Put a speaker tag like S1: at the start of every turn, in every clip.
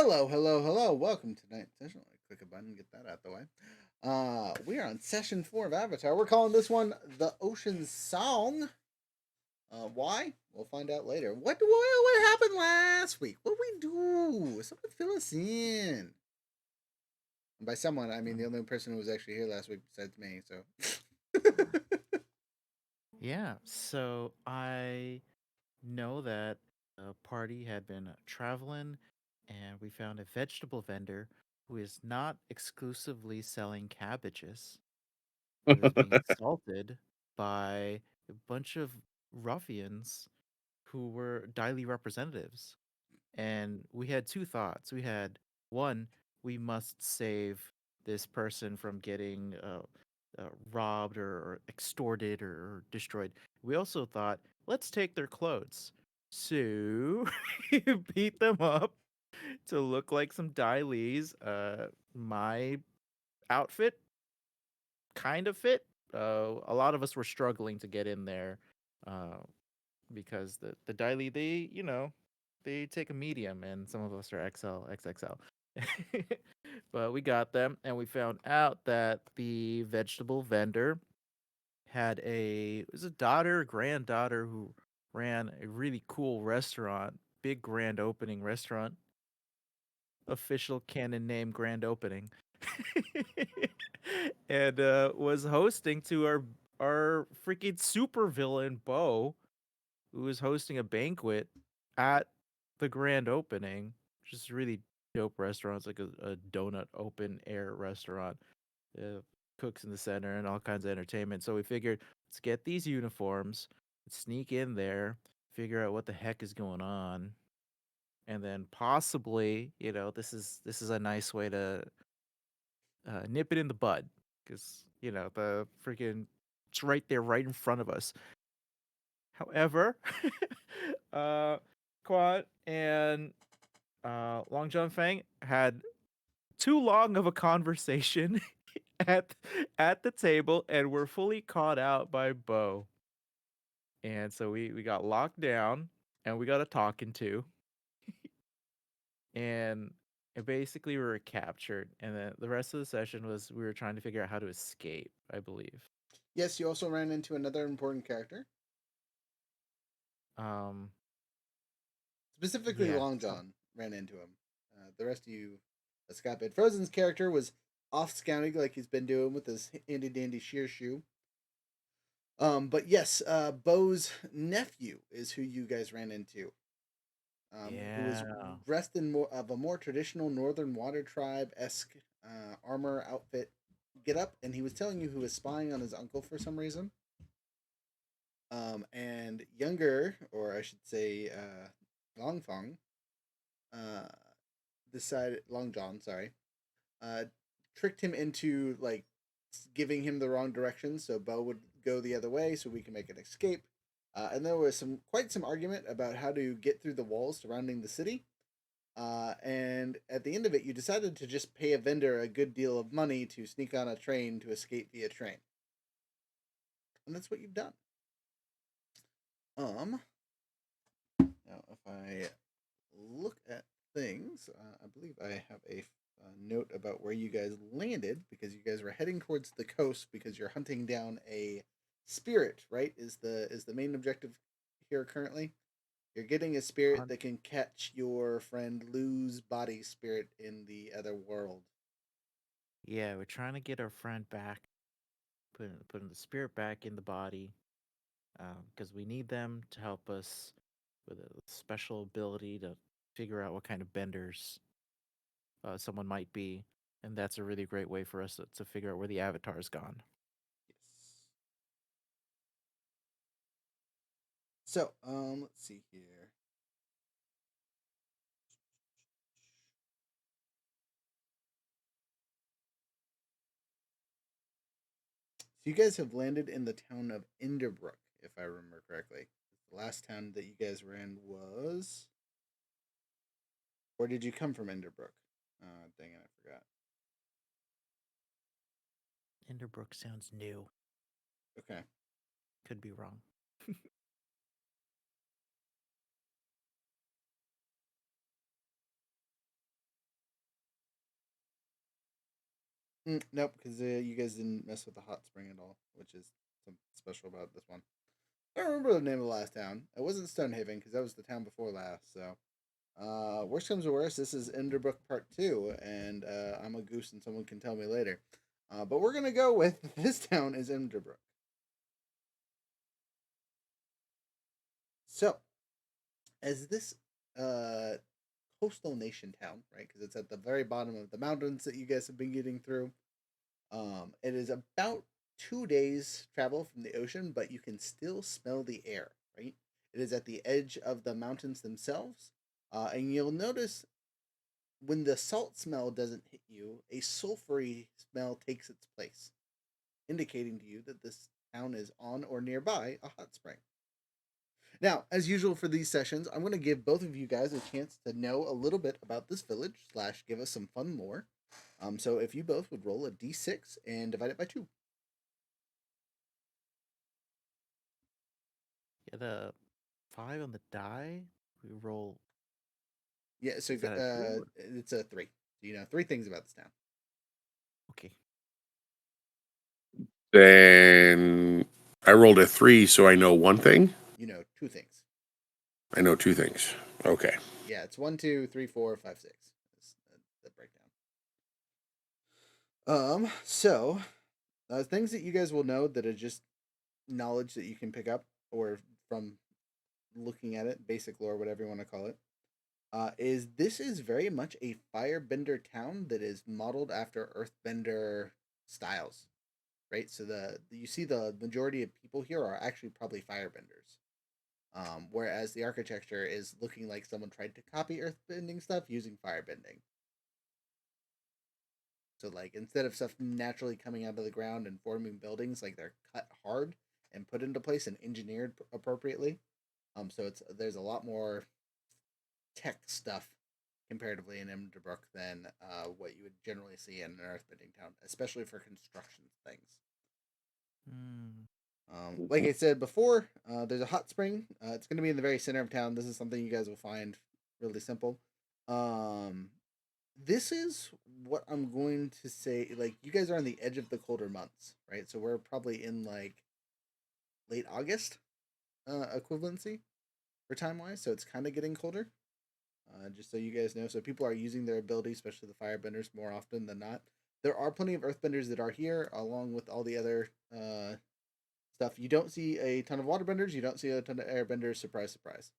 S1: Hello, hello, hello. Welcome to tonight's session. Let me click a button, get that out the way. We are on session 4 of Avatar. We're calling this one The Ocean Song. Why? We'll find out later. What happened last week? What did we do? Someone fill us in. And by someone, I mean the
S2: Um,
S1: only person who was actually here last week besides me, so.
S2: yeah, so I know that a party had been traveling and we found a vegetable vendor who is not exclusively selling cabbages, who is being assaulted by a bunch of ruffians who were daily representatives. And we had two thoughts. We had one, we must save this person from getting robbed or extorted or destroyed. We also thought, let's take their clothes. So beat them up to look like some dailies. My outfit kind of fit. A lot of us were struggling to get in there uh, because the daily they take a medium and some of us are XL XXL. But we got them and we found out that the vegetable vendor had it was a daughter, granddaughter who ran a really cool restaurant, big grand opening restaurant, official canon name grand opening. And was hosting to our freaking supervillain Bo, who was hosting a banquet at the grand opening, which is a really dope restaurant. It's like a donut open air restaurant. Uh, Cooks in the center and all kinds of entertainment. So we figured, let's get these uniforms, sneak in there, figure out what the heck is going on, and then possibly, this is a nice way to nip it in the bud because the freaking it's right there, right in front of us. However, uh, Quan and Long John Fang had too long of a conversation at at the table and were fully caught out by Bo. And so we got locked down and we got a talking to and basically we were captured and then the rest of the session was we were trying to figure out how to escape, I believe.
S1: Yes, you also ran into another important character,
S2: Um
S1: specifically
S2: yeah,
S1: Long
S2: so
S1: John ran into him. The rest of you escaped. Frozen's character was off scouting like he's been doing with his handy dandy shear shoe. But yes, Bo's nephew is who you guys ran into. Who was
S2: yeah.
S1: dressed in more of a more traditional Northern Water Tribe esque armor outfit get up, and he was telling you who was spying on his uncle for some reason. And younger, or I should say, Long Fong, uh, decided Long John, sorry, uh, tricked him into like giving him the wrong direction, so Bo would go the other way, so we can make an escape. And there was quite some argument about how to get through the walls surrounding the city. And at the end of it, you decided to just pay a vendor a good deal of money to sneak on a train to escape via train, and that's what you've done. Um, Now if I look at things, I believe I have a note about where you guys landed because you guys were heading towards the coast because you're hunting down a spirit. Right? Is the main objective here currently? You're getting a spirit
S2: Hun-
S1: that can catch your friend Lou's body spirit in the other world.
S2: yeah, we're trying to get our friend back, putting the spirit back in the body, because we need them to help us with a special ability to figure out what kind of benders someone might be, and that's a really great way for us to figure out where the avatar's gone.
S1: Yes. So, let's see here. So you guys have landed in the town of Enderbrook, if I remember correctly. The last town that you guys were in was. Where did you come from, Enderbrook? Dang it, I forgot.
S2: Enderbrook sounds new.
S1: Okay.
S2: Could be wrong.
S1: Nope, because you guys didn't mess with the hot spring at all, which is something special about this one. I don't remember the name of the last town. It wasn't Stonehaven because that was the town before last. So, worst comes to worst, this is Emberbrook Part 2, and I'm a goose and someone can tell me later. But we're going to go with this town is Emberbrook. So, as this uh, coastal nation town, right, because it's at the very bottom of the mountains that you guys have been getting through, it is about 2 days travel from the ocean, but you can still smell the air, right? It is at the edge of the mountains themselves. And you'll notice when the salt smell doesn't hit you, a sulfury smell takes its place, indicating to you that this town is on or nearby a hot spring. Now, as usual for these sessions, I'm going to give both of you guys a chance to know a little bit about this village slash give us some fun lore. So if you both would roll a d6 and divide it by 2.
S2: Yeah, the 5 on the die, we roll.
S1: Yeah, so
S2: Is that a 2?
S1: it's a 3. So you know 3 things about this town.
S2: Okay.
S3: Then I rolled a 3, so I know one thing.
S1: You know 2 things.
S3: I know 2 things. Okay.
S1: Yeah, it's 1, 2, 3, 4, 5, 6. That's the breakdown. So things that you guys will know that are just knowledge that you can pick up or from looking at it, basic lore, whatever you want to call it. Is this is very much a firebender town that is modeled after earthbender styles, right? So you see the majority of people here are actually probably firebenders. Whereas the architecture is looking like someone tried to copy earthbending stuff using firebending. So like instead of stuff naturally coming out of the ground and forming buildings, like they're cut hard and put into place and engineered appropriately. So there's a lot more tech stuff comparatively in Emberbrook than what you would generally see in an earthbending town, especially for construction things.
S2: Hmm.
S1: Like I said before, there's a hot spring. It's going to be in the very center of town. This is something you guys will find really simple. This is what I'm going to say. Like, you guys are on the edge of the colder months, right? So we're probably in like late August equivalency for time wise. So it's kind of getting colder. Just so you guys know. So people are using their abilities, especially the firebenders, more often than not. There are plenty of earthbenders that are here, along with all the other stuff. You don't see a ton of waterbenders. You don't see a ton of airbenders. Surprise, surprise.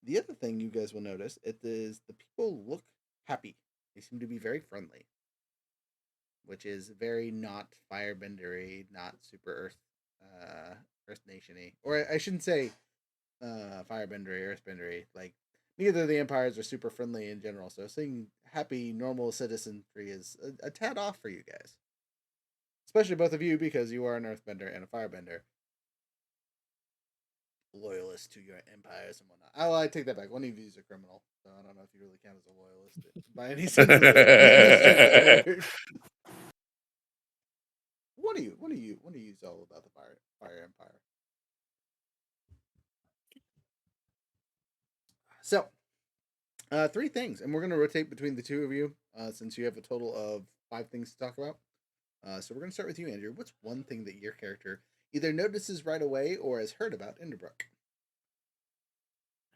S1: The other thing you guys will notice it is the people look happy. They seem to be very friendly, which is very not firebendery, not super Earth Nationy, or I shouldn't say firebendery, earthbendery. Like neither of the empires are super friendly in general. So seeing happy, normal citizenry is a tad off for you guys, especially both of you because you are an earthbender and a firebender. Loyalist to your empires and whatnot. I take that back. One of you is a criminal, so I don't know if you really count as a loyalist by any sense of the stretch of the word. What do you all about the fire empire? So, 3 things, and we're going to rotate between the two of you since you have a total of 5 things to talk about. So we're going to start with you, Andrew. What's one thing that your character either notices right away or has heard about Emberbrook?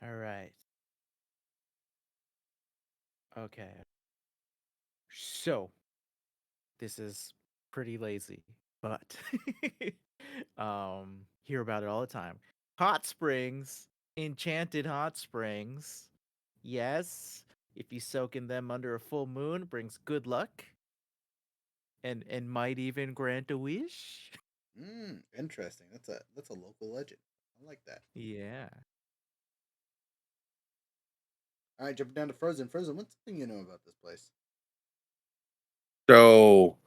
S2: All right. Okay. So, this is pretty lazy, but hear about it all the time. Hot springs, enchanted hot springs. Yes, if you soak in them under a full moon, brings good luck and might even grant a wish.
S1: Interesting. That's a local legend. I like that.
S2: Yeah.
S1: All right, jumping down to Frozen. Frozen, what's the thing you know about this place?
S3: So,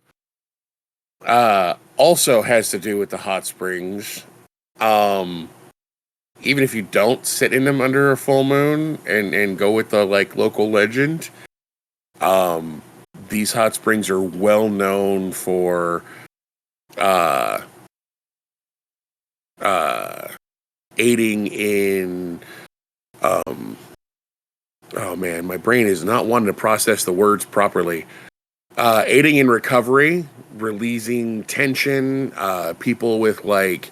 S3: also has to do with the hot springs. Um, Even if you don't sit in them under a full moon and go with the like local legend, um, these hot springs are well known for uh, aiding in oh and my brain is not wanting to process the words properly. Aiding in recovery, releasing tension. People with like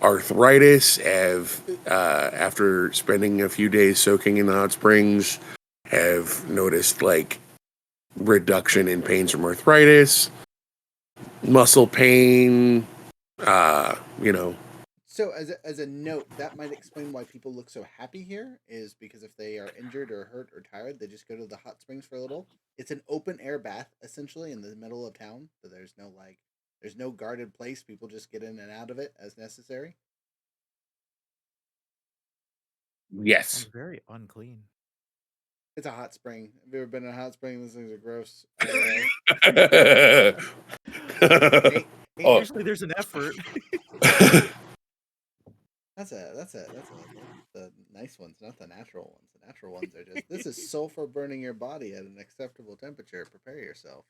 S3: arthritis have, after spending a few days soaking in the hot springs, have noticed like reduction in pains from arthritis, muscle pain. You know,
S1: So as a note, that might explain why people look so happy here. Is because if they are injured or hurt or tired, they just go to the hot springs for a little. It's an open air bath essentially in the middle of town, so there's no guarded place. People just get in and out of it as necessary.
S3: yes.
S2: Sounds very unclean.
S1: It's a hot spring. Have you ever been in a hot spring? Those things are gross. Ain't, ain't
S3: Oh,
S2: Usually there's an effort.
S1: that's the nice ones, not the natural ones. The natural ones are just this is sulfur burning your body at an acceptable temperature. Prepare yourself.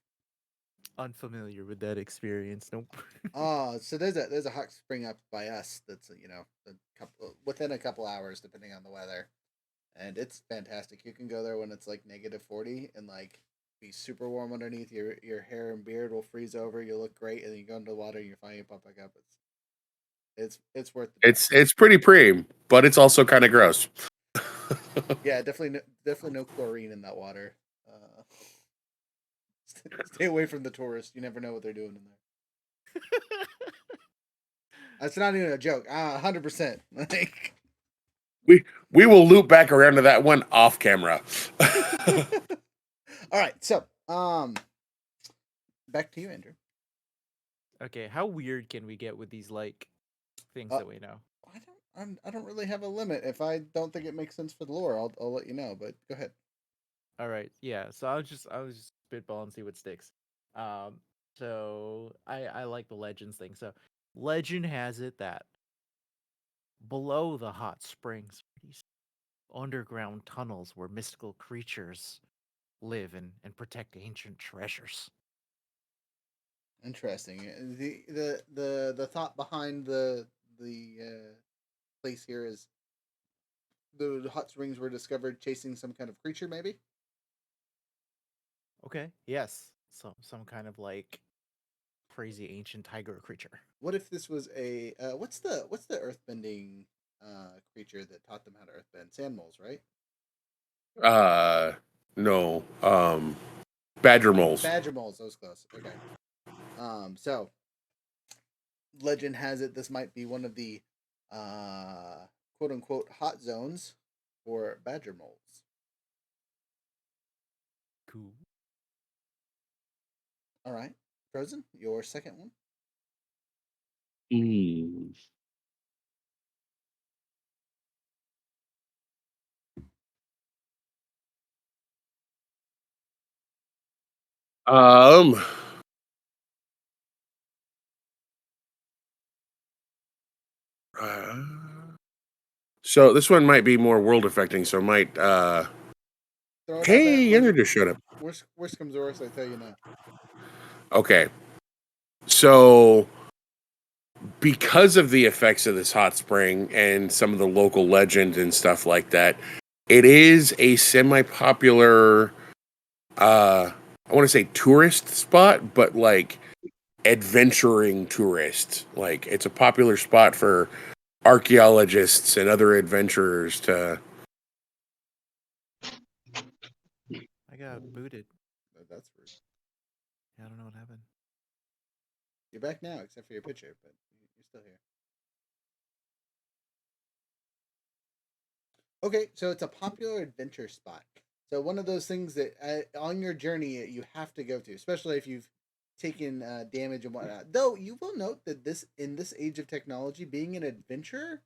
S2: Unfamiliar with that experience. Nope.
S1: Oh, so there's a hot spring up by us that's a couple within a couple hours depending on the weather, and it's fantastic. You can go there when it's like -40 and like be super warm underneath. Your hair and beard will freeze over. You'll look great, and then you go into the water and you're fine. You pop back up. It's worth the trip.
S3: it's pretty preem, but it's also kind of gross.
S1: Yeah, definitely no chlorine in that water. Stay away from the tourists. You never know what they're doing in there. That's not even a joke. 100%. Like,
S3: We will loop back around to that one off camera.
S1: all right. So, back to you, Andrew.
S2: Okay, how weird can we get with these like things
S1: Uh,
S2: that we know?
S1: I don't really have a limit. If I don't think it makes sense for the lore, I'll let you know. But go ahead.
S2: All right, yeah. So I was just spitball and see what sticks. Um, so I like the legends thing. So legend has it that below the hot springs, these underground tunnels where mystical creatures live and protect ancient treasures.
S1: Interesting. The thought behind the place here is the hot springs were discovered chasing some kind of creature, maybe.
S2: Okay. Yes. Some kind of like crazy ancient tiger creature.
S1: What if this was a what's the earthbending creature that taught them how to earthbend? Sand moles, right?
S3: uh, no. Badger moles.
S1: Badger moles. Those close. Okay. So legend has it this might be one of the uh quote unquote hot zones for badger moles.
S2: Cool.
S1: All right, Frozen, your second one.
S3: Hmm. Um. uh, so this one might be more world affecting. So might.
S1: Throw it out there.
S3: Hey, Ender just showed up.
S1: Worst comes to worst, I tell you now.
S3: Okay. So because of the effects of this hot spring and some of the local legend and stuff like that, it is a semi-popular. I want to say tourist spot, but like adventuring tourist. Like it's a popular spot for archaeologists and other adventurers to.
S2: I got booted.
S1: That's rude.
S2: I don't know what happened.
S1: You're back now, except for your picture, but you're still here. Okay, so it's a popular adventure spot. So one of those things that on your journey you have to go to, especially if you've taken damage and whatnot. Though you will note that this in this age of technology, being an adventurer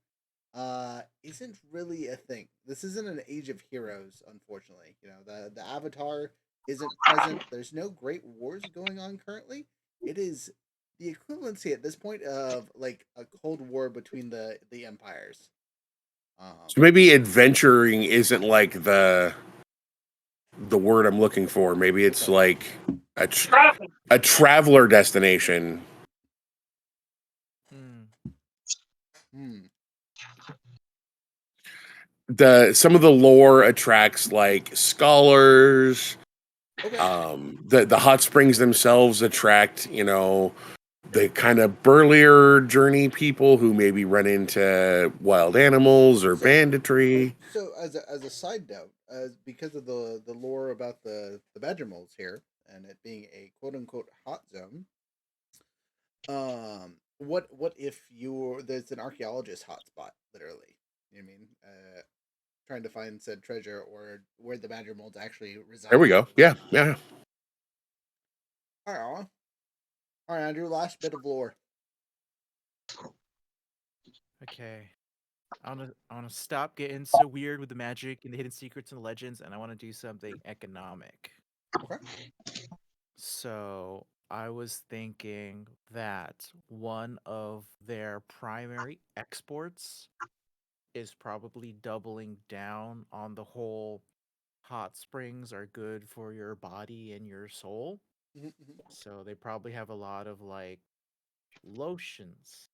S1: isn't really a thing. This isn't an age of heroes, unfortunately. The Avatar isn't present. There's no great wars going on currently. It is the equivalency at this point of like a cold war between the empires.
S3: So maybe adventuring isn't like the word I'm looking for. Maybe it's
S1: Okay.
S3: like a traveler destination.
S2: Hmm.
S1: Hmm.
S3: some of the lore attracts like scholars.
S1: Okay.
S3: The hot springs themselves attract, the kind of burlier journey people who maybe run into wild animals or
S1: So,
S3: banditry.
S1: so as a side note, because of the lore about the badger moles here and it being a quote unquote hot zone, what if there's an archaeologist hotspot, literally? You know what I mean? Trying to find said treasure or where the badger moles actually
S3: There we
S1: reside.
S3: go. Yeah, yeah.
S1: All right, all right, Andrew. Last bit of lore.
S2: Okay. I wanna stop getting so weird with the magic and the hidden secrets and the legends, and I wanna do something economic.
S1: Okay.
S2: So I was thinking that one of their primary exports is probably doubling down on the whole hot springs are good for your body and your soul.
S1: Mm-hmm.
S2: So they probably have a lot of like lotions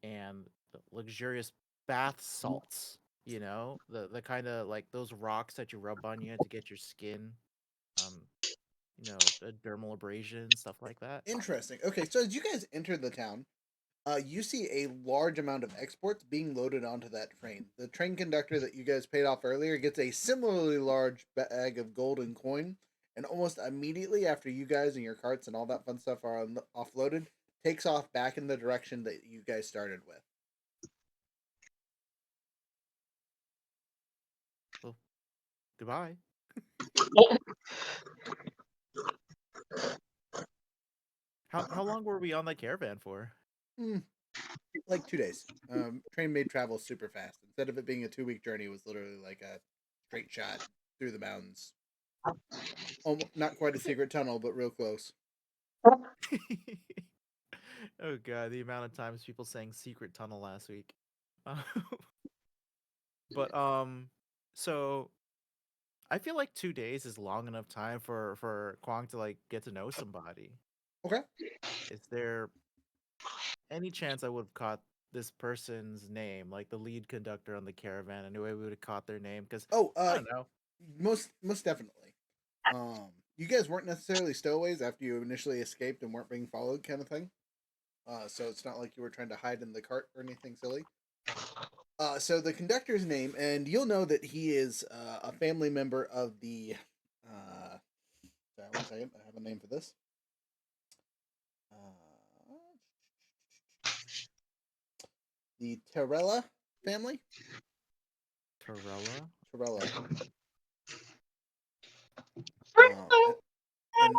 S2: and the luxurious bath salts, the kind of like those rocks that you rub on you to get your skin, um, a dermal abrasion, stuff like that.
S1: Interesting. Okay, so as you guys enter the town, you see a large amount of exports being loaded onto that train. The train conductor that you guys paid off earlier gets a similarly large bag of gold and coin, and almost immediately after you guys and your carts and all that fun stuff are offloaded, takes off back in the direction that you guys started with.
S2: Well, goodbye. How long were we on that caravan for?
S1: Hmm, like 2 days. Train made travel super fast. Instead of it being a 2 week journey, it was literally like a straight shot through the mountains. Almost, not quite a secret tunnel, but real close.
S2: Oh god, the amount of times people saying secret tunnel last week. But so I feel like 2 days is long enough time for Kwang to like get to know somebody.
S1: Okay.
S2: Is there any chance I would have caught this person's name, like the lead conductor on the caravan? I knew I would have caught their name because
S1: Oh,
S2: I don't know.
S1: most definitely. You guys weren't necessarily stowaways after you initially escaped and weren't being followed, kind of thing. So it's not like you were trying to hide in the cart or anything silly. So the conductor's name, and you'll know that he is a family member of the. Sorry, 1 second. I have a name for this. Uh, the Terrella family.
S2: Torella?
S1: Terrella. Uh, and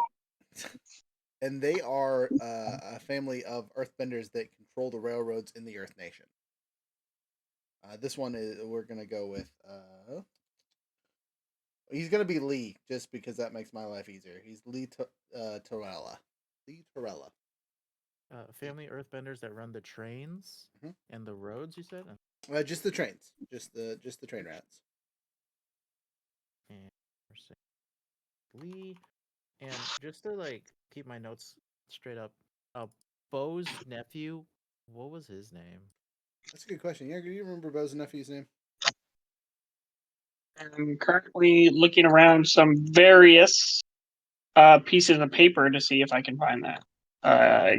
S1: and they are a family of earthbenders that control the railroads in the Earth Nation. This one is we're gonna go with. He's gonna be Lee, just because that makes my life easier. He's Torella. Lee Torella.
S2: Family earthbenders that run the trains
S1: Hmm.
S2: and the roads, you said?
S1: Just the trains, just the train routes.
S2: And we're saying Lee. And just to like keep my notes straight up, uh Bo's nephew, what was his name?
S1: That's a good question. Yeah, do you remember Bo's nephew's name?
S4: I'm currently looking around some various pieces of paper to see if I can find that.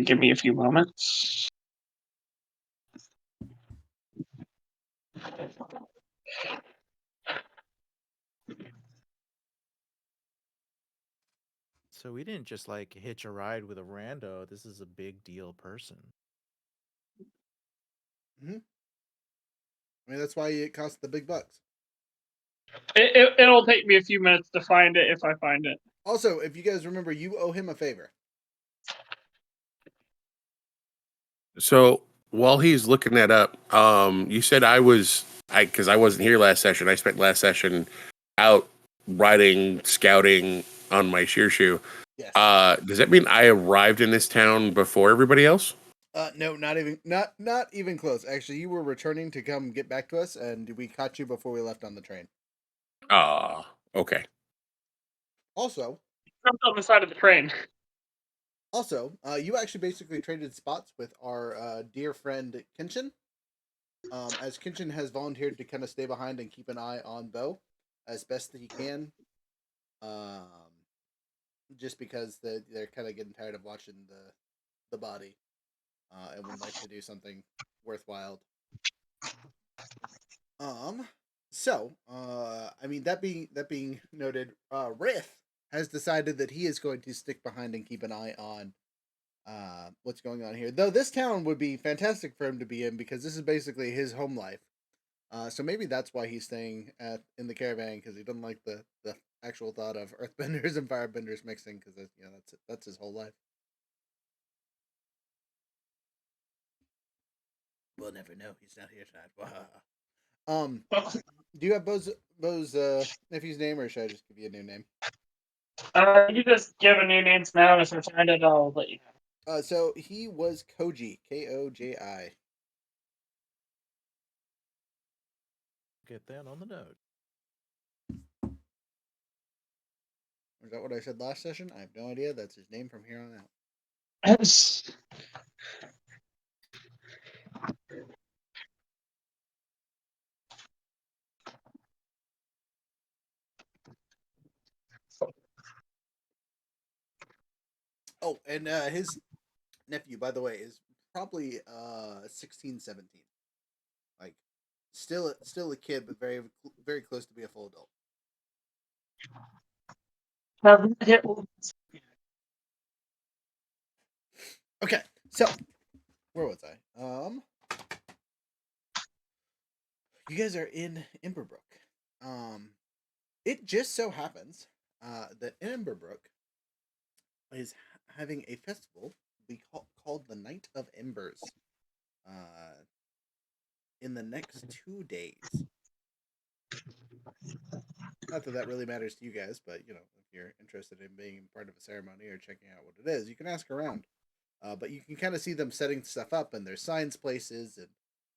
S4: Give me a few moments.
S2: So we didn't just like hitch a ride with a rando. This is a big deal person.
S1: Hmm. I mean, that's why it costs the big bucks.
S4: It'll take me a few minutes to find it if I find it.
S1: Also, if you guys remember, you owe him a favor.
S3: So while he's looking that up, you said because I wasn't here last session. I spent last session out riding, scouting on my sheer shoe.
S1: Yes.
S3: Does that mean I arrived in this town before everybody else?
S1: No, not even close. Actually, you were returning to come get back to us, and we caught you before we left on the train.
S3: Okay.
S1: Also,
S4: Jumped on the side of the train.
S1: you actually basically traded spots with our dear friend Kenshin. As Kinchin has volunteered to kind of stay behind and keep an eye on Bo as best that he can. Um, just because they're kind of getting tired of watching the body, and would like to do something worthwhile. Um, I mean, that being noted, Riff has decided that he is going to stick behind and keep an eye on what's going on here. Though this town would be fantastic for him to be in because this is basically his home life. So maybe that's why he's staying in the caravan because he doesn't like the actual thought of earthbenders and firebenders mixing because that's his whole life. We'll never know. He's not here tonight. Do you have Bo's nephew's name, or should I just give you a new name?
S4: You just give a new names now, and if I find it, I'll let you know.
S1: So he was Koji, Koji.
S2: Get that on the note.
S1: Is that what I said last session? I have no idea. That's his name from here on out.
S4: Yes.
S1: Oh, and his nephew, by the way, is probably 16, 17. Like, still a kid, but very close to be a full adult. Okay, so where was I? You guys are in Emberbrook. It just so happens that Emberbrook is having a festival called the Night of Embers uh, in the next 2 days. Not that that really matters to you guys, but if you're interested in being part of a ceremony or checking out what it is, you can ask around. But you can kind of see them setting stuff up, and there's signs places, and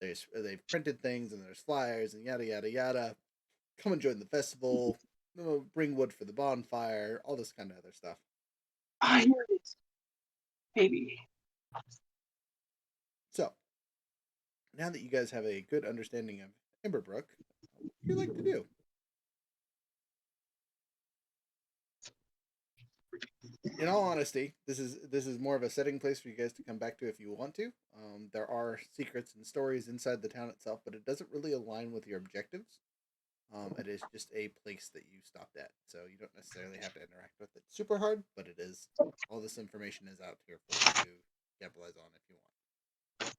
S1: they've printed things, and there's flyers, and yada yada yada. Come and join the festival. Bring wood for the bonfire. All this kind of other stuff.
S4: I hear it, baby.
S1: So now that you guys have a good understanding of Emberbrook, what would you like to do? In all honesty, this is more of a setting place for you guys to come back to if you want to. There are secrets and stories inside the town itself, but it doesn't really align with your objectives. It is just a place that you stopped at, so you don't necessarily have to interact with it super hard. But it is all this information is out here for you to capitalize on if you want.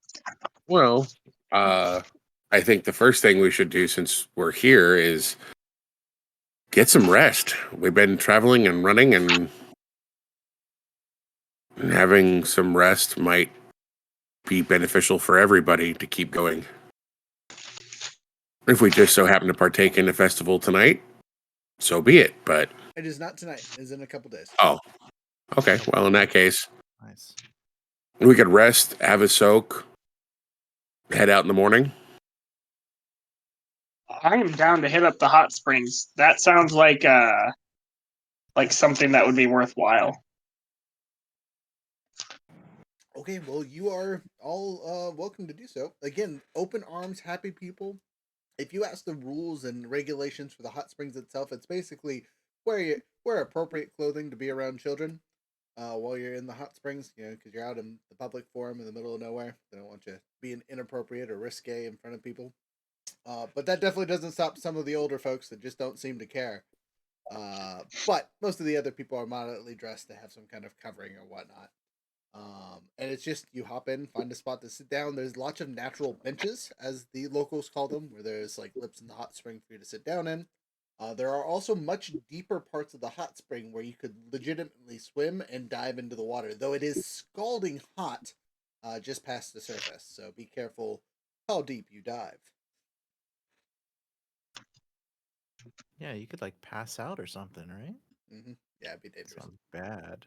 S3: Well, I think the first thing we should do since we're here is get some rest. We've been traveling and running, and having some rest might be beneficial for everybody to keep going. If we just so happen to partake in the festival tonight, so be it. But
S1: It is not tonight. It is in a couple days.
S3: oh, okay. Well, in that case,
S2: Nice.
S3: we could rest, have a soak, head out in the morning.
S4: I am down to hit up the hot springs. That sounds like something that would be worthwhile.
S1: Okay, well, you are all welcome to do so. Again, open arms, happy people. If you ask the rules and regulations for the hot springs itself, it's basically wear appropriate clothing to be around children while you're in the hot springs. Because you're out in the public forum in the middle of nowhere. They don't want you being inappropriate or risque in front of people. But that definitely doesn't stop some of the older folks that just don't seem to care. But most of the other people are moderately dressed to have some kind of covering or whatnot. And it's just you hop in, find a spot to sit down. There's lots of natural benches, as the locals call them, where there's like lips in the hot spring for you to sit down in. There are also much deeper parts of the hot spring where you could legitimately swim and dive into the water, though it is scalding hot just past the surface. So be careful how deep you dive.
S2: Yeah, you could like pass out or something, right?
S1: Yeah, it'd be dangerous.
S2: Sounds bad.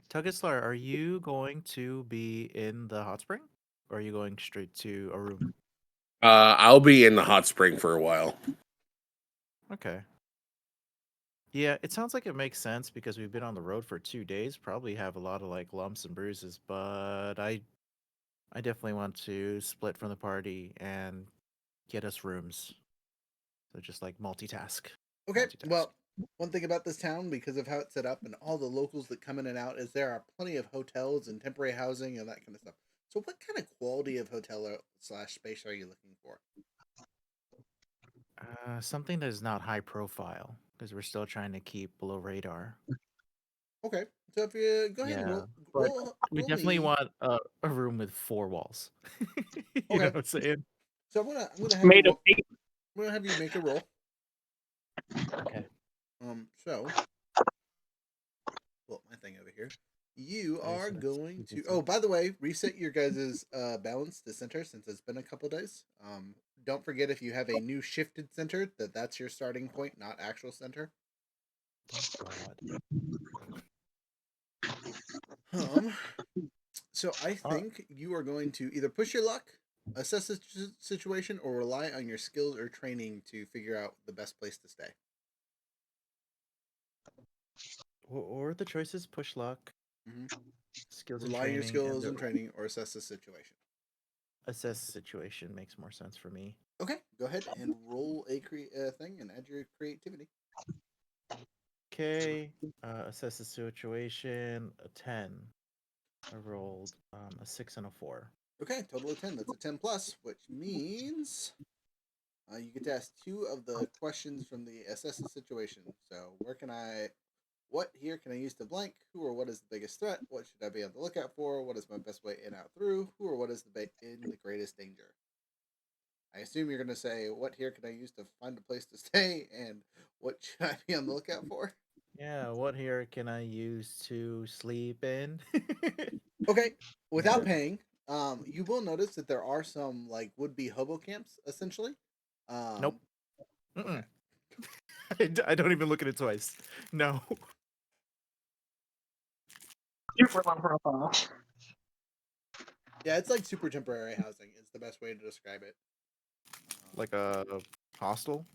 S2: Tugislar, are you going to be in the hot spring? Or are you going straight to a room?
S3: I'll be in the hot spring for a while.
S2: Okay. Yeah, it sounds like it makes sense because we've been on the road for 2 days, probably have a lot of like lumps and bruises, but I I definitely want to split from the party and get us rooms. So just like multitask.
S1: Okay,
S2: Multitask.
S1: well, one thing about this town, because of how it's set up and all the locals that come in and out, is there are plenty of hotels and temporary housing and that kind of stuff. So, what kind of quality of hotel slash space are you looking for?
S2: Something that is not high profile because we're still trying to keep below radar.
S1: Okay, so if you go ahead and
S2: Yeah,
S1: roll,
S2: but we
S1: roll
S2: definitely
S1: me.
S2: want a room with four walls. You know
S1: Okay,
S2: what I'm saying?
S1: so I'm gonna have you
S4: Made of
S1: roll.
S4: paper.
S1: I'm gonna have you make a roll.
S2: Okay.
S1: So pull up my thing over here. You
S2: Okay,
S1: are
S2: so that's
S1: going to.
S2: ABC.
S1: Oh, by the way, reset your guys' balance to center since it's been a couple days. Don't forget if you have a new shifted center that's your starting point, not actual center.
S2: Oh God.
S1: Um. So I
S2: Uh,
S1: think you are going to either push your luck, assess the situation, or rely on your skills or training to figure out the best place to stay.
S2: or the choices: push luck,
S1: Hmm.
S2: skills and
S1: Rely on your
S2: training, and
S1: skills
S2: the
S1: and training, or assess the situation.
S2: assess situation makes more sense for me.
S1: Okay, go ahead and roll a thing and add your creativity.
S2: Okay. Assess the situation. A 10. I rolled a 6 and a 4.
S1: Okay, total of 10. That's a 10 plus, which means you get to ask two of the questions from the assess the situation. So, what here can I use to blank? Who or what is the biggest threat? What should I be on the lookout for? What is my best way in, out, through? Who or what is in the greatest danger? I assume you're going to say, what here can I use to find a place to stay? And what should I be on the lookout for?
S2: Yeah, what here can I use to sleep in?
S1: Okay,
S2: Yeah.
S1: without paying, you will notice that there are some like would be hobo camps essentially.
S2: Nope.
S1: Okay.
S2: Mm-mm. I don't even look at it twice. No.
S4: Super low profile.
S1: Yeah, it's like super temporary housing is the best way to describe it.
S2: Like a hostel?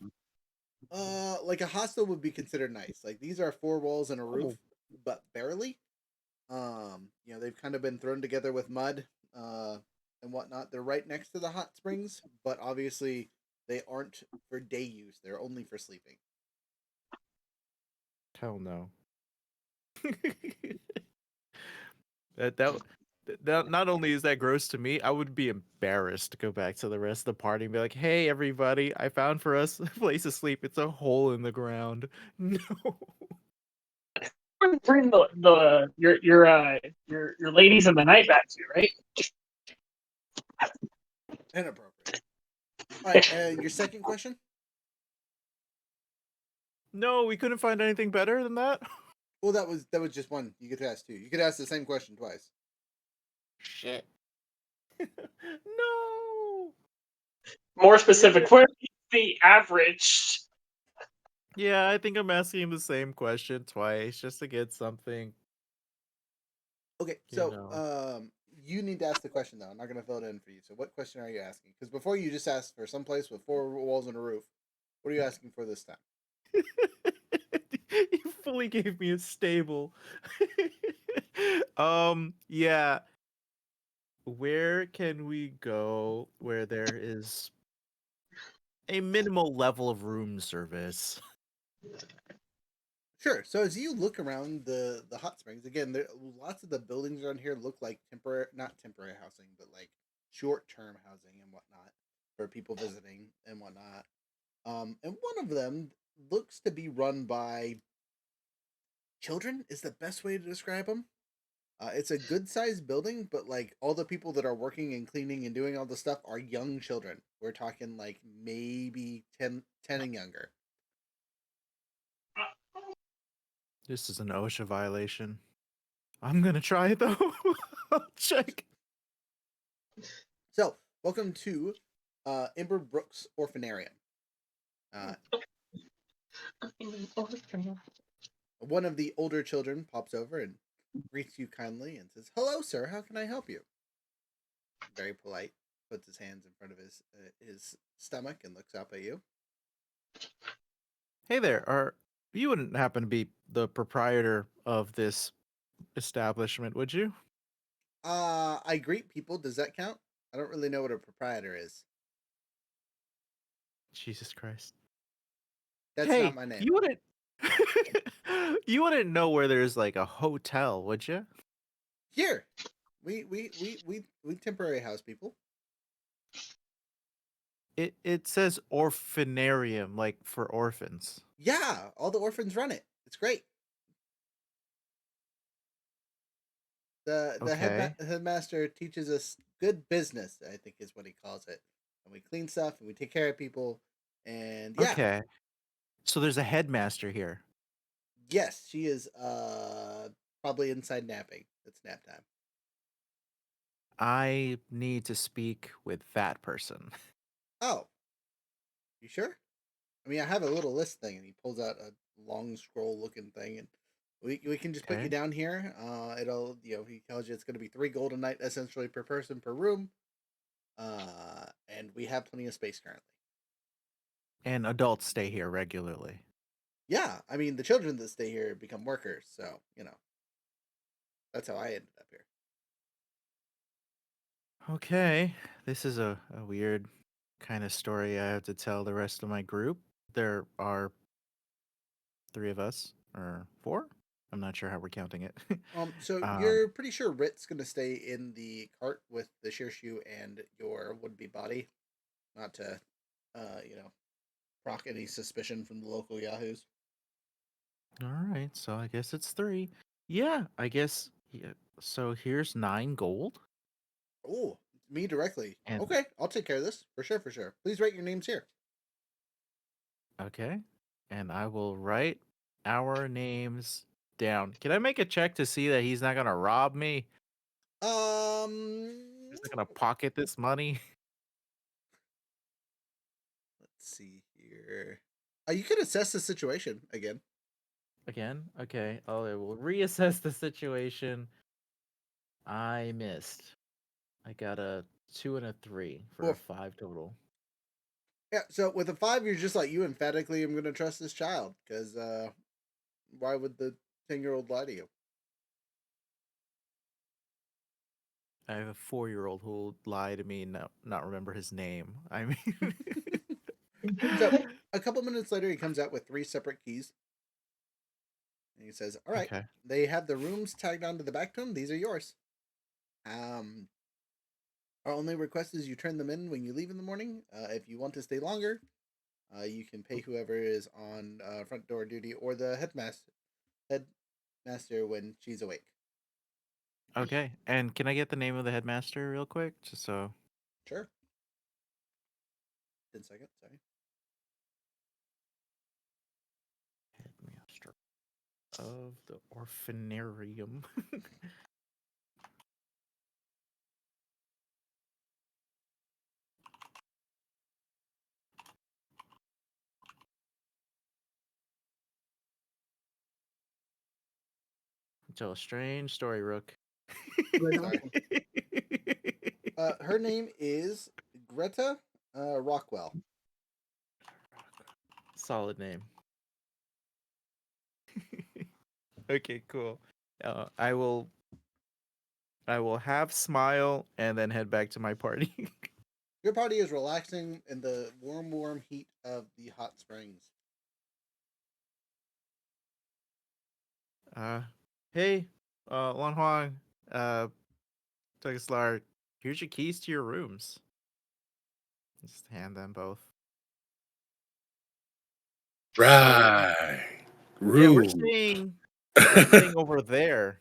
S1: Like a hostel would be considered nice. Like these are four walls and a roof,
S2: Oh.
S1: but barely. They've kind of been thrown together with mud, and whatnot. They're right next to the hot springs, but obviously they aren't for day use. They're only for sleeping.
S2: Hell no. that that that not only is that gross to me, I would be embarrassed to go back to the rest of the party and be like, "Hey, everybody, I found for us a place to sleep. It's a hole in the ground." No.
S4: Bring your ladies in the night back to you, right?
S1: Inappropriate. All right, and your second question?
S2: No, we couldn't find anything better than that.
S1: Well, that was just one. You could ask two. You could ask the same question twice.
S2: Shit. No.
S4: More specific, where is the average?
S2: Yeah, I think I'm asking the same question twice just to get something,
S1: Okay,
S2: you
S1: so
S2: know.
S1: you need to ask the question though. I'm not gonna fill it in for you. So, what question are you asking? Because before you just asked for some place with four walls and a roof. What are you asking for this time?
S2: You fully gave me a stable. Yeah. Where can we go where there is a minimal level of room service?
S1: Sure. So as you look around the hot springs, again, there lots of the buildings around here look like temporary, not temporary housing, but like short term housing and whatnot for people visiting and whatnot. And one of them looks to be run by children. Is the best way to describe them. It's a good sized building, but like all the people that are working and cleaning and doing all the stuff are young children. We're talking like maybe 10 and younger.
S2: This is an OSHA violation. I'm gonna try it though. I'll check.
S1: So, welcome to Emberbrook's Orphanarium. Uh, one of the older children pops over and greets you kindly and says, "Hello, sir. How can I help you?" Very polite. Puts his hands in front of his stomach and looks up at you.
S2: Hey there, are you wouldn't happen to be the proprietor of this establishment, would you?
S1: I greet people. Does that count? I don't really know what a proprietor is.
S2: Jesus Christ.
S1: That's not
S2: Hey,
S1: my name.
S2: you wouldn't you wouldn't know where there's like a hotel, would you?
S1: Here, we temporary house people.
S2: It says orphanarium, like for orphans.
S1: Yeah, all the orphans run it. It's great. The
S2: Okay.
S1: headmaster teaches us good business. I think is what he calls it. And we clean stuff and we take care of people. And yeah,
S2: Okay. So there's a headmaster here.
S1: yes, she is probably inside napping. It's nap time.
S2: I need to speak with that person.
S1: Oh, you sure? I mean, I have a little list thing, and he pulls out a long scroll looking thing, and we can just put you
S2: Okay.
S1: down here. It'll he tells you it's going to be 3 gold a night essentially per person per room. And we have plenty of space currently.
S2: And adults stay here regularly.
S1: Yeah, I mean the children that stay here become workers, so that's how I ended up here.
S2: Okay. This is a weird kind of story I have to tell the rest of my group. There are 3 of us, or 4? I'm not sure how we're counting it.
S1: So
S2: um,
S1: you're pretty sure Rit's gonna stay in the cart with the shear shoe and your would-be body, not to, proc any suspicion from the local yahoos.
S2: all right, so I guess it's 3. Yeah, I guess. Yeah. So here's 9 gold.
S1: Oh, me directly.
S2: And
S1: Okay, I'll take care of this for sure. For sure. Please write your names here.
S2: okay. And I will write our names down. Can I make a check to see that he's not going to rob me?
S1: Um,
S2: He's not going to pocket this money?
S1: let's see here. You could assess the situation again.
S2: Again? Okay. Oh, I will reassess the situation. I missed. I got a 2 and a 3 for a
S1: Well,
S2: 5 total.
S1: yeah. So with a 5, you're just like, you emphatically am going to trust this child because why would the 10-year-old lie to you?
S2: I have a 4-year-old who will lie to me and not remember his name. I mean,
S1: So a couple minutes later, he comes out with 3 separate keys, and he says, "All right,
S2: okay.
S1: they have the rooms tagged onto the back to them. These are yours. Um, our only request is you turn them in when you leave in the morning. If you want to stay longer, you can pay whoever is on front door duty or the headmaster when she's awake."
S2: Okay. And can I get the name of the headmaster real quick? Just so.
S1: Sure. 10 seconds. Sorry.
S2: Headmaster of the orphanarium. Tell a strange story, Rook.
S1: Sorry. Her name is Greta Rockwell.
S2: Solid name. Okay, cool. I will. I will have smile and then head back to my party.
S1: Your party is relaxing in the warm heat of the hot springs.
S2: uh, hey, Lan Huang, uh, Tugaslar, here's your keys to your rooms. Just hand them both. Oh,
S3: Right.
S2: yeah, we're
S3: Room.
S2: staying. We're staying over there.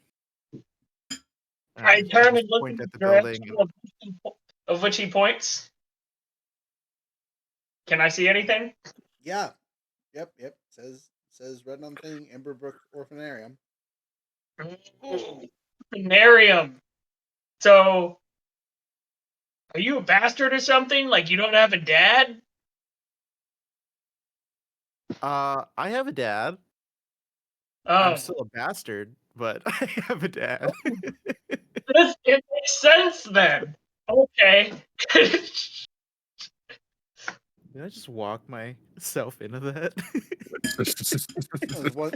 S4: I
S2: I
S4: turn
S2: just
S4: and look in
S2: point
S4: the
S2: at the building.
S4: direction of which he points. Can I see anything?
S1: Yeah. Yep. Says red on thing, Emberbrook Orphanarium.
S4: Ooh, Miriam. So, are you a bastard or something? Like you don't have a dad?
S2: I have a dad. I'm
S4: Oh,
S2: still a bastard, but I have a dad.
S4: it makes sense then. Okay.
S2: Did I just walk myself into that?
S1: That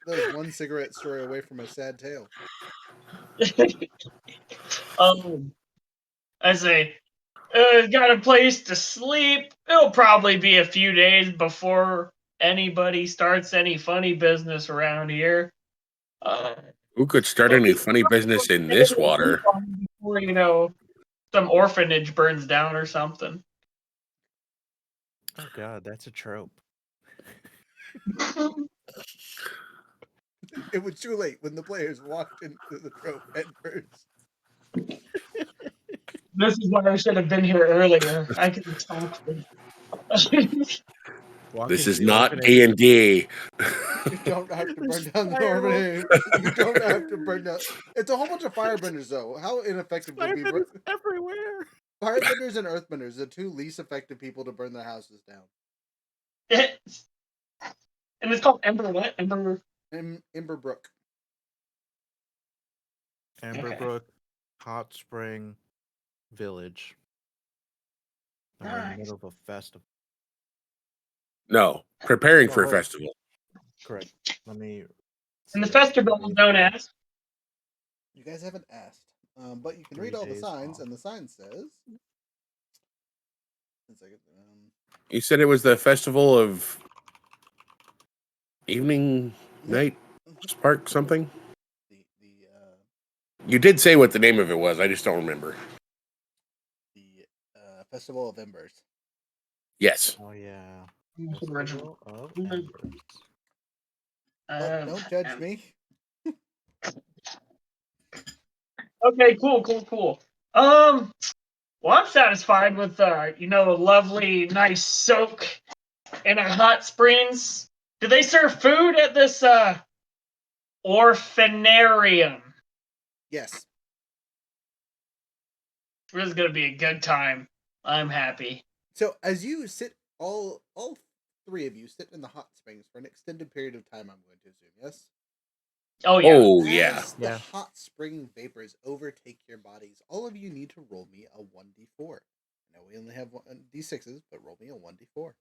S1: was one cigarette story away from a sad tale.
S4: I say, got a place to sleep. It'll probably be a few days before anybody starts any funny business around here.
S3: Who could start any funny business in this water?
S4: Before, some orphanage burns down or something.
S2: Oh god, that's a trope.
S1: It was too late when the players walked into the trope head first.
S4: This is why I should have been here earlier. I could have talked.
S2: Walk
S3: This
S2: into
S3: is
S2: the
S3: not
S2: orphanage.
S3: D&D.
S1: You don't have to burn
S2: There's
S1: down the
S2: fireworks.
S1: orphanage. You don't have to burn down. It's a whole bunch of firebenders, though. How ineffective would be
S2: Firebenders everywhere.
S1: firebenders and earthbenders? The two least effective people to burn their houses down.
S4: And it's called Ember what?
S1: Emberbrook.
S2: Emberbrook, Hot Spring Village. And we're in the
S4: Nice.
S2: middle of a festival.
S3: No, preparing for a
S2: Oh.
S3: festival.
S2: Correct. Let me.
S4: And the
S2: see,
S4: festival is known as.
S1: You guys haven't asked, but you can
S2: 3
S1: read all the
S2: days
S1: signs,
S2: off.
S1: and the sign says. One second.
S3: You said it was the festival of evening, night, spark, something? You did say what the name of it was. I just don't remember.
S1: The Festival of Embers.
S3: Yes.
S2: Oh yeah.
S4: Original.
S2: Festival of Embers.
S1: Don't judge me.
S4: Okay, cool. Well, I'm satisfied with a lovely, nice soak in a hot springs. Do they serve food at this orphanarium?
S1: Yes.
S4: This is gonna be a good time. I'm happy.
S1: So as you sit, all three of you sit in the hot springs for an extended period of time. I'm going to assume, yes.
S4: Oh yeah.
S3: Oh, yeah.
S1: As the hot spring vapors overtake your bodies, all of you need to roll me a 1d4. I know we only have d6s, but roll me a 1d4.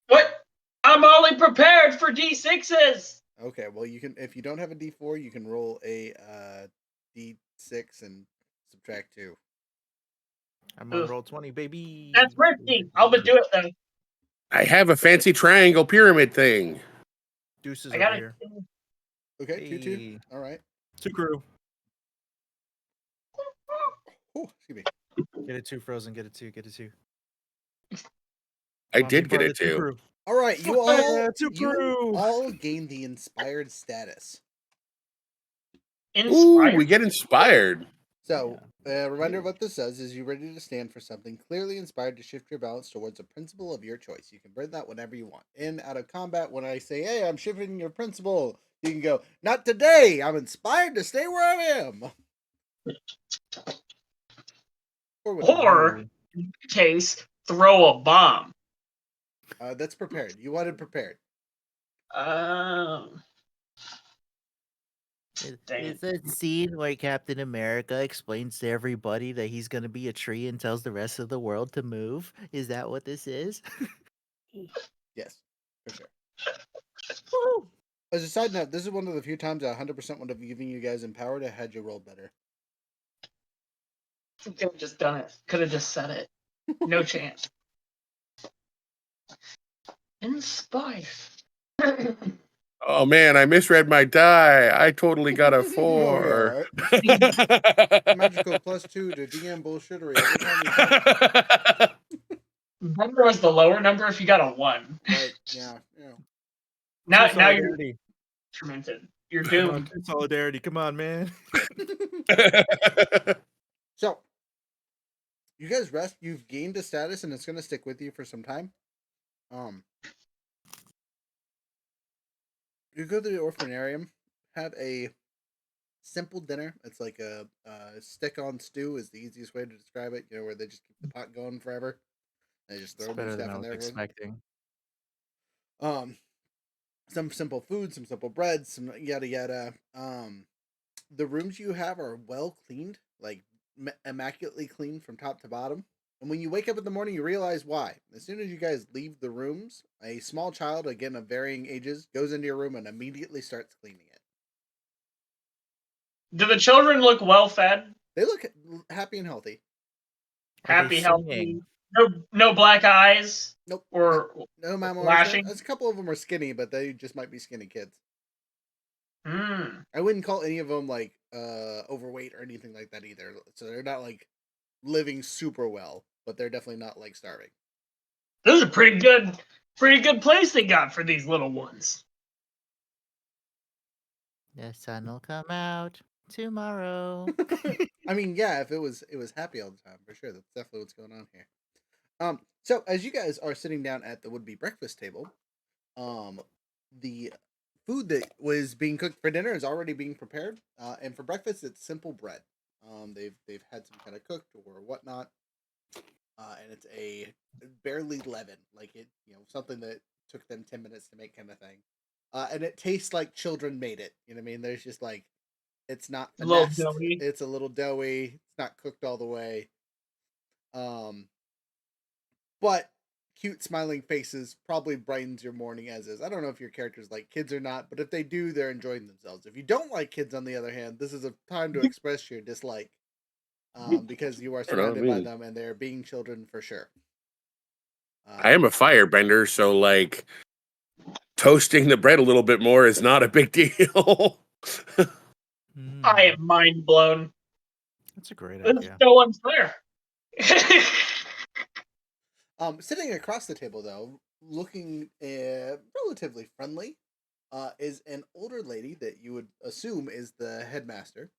S4: What? I'm only prepared for D6s.
S1: Okay, well you can, if you don't have a d4, you can roll a d6 and subtract 2.
S2: I'm on roll 20, baby.
S4: That's risky. I'll do it though.
S3: I have a fancy triangle pyramid thing.
S2: Deuces
S4: I
S2: over
S4: got
S2: here.
S1: Okay,
S2: Hey.
S1: 2-2. All right.
S2: 2 crew.
S1: Oh, excuse me.
S2: Get it 2, Frozen. Get it 2. Get it 2.
S3: I
S2: Come on, be
S3: did get
S2: part of
S3: it
S2: the 2
S3: too.
S2: crew.
S1: All right, you
S2: Fuck yeah, two
S1: you
S2: crew.
S1: all gain the inspired status.
S3: Ooh,
S4: Inspired.
S3: we get inspired.
S1: So, a reminder of what this says is you're ready to stand for something, clearly inspired to shift your balance towards a principle of your choice. You can burn that whenever you want. In, out of combat, when I say, hey, I'm shifting your principle, you can go, not today! I'm inspired to stay where I am!
S4: Or, in this case, throw a bomb.
S1: That's prepared. You wanted prepared.
S2: It's a scene where Captain America explains to everybody that he's going to be a tree and tells the rest of the world to move. Is that what this is?
S1: Yes, for sure. As a side note, this is one of the few times I 100% would have given you guys empowered. I had you roll better.
S4: Could have just done it. Could have just said it. No chance. Inspired.
S3: Oh man, I misread my die. I totally got a 4.
S1: Magical +2 to DM bullshittery every time you talk.
S4: Remember was the lower number if you got a 1.
S1: Yeah.
S4: Now you're tormented. You're doomed.
S2: Solidarity. Come on, man.
S1: So, you guys rest. You've gained a status, and it's going to stick with you for some time. You go to the orphanarium, have a simple dinner. It's like a stick-on stew is the easiest way to describe it. You know, where they just keep the pot going forever. They just throw new stuff in there.
S2: Expecting.
S1: Some simple food, some simple bread, some yada yada. The rooms you have are well cleaned, like immaculately cleaned from top to bottom. And when you wake up in the morning, you realize why. As soon as you guys leave the rooms, a small child, again of varying ages, goes into your room and immediately starts cleaning it.
S4: Do the children look well fed?
S1: They look happy and healthy.
S2: Are they
S4: Happy, healthy?
S2: singing?
S4: No black eyes
S1: Nope.
S4: or
S1: No malmors.
S4: lashing?
S1: A couple of them are skinny, but they just might be skinny kids.
S4: Hmm.
S1: I wouldn't call any of them like overweight or anything like that either. So they're not like living super well, but they're definitely not like starving.
S4: This is a pretty good place they got for these little ones.
S2: The sun will come out tomorrow.
S1: I mean, yeah, if it was happy all the time, for sure. That's definitely what's going on here. So as you guys are sitting down at the would-be breakfast table, the food that was being cooked for dinner is already being prepared, and for breakfast it's simple bread. They've had some kind of cooked or whatnot, and it's a barely leavened, like it, something that took them 10 minutes to make, kind of thing. And it tastes like children made it. You know what I mean? There's just like it's not
S4: A little
S1: finessed.
S4: doughy.
S1: It's a little doughy. It's not cooked all the way. Um, but cute smiling faces probably brightens your morning as is. I don't know if your characters like kids or not, but if they do, they're enjoying themselves. If you don't like kids, on the other hand, this is a time to express your dislike, because you are
S3: I don't know, I
S1: surrounded by
S3: mean,
S1: them and they're being children for sure.
S3: I am a firebender, so like toasting the bread a little bit more is not a big deal.
S4: I
S2: Hmm,
S4: am mind blown.
S2: that's a great
S4: This is
S2: idea.
S4: so unfair.
S1: Sitting across the table though, looking relatively friendly, is an older lady that you would assume is the headmaster.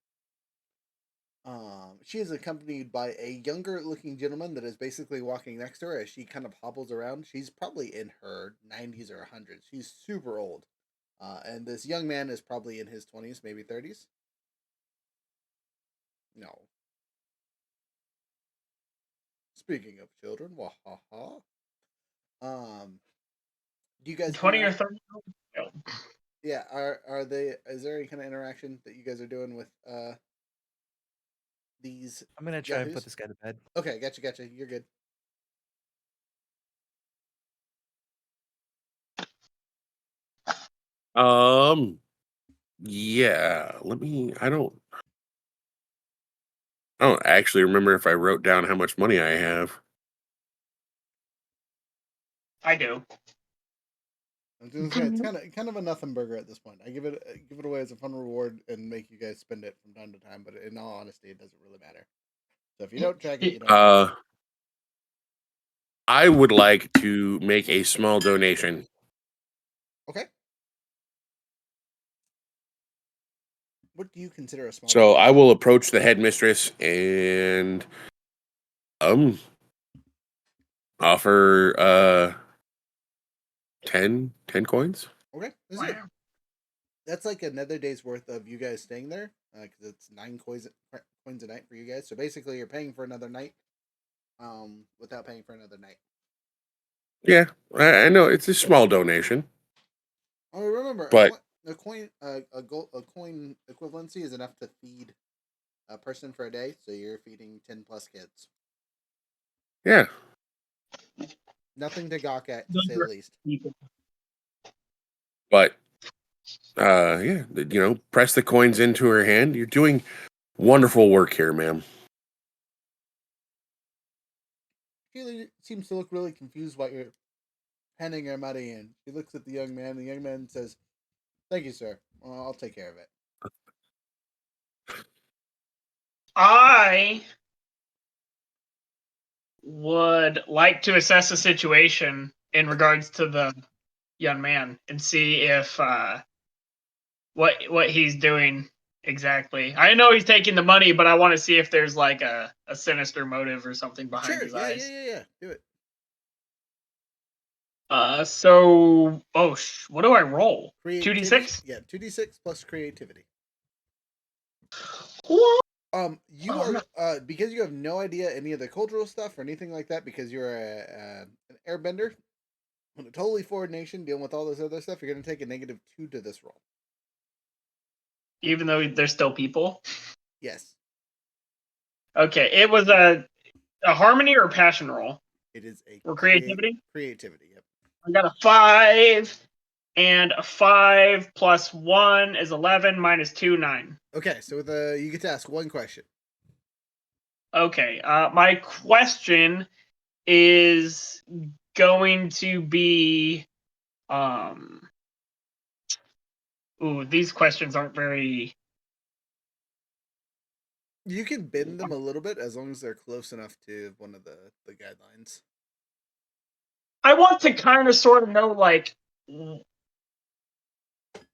S1: She is accompanied by a younger looking gentleman that is basically walking next to her as she kind of hobbles around. She's probably in her 90s or 100s. She's super old. And this young man is probably in his 20s, maybe 30s. No. Speaking of children, wahaha. Do you guys
S4: 20 or
S1: interact?
S4: 30? No.
S1: Yeah, are they? Is there any kind of interaction that you guys are doing with these
S2: I'm gonna try and put
S1: yahoos?
S2: this guy to bed.
S1: Okay, gotcha. You're good.
S3: um, yeah. I don't actually remember if I wrote down how much money I have.
S4: I do.
S1: I'm doing this guy. It's kind of a nothing burger at this point. I give it away as a fun reward and make you guys spend it from time to time. But in all honesty, it doesn't really matter. So if you don't check it, you don't get it.
S3: Uh, I would like to make a small donation.
S1: Okay. What do you consider a small
S3: So I
S1: donation?
S3: will approach the headmistress and um offer 10 coins.
S1: Okay, that's good.
S4: Wow.
S1: That's like another day's worth of you guys staying there, because it's 9 coins a night for you guys. So basically, you're paying for another night, without paying for another night.
S3: Yeah, I know it's a small donation,
S1: Oh, remember,
S3: but
S1: a coin equivalency is enough to feed a person for a day. So you're feeding 10+ kids.
S3: yeah,
S1: Nothing to gawk at, to
S4: Those
S1: say the
S4: are
S1: least.
S4: people.
S3: but yeah, press the coins into her hand. You're doing wonderful work here, ma'am.
S1: She seems to look really confused while you're handing her money in. She looks at the young man. The young man says, "Thank you, sir. I'll take care of it."
S4: I would like to assess the situation in regards to the young man and see if what he's doing exactly. I know he's taking the money, but I want to see if there's like a sinister motive or something behind
S1: Sure.
S4: his
S1: Yeah.
S4: eyes.
S1: Do it.
S4: What do I roll?
S1: Creativity.
S4: 2d6?
S1: Yeah. 2d6 plus creativity.
S4: What?
S1: You
S4: Oh,
S1: are
S4: no.
S1: because you have no idea any of the cultural stuff or anything like that, because you're an airbender in a totally foreign nation dealing with all this other stuff. You're going to take a -2 to this roll.
S4: Even though they're still people.
S1: Yes.
S4: Okay, it was a a harmony or a passion roll?
S1: It is a
S4: Or creativity?
S1: Creativity, yep.
S4: I got a 5, and a 5 plus 1 is 11, minus 2, 9.
S1: Okay, so you get to ask one question.
S4: Okay, my question is going to be, these questions aren't very.
S1: You can bend them a little bit as long as they're close enough to one of the guidelines.
S4: I want to kind of sort of know, like,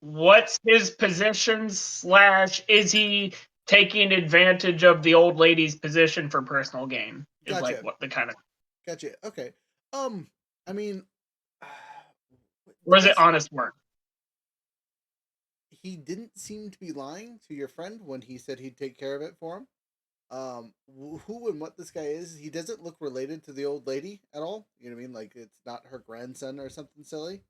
S4: what's his position / is he taking advantage of the old lady's position for personal gain? Is
S1: Gotcha.
S4: like what the kind of.
S1: Gotcha. Okay. I mean,
S4: Or is it honest work?
S1: he didn't seem to be lying to your friend when he said he'd take care of it for him. Who and what this guy is, he doesn't look related to the old lady at all. You know what I mean? Like, it's not her grandson or something silly.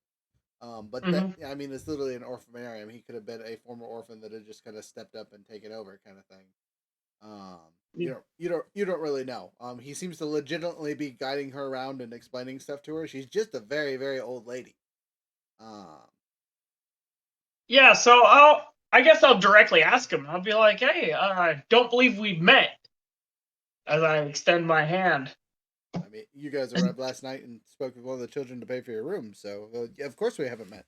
S1: But that, I mean, it's literally an orphanarium. He could have been a former orphan that had just kind of stepped up and taken over, kind of thing. You don't really know. He seems to legitimately be guiding her around and explaining stuff to her. She's just a very, very old lady.
S4: Yeah, so I guess I'll directly ask him. I'll be like, "Hey, I don't believe we've met." As I extend my hand.
S1: I mean, you guys arrived last night and spoke with one of the children to pay for your room, so yeah, of course we haven't met.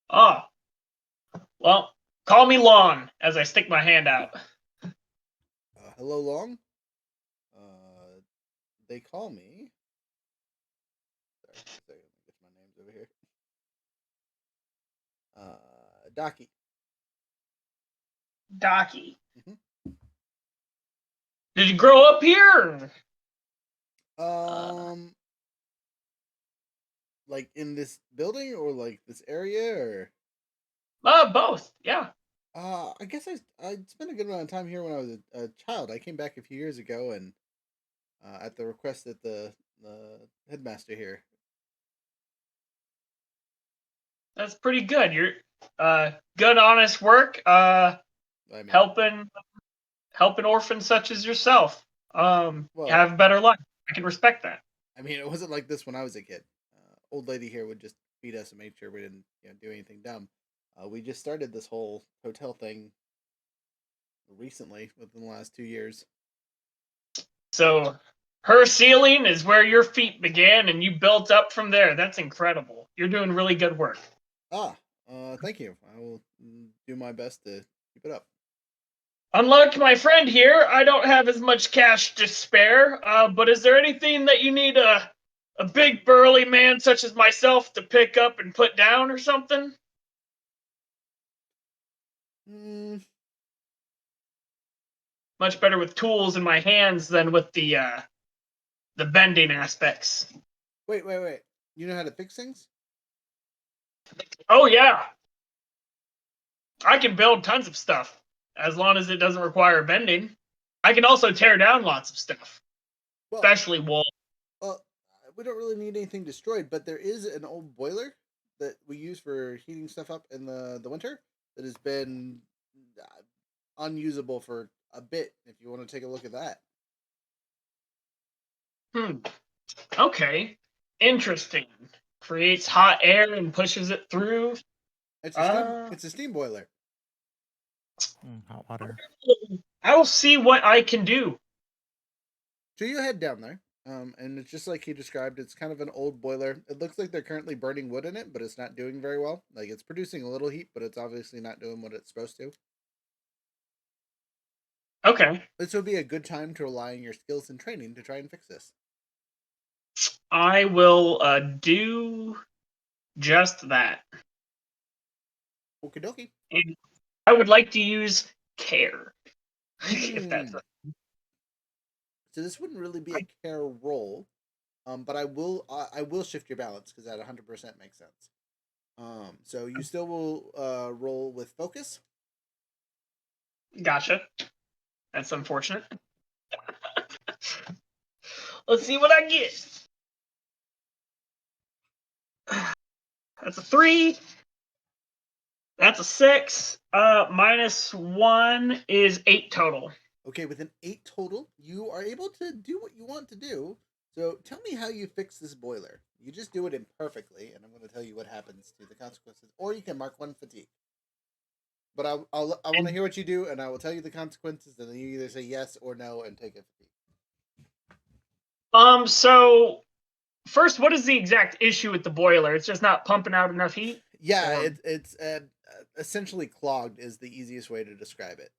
S4: Oh, well, call me Long as I stick my hand out.
S1: Hello, Long. They call me. Sorry, just a second. Let me get my names over here. Docky.
S4: Docky. Did you grow up here?
S1: Like in this building or like this area or?
S4: Both. Yeah.
S1: I guess I spent a good amount of time here when I was a child. I came back a few years ago and at the request of the headmaster here.
S4: That's pretty good. You're good, honest work.
S1: I mean,
S4: helping orphans such as yourself.
S1: well,
S4: have a better life. I can respect that.
S1: I mean, it wasn't like this when I was a kid. Old lady here would just feed us and make sure we didn't do anything dumb. We just started this whole hotel thing recently within the last 2 years.
S4: So her ceiling is where your feet began and you built up from there. That's incredible. You're doing really good work.
S1: Thank you. I will do my best to keep it up.
S4: Unlike my friend here, I don't have as much cash to spare, but is there anything that you need a big burly man such as myself to pick up and put down or something? Much better with tools in my hands than with the bending aspects.
S1: Wait. You know how to fix things?
S4: Oh, yeah. I can build tons of stuff, as long as it doesn't require bending. I can also tear down lots of stuff, especially wool.
S1: Well, we don't really need anything destroyed, but there is an old boiler that we use for heating stuff up in the winter that has been unusable for a bit, if you want to take a look at that.
S4: Okay. Interesting. Creates hot air and pushes it through.
S1: It's a steam boiler.
S2: Hot water.
S4: I will see what I can do.
S1: So you head down there, and it's just like he described. It's kind of an old boiler. It looks like they're currently burning wood in it, but it's not doing very well. Like, it's producing a little heat, but it's obviously not doing what it's supposed to.
S4: Okay.
S1: This would be a good time to rely on your skills and training to try and fix this.
S4: I will do just that.
S1: Okie dokie.
S4: And I would like to use care. If that's right.
S1: So this wouldn't really be a care roll, but I will shift your balance because that 100% makes sense. So you still will roll with focus.
S4: Gotcha. That's unfortunate. Let's see what I get. That's a 3. That's a 6. Minus 1 is 8 total.
S1: Okay, with an 8 total, you are able to do what you want to do. So tell me how you fix this boiler. You just do it imperfectly, and I'm going to tell you what happens to the consequences. Or you can mark 1 fatigue. But I want to hear what you do, and I will tell you the consequences, and then you either say yes or no and take a fatigue.
S4: So first, what is the exact issue with the boiler? It's just not pumping out enough heat?
S1: Yeah,
S4: Or...
S1: it's essentially clogged is the easiest way to describe it.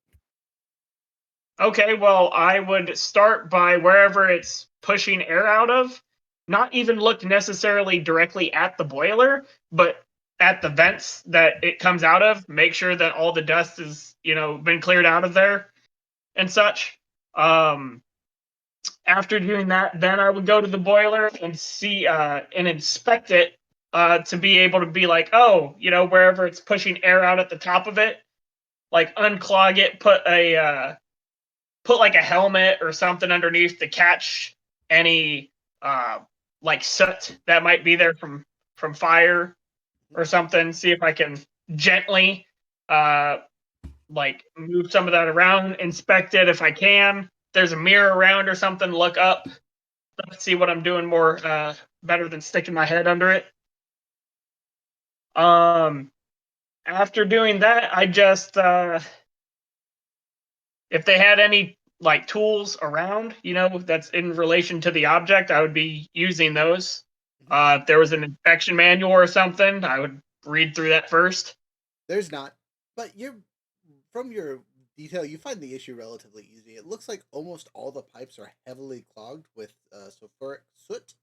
S4: Okay, well, I would start by wherever it's pushing air out of, not even look necessarily directly at the boiler, but at the vents that it comes out of, make sure that all the dust is, been cleared out of there and such. Um, After doing that, then I would go to the boiler and see and inspect it to be able to be like, oh, wherever it's pushing air out at the top of it, like unclog it, put like a helmet or something underneath to catch any like soot that might be there from fire or something. See if I can gently like move some of that around, inspect it if I can. If there's a mirror around or something, look up, see what I'm doing more better than sticking my head under it. After doing that, I just if they had any like tools around, that's in relation to the object, I would be using those. If there was an inspection manual or something, I would read through that first.
S1: There's not, but from your detail, you find the issue relatively easy. It looks like almost all the pipes are heavily clogged with sulfuric soot.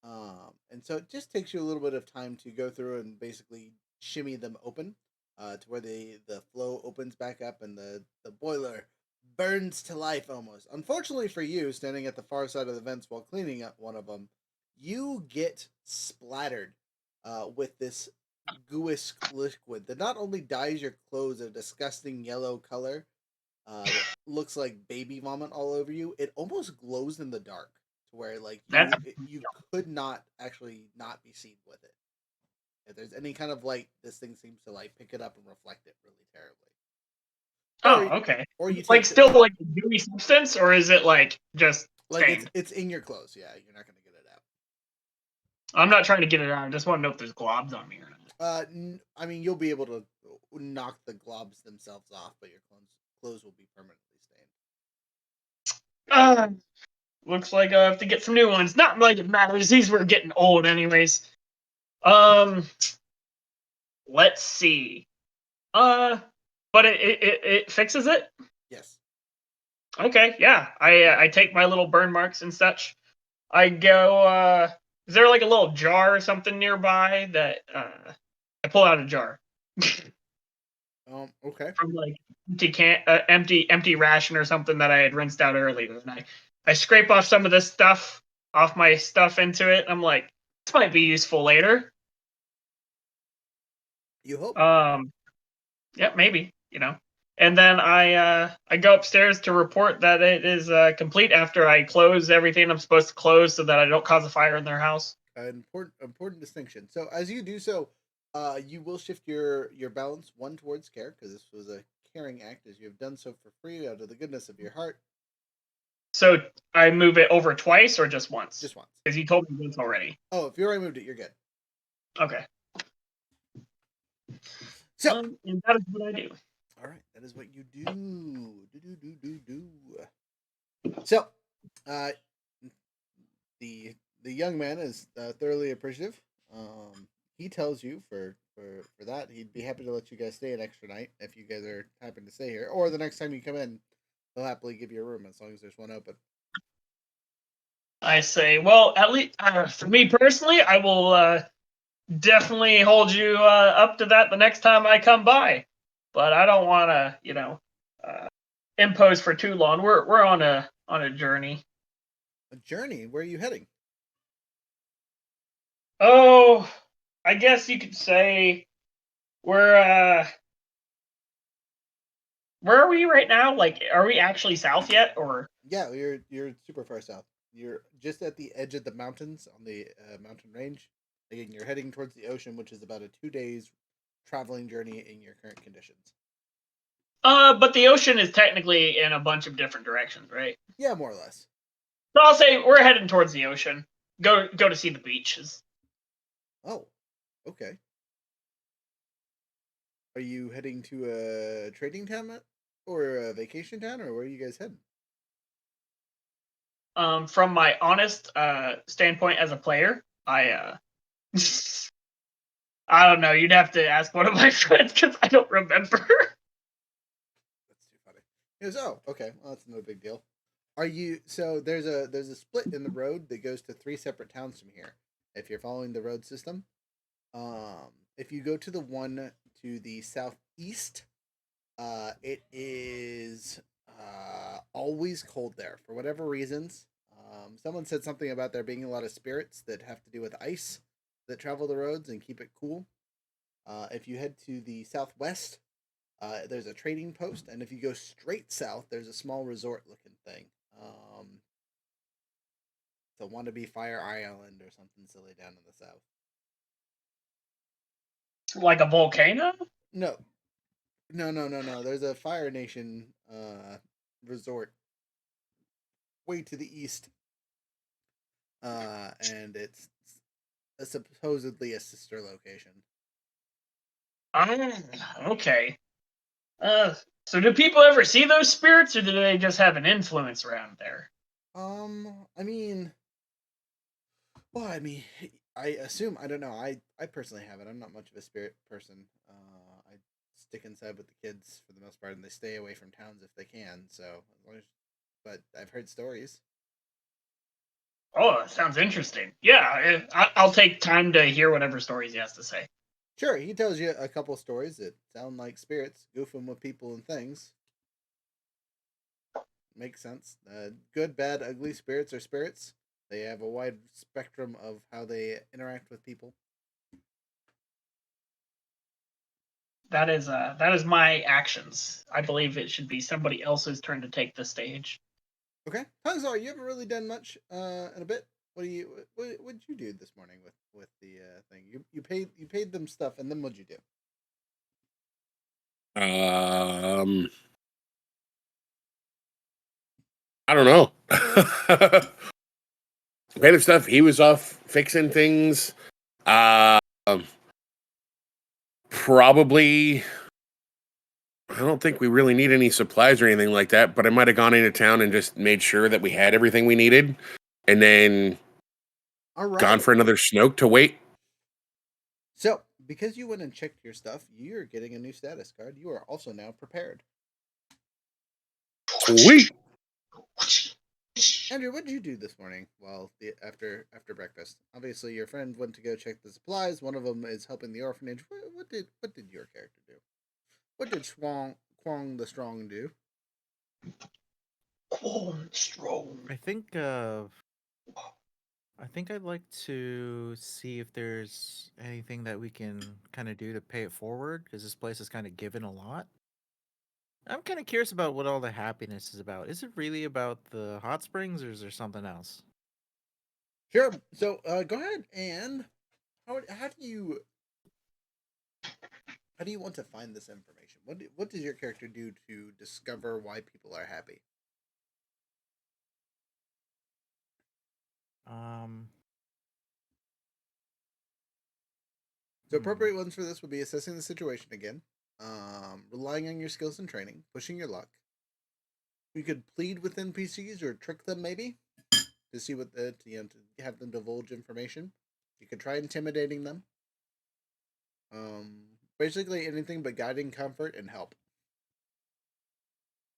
S1: And so it just takes you a little bit of time to go through and basically shimmy them open to where the flow opens back up and the boiler burns to life almost. Unfortunately for you, standing at the far side of the vents while cleaning up one of them, you get splattered with this gooish liquid that not only dyes your clothes a disgusting yellow color that looks like baby vomit all over you, it almost glows in the dark to where like
S4: That's
S1: you could not actually not be seen with it. If there's any kind of light, this thing seems to like pick it up and reflect it really terribly.
S4: oh, okay.
S1: Or you
S4: Like
S1: take
S4: still like a gooey substance, or is it like just
S1: like
S4: stained?
S1: it's in your clothes. Yeah, you're not gonna get it out.
S4: I'm not trying to get it out. I just want to know if there's globs on me or not.
S1: I mean, you'll be able to knock the globs themselves off, but your clothes will be permanently stained.
S4: Looks like I have to get some new ones. Not like it matters. These were getting old, anyways. Um, let's see. But it fixes it.
S1: Yes.
S4: Okay, yeah. I take my little burn marks and such. I go. Is there like a little jar or something nearby that I pull out a jar
S1: Okay.
S4: from like empty ration or something that I had rinsed out earlier, and I scrape off some of this stuff off my stuff into it. I'm like, this might be useful later.
S1: You hope.
S4: Yeah, maybe, And then I go upstairs to report that it is complete after I close everything I'm supposed to close so that I don't cause a fire in their house.
S1: An important distinction. So as you do so, you will shift your balance one towards care because this was a caring act, as you have done so for free out of the goodness of your heart.
S4: So I move it over twice or just once?
S1: Just once.
S4: Because you told me once already.
S1: Oh, if you already moved it, you're good.
S4: Okay.
S1: So
S4: and that is what I do.
S1: all right, that is what you do. Do. So, uh, the young man is thoroughly appreciative. He tells you for that he'd be happy to let you guys stay an extra night if you guys are happy to stay here, or the next time you come in, he'll happily give you a room as long as there's one open.
S4: I say, well, at least for me personally, I will definitely hold you up to that the next time I come by. But I don't want to, impose for too long. We're on a journey.
S1: A journey? Where are you heading?
S4: Oh, I guess you could say we're where are we right now? Like, are we actually south yet, or?
S1: Yeah, you're super far south. You're just at the edge of the mountains on the mountain range. Again, you're heading towards the ocean, which is about a 2 days traveling journey in your current conditions.
S4: But the ocean is technically in a bunch of different directions, right?
S1: Yeah, more or less.
S4: So I'll say we're heading towards the ocean. Go to see the beaches.
S1: Oh, okay. Are you heading to a trading town or a vacation town, or where are you guys heading?
S4: From my honest standpoint as a player, I don't know. You'd have to ask one of my friends because I don't remember.
S1: That's too funny. He goes, oh, okay. Well, that's no big deal. Are you so there's a split in the road that goes to three separate towns from here. If you're following the road system, if you go to the one to the southeast, it is always cold there for whatever reasons. Someone said something about there being a lot of spirits that have to do with ice that travel the roads and keep it cool. If you head to the southwest, there's a trading post, and if you go straight south, there's a small resort-looking thing. It's a wannabe Fire Island or something silly down in the south.
S4: Like a volcano?
S1: No, no. There's a Fire Nation resort way to the east, and it's supposedly a sister location.
S4: Okay. So do people ever see those spirits, or do they just have an influence around there?
S1: I mean, well, I mean, I assume I don't know. I personally haven't. I'm not much of a spirit person. I stick inside with the kids for the most part, and they stay away from towns if they can. So, as long as, but I've heard stories.
S4: Oh, that sounds interesting. Yeah, I'll take time to hear whatever stories he has to say.
S1: Sure, he tells you a couple stories that sound like spirits goofing with people and things. Makes sense. Good, bad, ugly spirits are spirits. They have a wide spectrum of how they interact with people.
S4: That is my actions. I believe it should be somebody else's turn to take the stage.
S1: Okay, Hanzar, you haven't really done much in a bit. What did you do this morning with the thing? You paid them stuff, and then what'd you do?
S3: I don't know. Creative stuff. He was off fixing things. Uh, Probably. I don't think we really need any supplies or anything like that. But I might have gone into town and just made sure that we had everything we needed, and then
S1: All
S3: gone
S1: right.
S3: for another Snoke to wait.
S1: So because you went and checked your stuff, you're getting a new status card. You are also now prepared.
S3: Sweet.
S1: Andrew, what did you do this morning? Well, after breakfast. Obviously, your friend went to go check the supplies. One of them is helping the orphanage. What did your character do? What did Kwong the Strong do?
S4: Strong.
S2: I think I'd like to see if there's anything that we can kind of do to pay it forward because this place is kind of given a lot. I'm kind of curious about what all the happiness is about. Is it really about the hot springs or is there something else?
S1: Sure. So go ahead and how do you want to find this information? What does your character do to discover why people are happy?
S2: Um,
S1: So
S2: hmm.
S1: appropriate ones for this would be assessing the situation again, relying on your skills and training, pushing your luck. You could plead with NPCs or trick them maybe to see what to have them divulge information. You could try intimidating them. Basically anything but guiding comfort and help.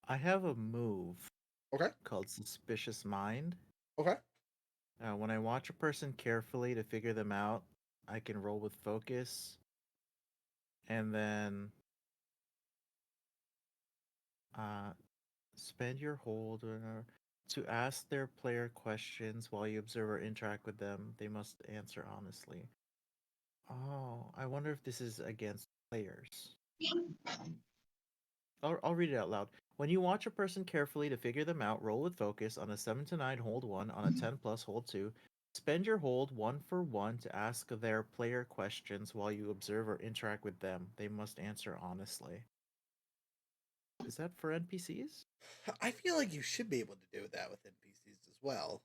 S2: I have a move
S1: Okay.
S2: called Suspicious Mind.
S1: Okay.
S2: When I watch a person carefully to figure them out, I can roll with focus and then uh, spend your hold to ask their player questions while you observe or interact with them. They must answer honestly. Oh, I wonder if this is against players. I'll read it out loud. When you watch a person carefully to figure them out, roll with focus on a 7 to 9, hold 1, on a 10 plus, hold 2. Spend your hold 1 for 1 to ask their player questions while you observe or interact with them. They must answer honestly. Is that for NPCs?
S1: I feel like you should be able to do that with NPCs as well.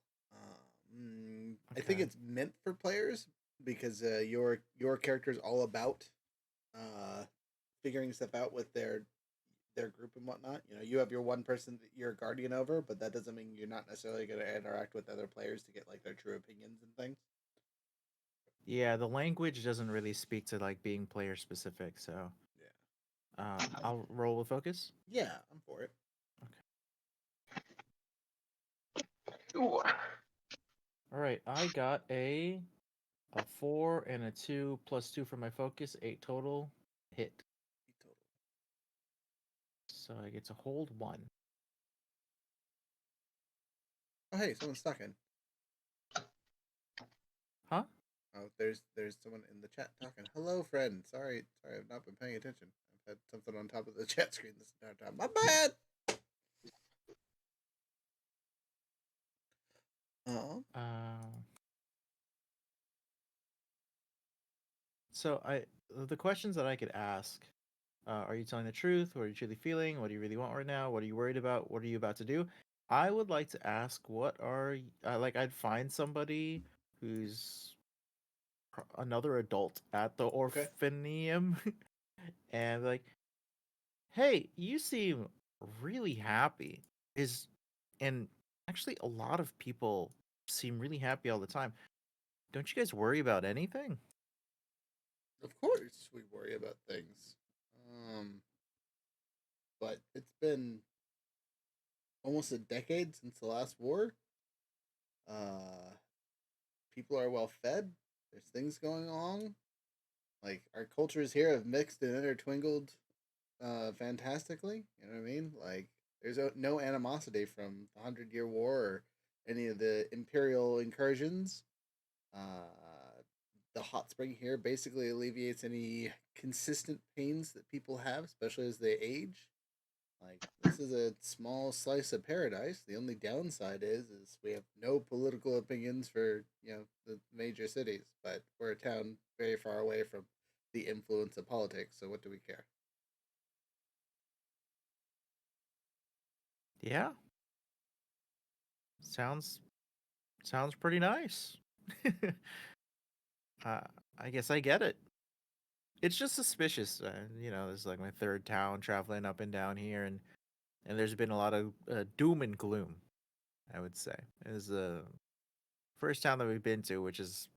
S1: I think
S2: Okay.
S1: it's meant for players because your character is all about uh, figuring stuff out with their group and whatnot. You know, you have your one person that you're a guardian over, but that doesn't mean you're not necessarily going to interact with other players to get like their true opinions and things.
S2: Yeah, the language doesn't really speak to like being player specific, so I'll roll with focus.
S1: Yeah, I'm for it.
S4: Ooh.
S2: All right, I got a 4 and a 2 plus 2 for my focus, 8 total. Hit. So I get to hold 1.
S1: Oh, hey, someone's talking.
S2: Huh?
S1: Oh, there's someone in the chat talking. Hello, friend. Sorry, I've not been paying attention. I've had something on top of the chat screen this entire time. My bad. Oh,
S2: So the questions that I could ask, are you telling the truth? What are you truly feeling? What do you really want right now? What are you worried about? What are you about to do? I would like to ask, what are like I'd find somebody who's another adult at the
S1: okay.
S2: orphaneum and like, hey, you seem really happy. Is and actually a lot of people seem really happy all the time. Don't you guys worry about anything?
S1: Of course, we worry about things. Um, but it's been almost a decade since the last war. Uh, People are well fed. There's things going on. Like our cultures here have mixed and intertwingled fantastically. You know what I mean? Like there's no animosity from the 100 Year War or any of the imperial incursions. The hot spring here basically alleviates any consistent pains that people have, especially as they age. Like this is a small slice of paradise. The only downside is we have no political opinions for the major cities, but we're a town very far away from the influence of politics. So what do we care?
S2: Yeah, sounds pretty nice. uh, I guess I get it. It's just suspicious. This is like my third town traveling up and down here, and there's been a lot of doom and gloom. I would say it is the first town that we've been to, which is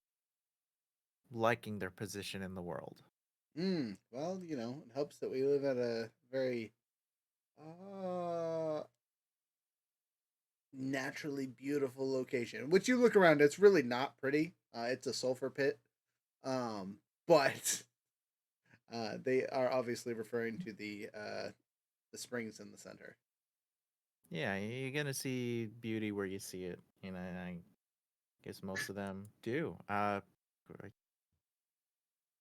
S2: liking their position in the world.
S1: Well, it helps that we live at a very uh naturally beautiful location. Which you look around, it's really not pretty. It's a sulfur pit. But they are obviously referring to the springs in the center.
S2: Yeah, you're gonna see beauty where you see it. I guess most of them do.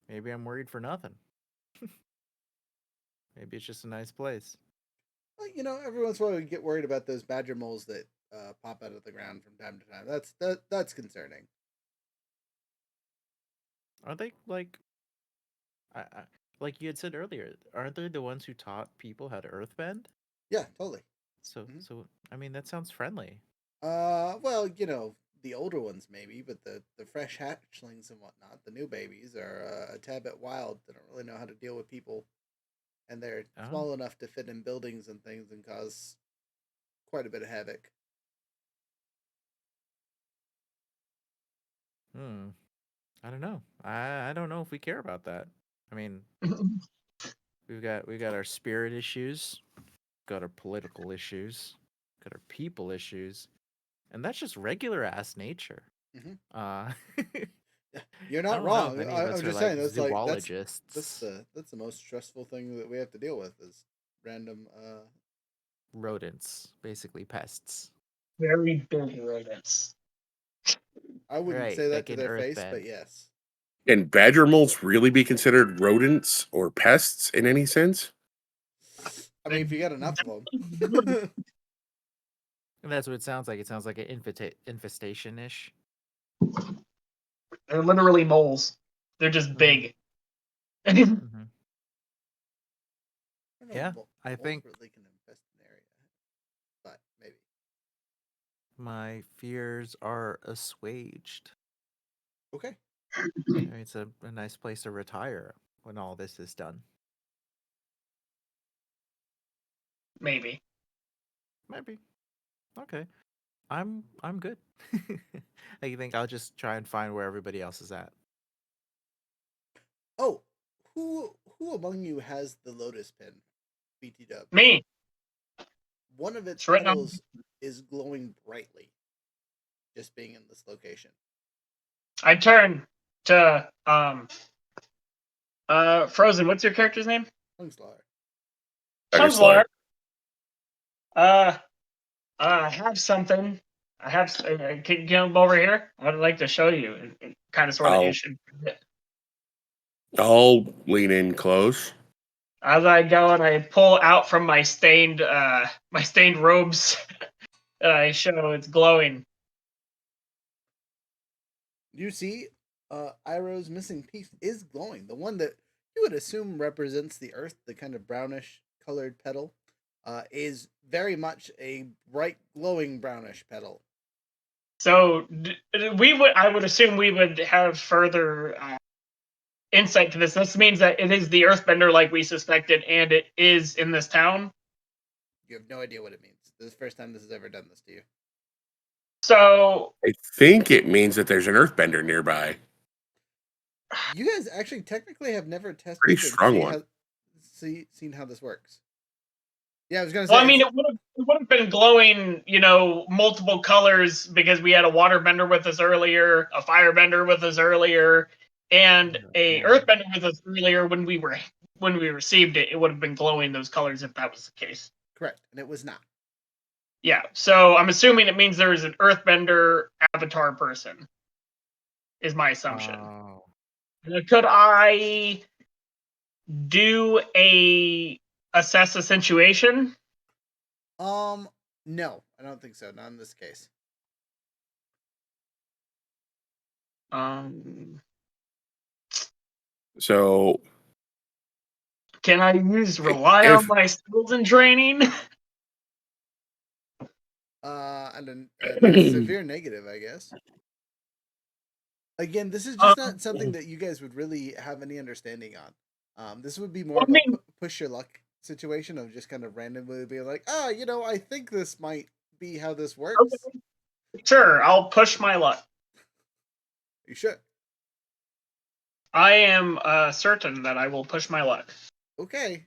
S2: Maybe I'm worried for nothing. Maybe it's just a nice place.
S1: Well, every once in a while we get worried about those badger moles that pop out of the ground from time to time. That's concerning.
S2: Aren't they like like you had said earlier? Aren't they the ones who taught people how to earthbend?
S1: Yeah, totally.
S2: So
S1: Mm-hmm.
S2: so I mean that sounds friendly.
S1: Well, the older ones maybe, but the fresh hatchlings and whatnot, the new babies are a tad bit wild. They don't really know how to deal with people, and they're
S2: Oh,
S1: small enough to fit in buildings and things and cause quite a bit of havoc.
S2: hmm. I don't know. I don't know if we care about that. I mean, we've got our spirit issues, got our political issues, got our people issues, and that's just regular ass nature.
S1: Mm-hmm.
S2: Uh,
S1: You're
S2: I
S1: not
S2: don't know if
S1: wrong.
S2: any of
S1: I'm
S2: us are
S1: just
S2: like
S1: saying that's
S2: zoologists,
S1: the most stressful thing that we have to deal with is random.
S2: rodents, basically pests.
S4: Very big rodents.
S1: I wouldn't
S2: Right,
S1: say
S2: that
S1: that to
S2: can
S1: their face, but
S2: earthbend.
S1: yes.
S3: Can badger moles really be considered rodents or pests in any sense?
S1: I mean, if you got enough of
S4: They're
S1: them.
S2: And that's what it sounds like. It sounds like an infestation ish.
S4: literally moles. They're just
S2: Mm-hmm.
S4: big.
S1: I don't know
S2: Mm-hmm.
S1: if
S2: Yeah, I
S1: moles
S2: think
S1: really can
S2: My fears are assuaged.
S1: Okay.
S2: It's a nice place to retire when all this is done.
S4: Maybe.
S2: Maybe. Okay. I'm good. I think I'll just try and find where everybody else is at.
S1: Oh, who among you has the lotus pin? BT Dubs.
S4: Me.
S1: One of its
S4: It's written on.
S1: petals is glowing brightly, just being in this location.
S4: I turn to Frozen. What's your character's name?
S1: Tongueslar.
S4: Tumblr. I have something. I have. Can you come over here? I'd like to show you. Kind of, sort of, you
S3: I'll
S4: should.
S3: I'll lean in close.
S4: As I go and I pull out from my stained robes, I show it's glowing.
S1: You see, Iroh's missing piece is glowing. The one that you would assume represents the earth, the kind of brownish colored petal, is very much a bright glowing brownish petal.
S4: So I would assume we would have further insight to this. This means that it is the Earthbender like we suspected, and it is in this town.
S1: You have no idea what it means. This is the first time this has ever done this to you.
S4: So
S3: I think it means that there's an earthbender nearby.
S1: You guys actually technically have never tested
S3: Pretty
S1: and
S3: strong one.
S1: seen how this works. Yeah, I was gonna say.
S4: well, I mean, it would have been glowing, multiple colors because we had a waterbender with us earlier, a firebender with us earlier, and a earthbender with us earlier when we received it. It would have been glowing those colors if that was the case.
S1: Correct, and it was not.
S4: Yeah, so I'm assuming it means there is an earthbender avatar person. Is my assumption.
S2: Oh.
S4: Could I do a assess the situation?
S1: No, I don't think so. Not in this case.
S3: So
S4: Can I rely on my skills and training?
S1: And a severe negative, I guess. Again, this is just not something that you guys would really have any understanding on. This would be more of a push your luck situation of just kind of randomly being like, I think this might be how this works.
S4: Okay. Sure, I'll push my luck.
S1: You should.
S4: I am certain that I will push my luck.
S1: Okay.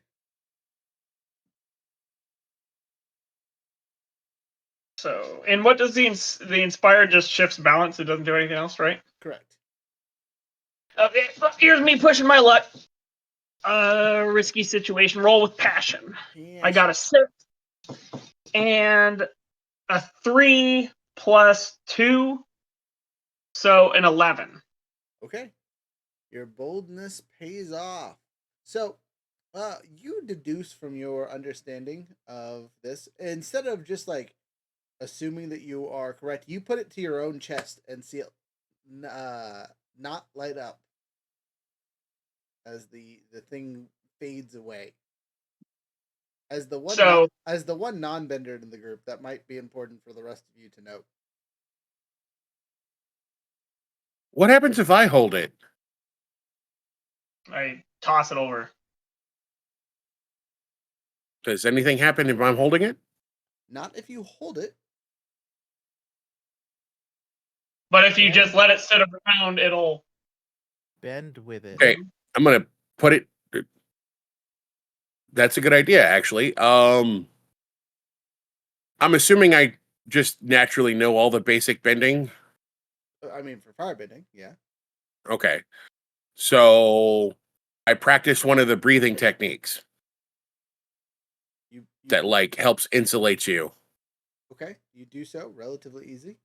S4: So, and what does the inspire just shifts balance? It doesn't do anything else, right?
S1: Correct.
S4: Okay, here's me pushing my luck. Risky situation. Roll with passion.
S1: Yeah,
S4: I got a 6 and a 3 plus 2, so an 11.
S1: Okay. Your boldness pays off. So, you deduce from your understanding of this, instead of just like assuming that you are correct, you put it to your own chest and see it not light up as the thing fades away. As the one non-bender in the group, that might be important for the rest of you to note.
S3: what happens if I hold it?
S4: I toss it over.
S3: Does anything happen if I'm holding it?
S1: Not if you hold it.
S4: But if you just let it sit around, it'll
S2: bend with it.
S3: Okay, I'm gonna put it. That's a good idea, actually. I'm assuming I just naturally know all the basic bending.
S1: I mean, for firebending, yeah.
S3: Okay, so I practice one of the breathing techniques
S1: You
S3: that like helps insulate you.
S1: Okay, you do so relatively easy.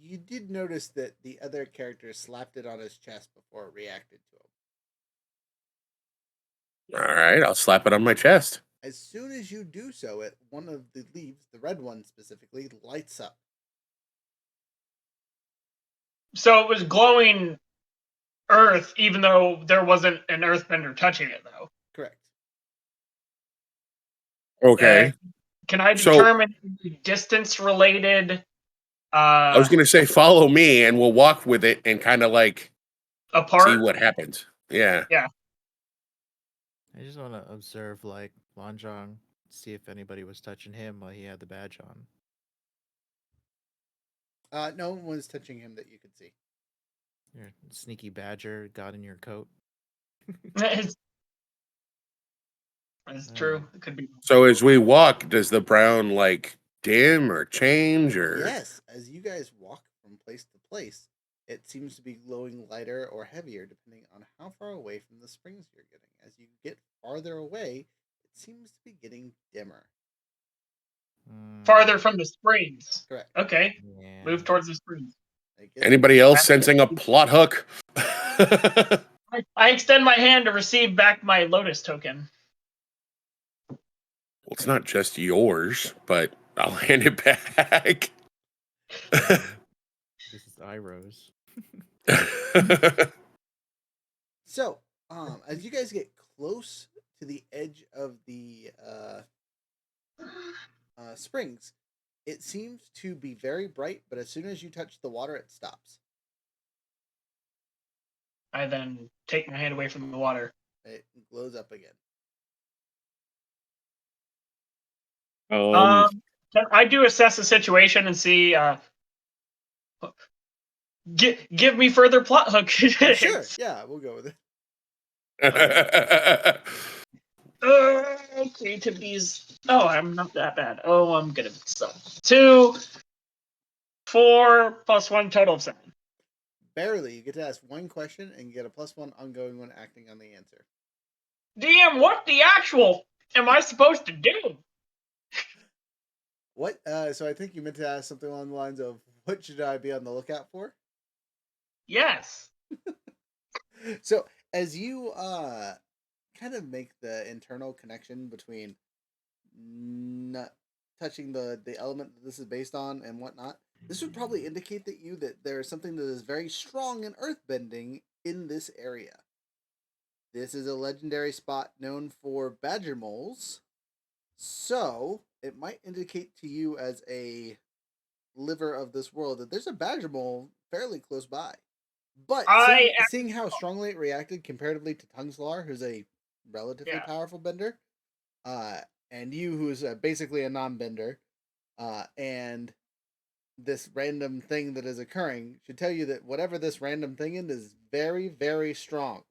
S1: You did notice that the other character slapped it on his chest before it reacted to him.
S3: All right, I'll slap it on my chest.
S1: As soon as you do so, one of the leaves, the red one specifically, lights up.
S4: So it was glowing earth, even though there wasn't an earthbender touching it, though.
S1: Correct.
S3: Okay.
S4: Can I
S3: So
S4: determine distance-related
S3: I was gonna say follow me and we'll walk with it and kind of like see
S4: apart?
S3: what happens. Yeah.
S4: Yeah.
S2: I just want to observe, like, Lanjong, see if anybody was touching him while he had the badge on.
S1: No one was touching him that you could see.
S2: Your sneaky badger got in your coat.
S4: It's true.
S2: Alright.
S4: It could be.
S3: So as we walk, does the brown like dim or change or?
S1: Yes, as you guys walk from place to place, it seems to be glowing lighter or heavier depending on how far away from the springs you're getting. As you get farther away, it seems to be getting dimmer.
S4: Farther from the springs.
S1: Correct.
S4: Okay.
S2: Yeah.
S4: Move towards the springs.
S3: Anybody else sensing a plot hook?
S4: I extend my hand to receive back my Lotus token.
S3: Well, it's not just yours, but I'll hand it back.
S2: This is Iroh's.
S1: So, as you guys get close to the edge of the springs, it seems to be very bright, but as soon as you touch the water, it stops.
S4: I then take my hand away from the water.
S1: It glows up again.
S4: Can I do assess the situation and see? Give me further plot hook.
S1: Sure, yeah, we'll go with it.
S4: Creativity's. Oh, I'm not that bad. Oh, I'm good at stuff. 2, 4 plus 1 total of 7.
S1: Barely. You get to ask one question and get a +1 ongoing when acting on the answer.
S4: DM, what the actual am I supposed to do?
S1: What? So I think you meant to ask something along the lines of, "What should I be on the lookout for?"
S4: Yes.
S1: So as you kind of make the internal connection between not touching the element that this is based on and whatnot, this would probably indicate that there is something that is very strong in earthbending in this area. This is a legendary spot known for badger moles, so it might indicate to you as a liver of this world that there's a badger mole fairly close by. But seeing how strongly it reacted comparatively to Tungslar, who's a relatively powerful bender, and you, who's basically a non-bender, and this random thing that is occurring, should tell you that whatever this random thing is very, very strong.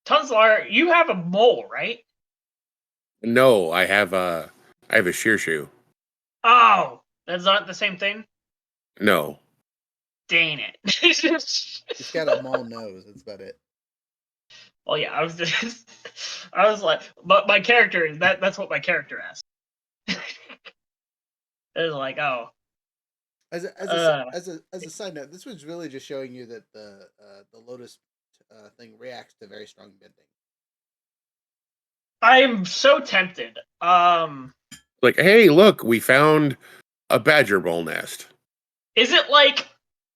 S4: Tunzlar, you have a mole, right?
S3: No, I have a shear shoe.
S4: Oh, that's not the same thing?
S3: No.
S4: Dang it.
S1: It's got a mole nose, that's about it.
S4: Well, yeah, I was like, but my character is that's what my character asked. It was like, oh.
S1: As a side note, this was really just showing you that the Lotus thing reacts to very strong bending.
S4: I'm so tempted.
S3: Like, hey, look, we found a badger mole nest.
S4: Is it like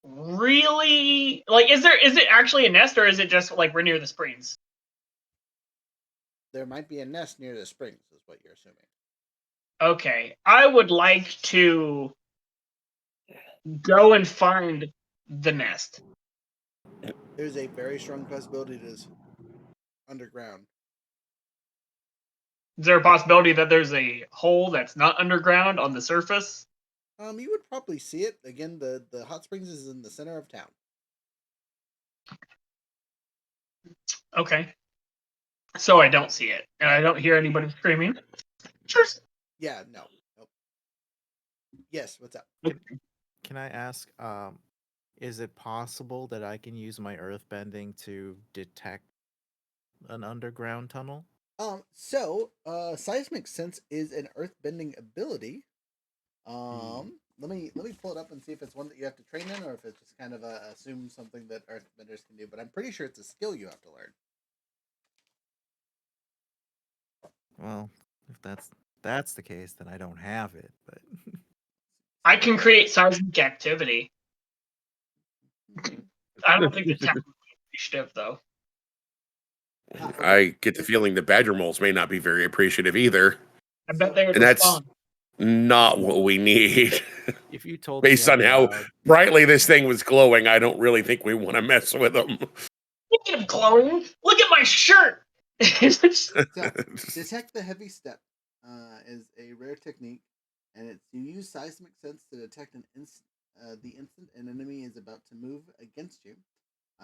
S4: really like is it actually a nest, or is it just like we're near the springs?
S1: There might be a nest near the springs, is what you're assuming.
S4: Okay, I would like to go and find the nest.
S1: There's a very strong possibility it is underground.
S4: Is there a possibility that there's a hole that's not underground on the surface?
S1: You would probably see it. Again, the hot springs is in the center of town.
S4: Okay. So I don't see it, and I don't hear anybody screaming. Sure.
S1: Yeah, no. Nope. Yes, what's up?
S2: Can I ask, is it possible that I can use my earthbending to detect an underground tunnel?
S1: Seismic sense is an earthbending ability. Let me pull it up and see if it's one that you have to train in, or if it's just kind of assume something that earthbenders can do. But I'm pretty sure it's a skill you have to learn.
S2: Well, if that's the case, then I don't have it. But
S4: I can create seismic activity. I don't think the town is initiative though.
S3: I get the feeling the badger moles may not be very appreciative either.
S4: I bet they would
S3: And that's
S4: respond.
S3: not what we need.
S2: If you told me
S3: Based
S2: out
S3: on how
S2: loud,
S3: brightly this thing was glowing, I don't really think we want to mess with them.
S4: Look at him glowing. Look at my shirt.
S1: So, detect the heavy step is a rare technique, and it's you use seismic sense to detect the instant an enemy is about to move against you.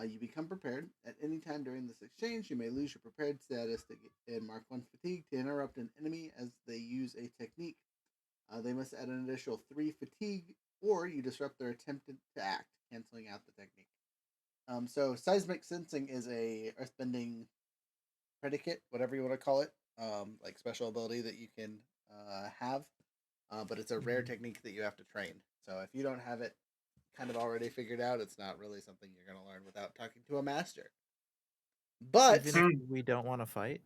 S1: You become prepared. At any time during this exchange, you may lose your prepared status and mark 1 fatigue to interrupt an enemy as they use a technique. They must add an additional 3 fatigue, or you disrupt their attempt to act, canceling out the technique. So seismic sensing is a earthbending predicate, whatever you want to call it, like special ability that you can have, but it's a rare technique that you have to train. So if you don't have it kind of already figured out, it's not really something you're going to learn without talking to a master. But
S2: even if we don't want to fight,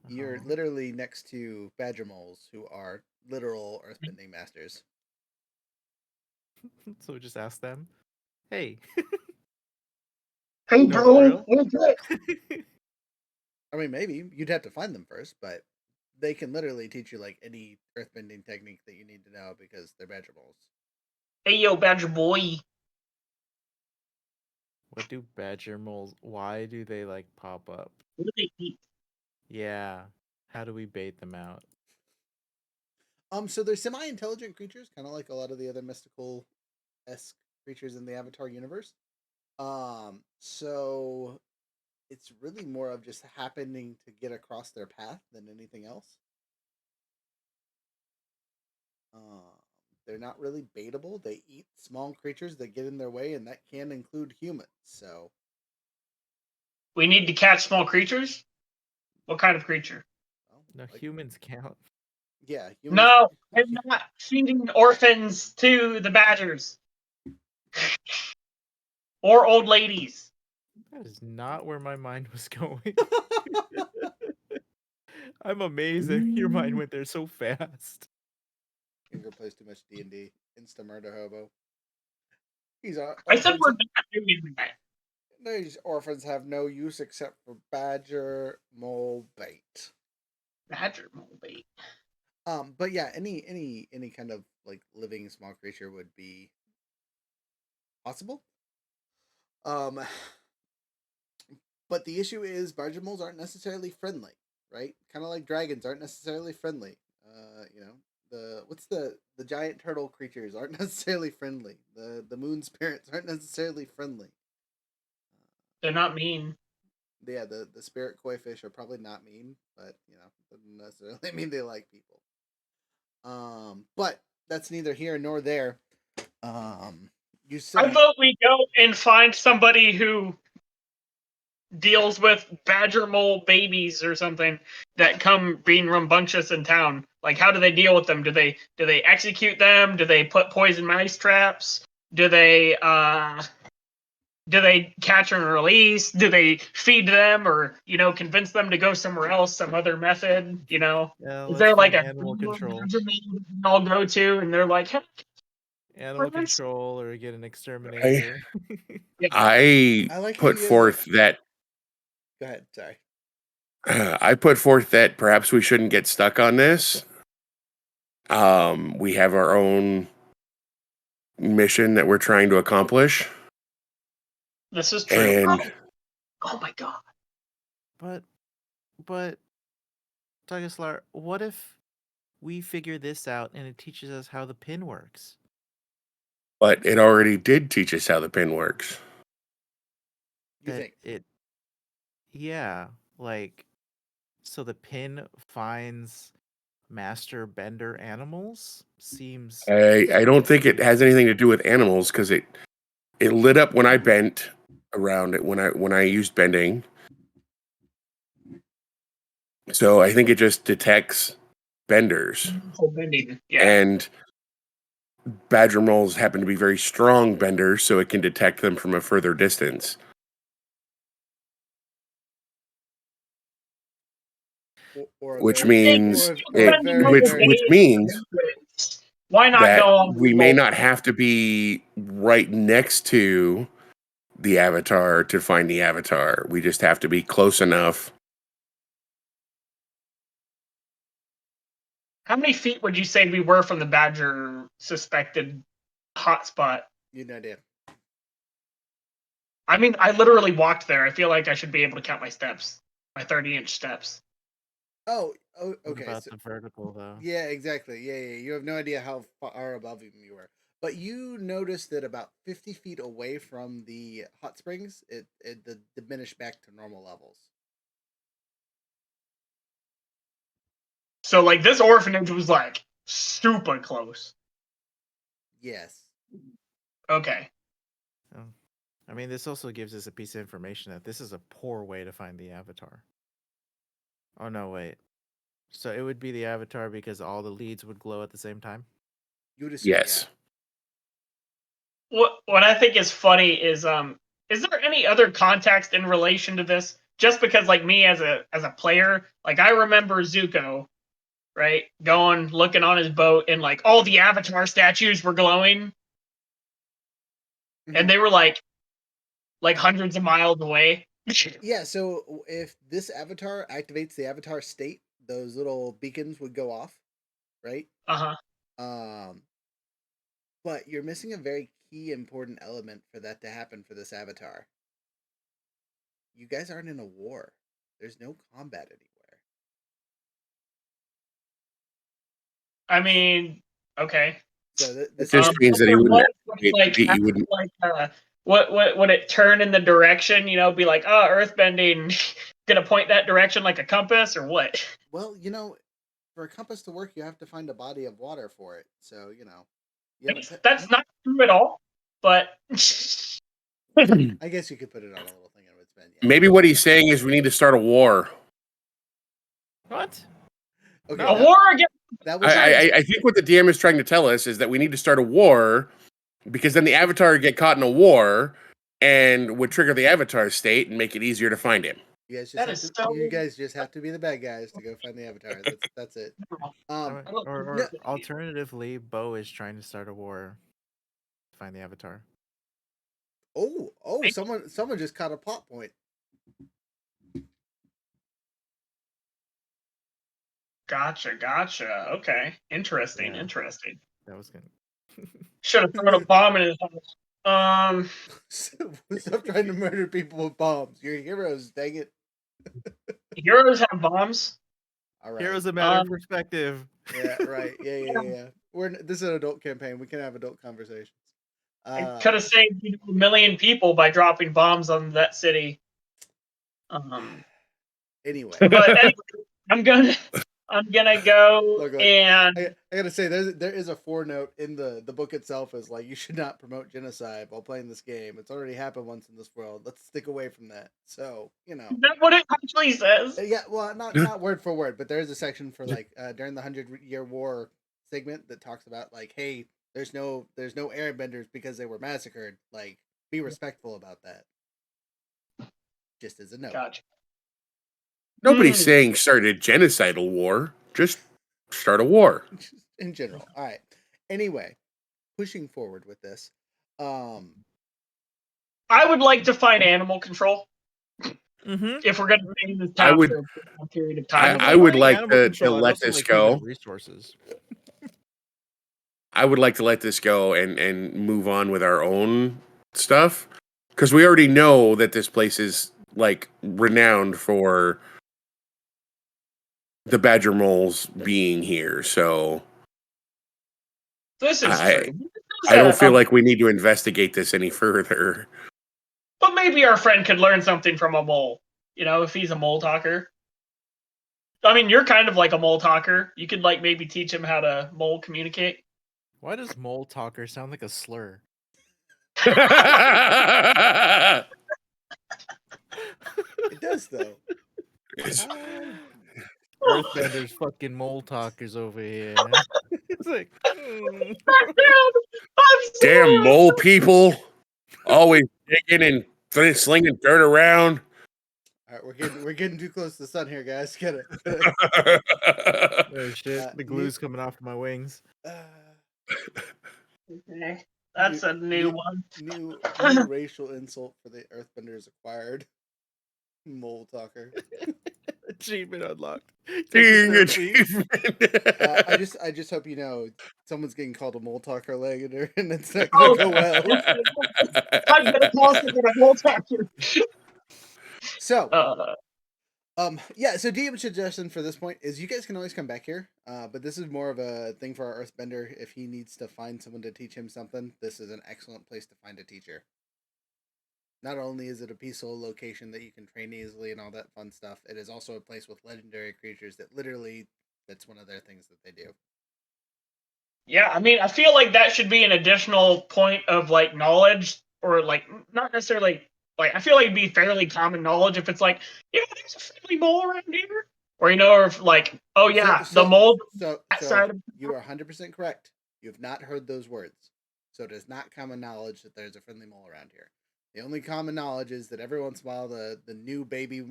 S1: you're literally next to badger moles who are literal earthbending masters.
S2: so just ask them, "Hey,
S4: Hey,
S2: No,
S4: bro.
S2: for
S4: What's up?
S1: I mean, maybe you'd have to find them first, but they can literally teach you like any earthbending technique that you need to know because they're badger moles.
S4: Hey, yo, badger boy.
S2: what do badger moles? Why do they like pop up?
S4: What do they eat?
S2: Yeah, how do we bait them out?"
S1: So they're semi-intelligent creatures, kind of like a lot of the other mystical-esque creatures in the Avatar universe. So it's really more of just happening to get across their path than anything else. They're not really baitable. They eat small creatures that get in their way, and that can include humans. So
S4: We need to catch small creatures? What kind of creature?
S1: well,
S2: No,
S1: like,
S2: humans count.
S1: yeah, humans.
S4: No, I'm not feeding orphans to the badgers. Or old ladies.
S2: That is not where my mind was going. I'm amazing. Your mind went there so fast.
S1: Finger plays too much D&D. Insta murder hobo. These are
S4: I said
S1: orphans.
S4: we're not doing that.
S1: These orphans have no use except for badger mole bait.
S4: Badger mole bait.
S1: But yeah, any kind of like living small creature would be possible. But the issue is badger moles aren't necessarily friendly, right? Kind of like dragons aren't necessarily friendly. The giant turtle creatures aren't necessarily friendly. The moon spirits aren't necessarily friendly.
S4: They're not mean.
S1: Yeah, the spirit koi fish are probably not mean, but doesn't necessarily mean they like people. But that's neither here nor there. You
S4: I
S1: said
S4: vote we go and find somebody who deals with badger mole babies or something that come being rambunctious in town. Like, how do they deal with them? Do they execute them? Do they put poison mice traps? Do they catch and release? Do they feed them or convince them to go somewhere else, some other method?
S2: Yeah,
S4: Is
S2: let's
S4: there like
S2: find
S4: a
S2: animal control.
S4: badger meeting we can all go to and they're like, hey,
S2: Animal
S4: friends?
S2: control or get an exterminator.
S3: I
S1: I like how
S3: put
S1: you guys
S3: forth that
S1: Go ahead. Sorry.
S3: I put forth that perhaps we shouldn't get stuck on this. We have our own mission that we're trying to accomplish,
S4: This is true.
S3: and
S4: Oh my god.
S2: But Douglaslar, what if we figure this out and it teaches us how the pin works?
S3: but it already did teach us how the pin works.
S1: You
S2: That
S1: think?
S2: it Yeah, like so the pin finds master bender animals? Seems
S3: I don't think it has anything to do with animals because it lit up when I bent around it when I used bending. So I think it just detects benders.
S4: Yeah.
S3: And badger moles happen to be very strong benders, so it can detect them from a further distance. Which means which means
S4: why not
S3: that
S4: go on
S3: we may
S4: Google?
S3: not have to be right next to the Avatar to find the Avatar. We just have to be close enough.
S4: How many feet would you say we were from the Badger suspected hotspot?
S1: You no idea.
S4: I mean, I literally walked there. I feel like I should be able to count my steps, my 30-inch steps.
S1: Oh,
S2: What
S1: okay.
S2: about
S1: So,
S2: the vertical though?
S1: yeah, exactly. Yeah. You have no idea how far above him you were, but you noticed that about 50 feet away from the hot springs, it diminished back to normal levels.
S4: So, like, this orphanage was like super close.
S1: Yes.
S4: Okay.
S2: Oh. I mean, this also gives us a piece of information that this is a poor way to find the Avatar. Oh no, wait. So it would be the Avatar because all the leads would glow at the same time?
S1: You would assume,
S3: Yes.
S4: What I think is funny is there any other context in relation to this? Just because, like, me as a player, like, I remember Zuko, right, going looking on his boat and like all the Avatar statues were glowing,
S1: yeah.
S4: and they were like hundreds of miles away.
S1: Yeah, so if this avatar activates the avatar state, those little beacons would go off, right?
S4: Uh-huh.
S1: But you're missing a very key important element for that to happen for this avatar. You guys aren't in a war. There's no combat anywhere.
S4: I mean, okay.
S1: So
S3: It
S1: this
S3: just means that he wouldn't
S4: like,
S3: he wouldn't.
S4: what would it turn in the direction? You know, be like, oh, earthbending, gonna point that direction like a compass, or what?
S1: well, for a compass to work, you have to find a body of water for it. So you haven't.
S4: That's not true at all. But
S1: I guess you could put it on a little thing and it's been. Yeah.
S3: Maybe what he's saying is we need to start a war.
S2: What?
S1: Okay,
S4: a war against.
S1: that was.
S3: I think what the DM is trying to tell us is that we need to start a war because then the Avatar would get caught in a war and would trigger the Avatar state and make it easier to find him.
S1: You guys just
S4: That
S1: have
S4: is
S1: to.
S4: so-
S1: You guys just have to be the bad guys to go find the avatar. That's it.
S2: Or alternatively, Bo is trying to start a war to find the Avatar.
S1: Oh! Someone just caught a plot point.
S4: Gotcha. Okay, interesting.
S2: Yeah.
S4: Interesting.
S2: That was good.
S4: Should have thrown a bomb in his house.
S1: Stop trying to murder people with bombs. You're heroes, dang it.
S4: Heroes have bombs.
S1: All right.
S2: Here's a matter of perspective.
S1: Yeah, right. Yeah. This is an adult campaign. We can have adult conversations.
S4: I could have saved a million people by dropping bombs on that city.
S1: Anyway.
S4: But anyway, I'm gonna go
S1: Look,
S4: and
S1: I gotta say there is a footnote in the book itself is like you should not promote genocide while playing this game. It's already happened once in this world. Let's stick away from that. So
S4: is that what it actually says?
S1: yeah, well, not word for word, but there is a section for like during the 100-Year War segment that talks about like, hey, there's no airbenders because they were massacred. Like, be respectful about that. Just as a note.
S4: Gotcha.
S3: Nobody's saying start a genocidal war. Just start a war.
S1: In general. All right. Anyway, pushing forward with this.
S4: I would like to find animal control. If we're going to be in this town for a period of time.
S3: I would like to let this go.
S2: Resources.
S3: I would like to let this go and move on with our own stuff because we already know that this place is like renowned for the Badger moles being here. So
S4: this is true.
S3: I don't feel like we need to investigate this any further.
S4: But maybe our friend could learn something from a mole. If he's a mole talker. I mean, you're kind of like a mole talker. You could like maybe teach him how to mole communicate.
S2: Why does mole talker sound like a slur?
S1: It does though.
S2: Earthbenders fucking mole talkers over here. It's like
S3: damn mole people, always digging and slinging dirt around.
S1: All right, we're getting too close to the sun here, guys. Get it.
S2: oh shit! The glue's coming off my wings.
S4: Okay. That's a new one.
S1: New racial insult for the Earthbenders acquired. Mole talker.
S2: Achievement unlocked.
S3: Ding
S2: Technically a feat.
S3: achievement.
S1: I just hope you know someone's getting called a mole talker later, and it's not gonna go well.
S4: I'm gonna call something a whole talker.
S1: So, yeah. So DM suggestion for this point is you guys can always come back here, but this is more of a thing for our Earthbender. If he needs to find someone to teach him something, this is an excellent place to find a teacher. Not only is it a peaceful location that you can train easily and all that fun stuff, it is also a place with legendary creatures that literally that's one of their things that they do.
S4: Yeah, I mean, I feel like that should be an additional point of like knowledge, or like not necessarily like I feel like it'd be fairly common knowledge if it's like, yeah, there's a friendly mole around here, or or if like, oh yeah, the mole that side of
S1: you are 100% correct. You have not heard those words, so it is not common knowledge that there's a friendly mole around here. The only common knowledge is that every once in a while the new baby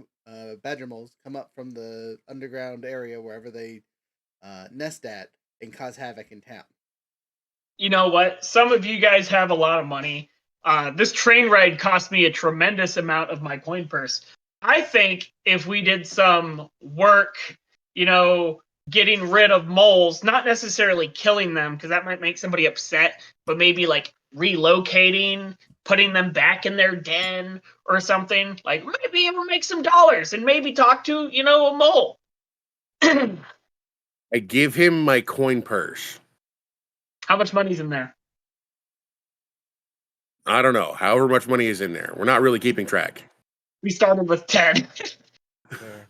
S1: badger moles come up from the underground area wherever they nest at and cause havoc in town.
S4: You know what? Some of you guys have a lot of money. This train ride cost me a tremendous amount of my coin purse. I think if we did some work, getting rid of moles, not necessarily killing them, because that might make somebody upset, but maybe like relocating, putting them back in their den or something, like maybe able to make some dollars and maybe talk to, a mole.
S3: I give him my coin purse.
S4: How much money's in there?
S3: I don't know. However much money is in there. We're not really keeping track.
S4: We started with 10.
S2: Fair.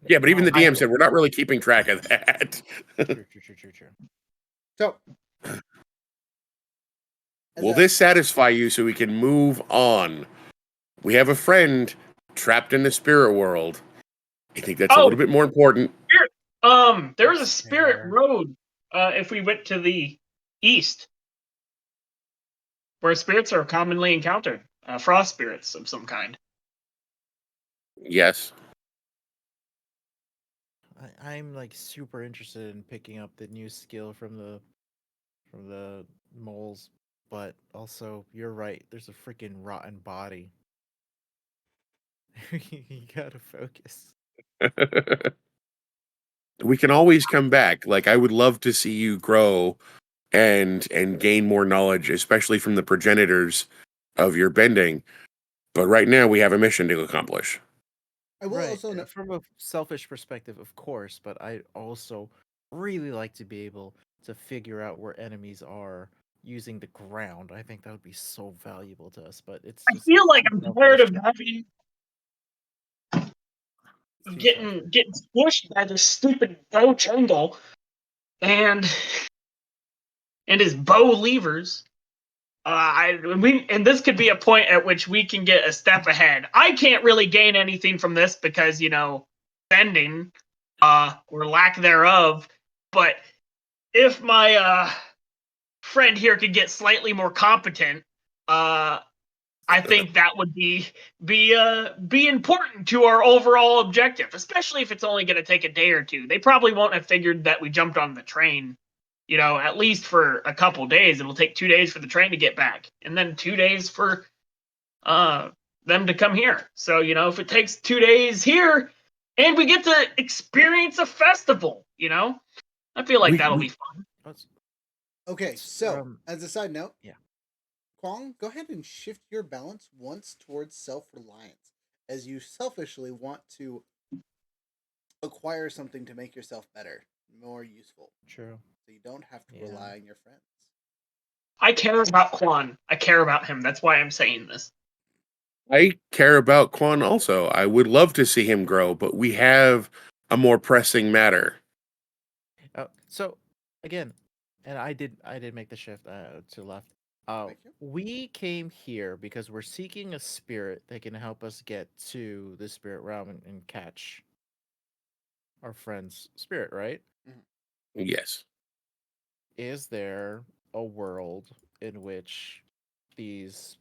S3: Yeah, but even the DM
S4: I-
S3: said we're not really keeping track of that.
S2: True.
S1: So,
S3: Will this satisfy you so we can move on? We have a friend trapped in the spirit world. I think that's a little bit more important.
S4: There's a spirit road if we went to the east, where spirits are commonly encountered. Frost spirits of some kind.
S3: Yes.
S2: I'm like super interested in picking up the new skill from the moles, but also you're right. There's a freaking rotten body. You gotta focus.
S3: We can always come back. Like I would love to see you grow and gain more knowledge, especially from the progenitors of your bending. But right now we have a mission to accomplish.
S1: I will also know
S2: from a selfish perspective, of course, but I also really like to be able to figure out where enemies are using the ground. I think that would be so valuable to us. But it's
S4: I
S2: just
S4: feel like I'm tired of
S2: selfish.
S4: getting squished by this stupid bow jungle and his bow levers. And this could be a point at which we can get a step ahead. I can't really gain anything from this because bending, or lack thereof. But if my friend here could get slightly more competent, I think that would be important to our overall objective, especially if it's only going to take a day or two. They probably won't have figured that we jumped on the train. At least for a couple days. It'll take 2 days for the train to get back, and then 2 days for them to come here. So, if it takes 2 days here, and we get to experience a festival, I feel like that'll be fun.
S1: Okay, so as a side note, Kwong, go ahead and shift your balance once towards self-reliance, as you selfishly want to acquire something to make yourself better, more useful.
S2: True.
S1: So you don't have to rely on your friends.
S4: I care about Quan. I care about him. That's why I'm saying this.
S3: I care about Quan also. I would love to see him grow, but we have a more pressing matter.
S2: So again, and I did make the shift to left. We came here because we're seeking a spirit that can help us get to the spirit realm and catch our friend's spirit, right?
S3: Yes.
S2: Is there a world in which these,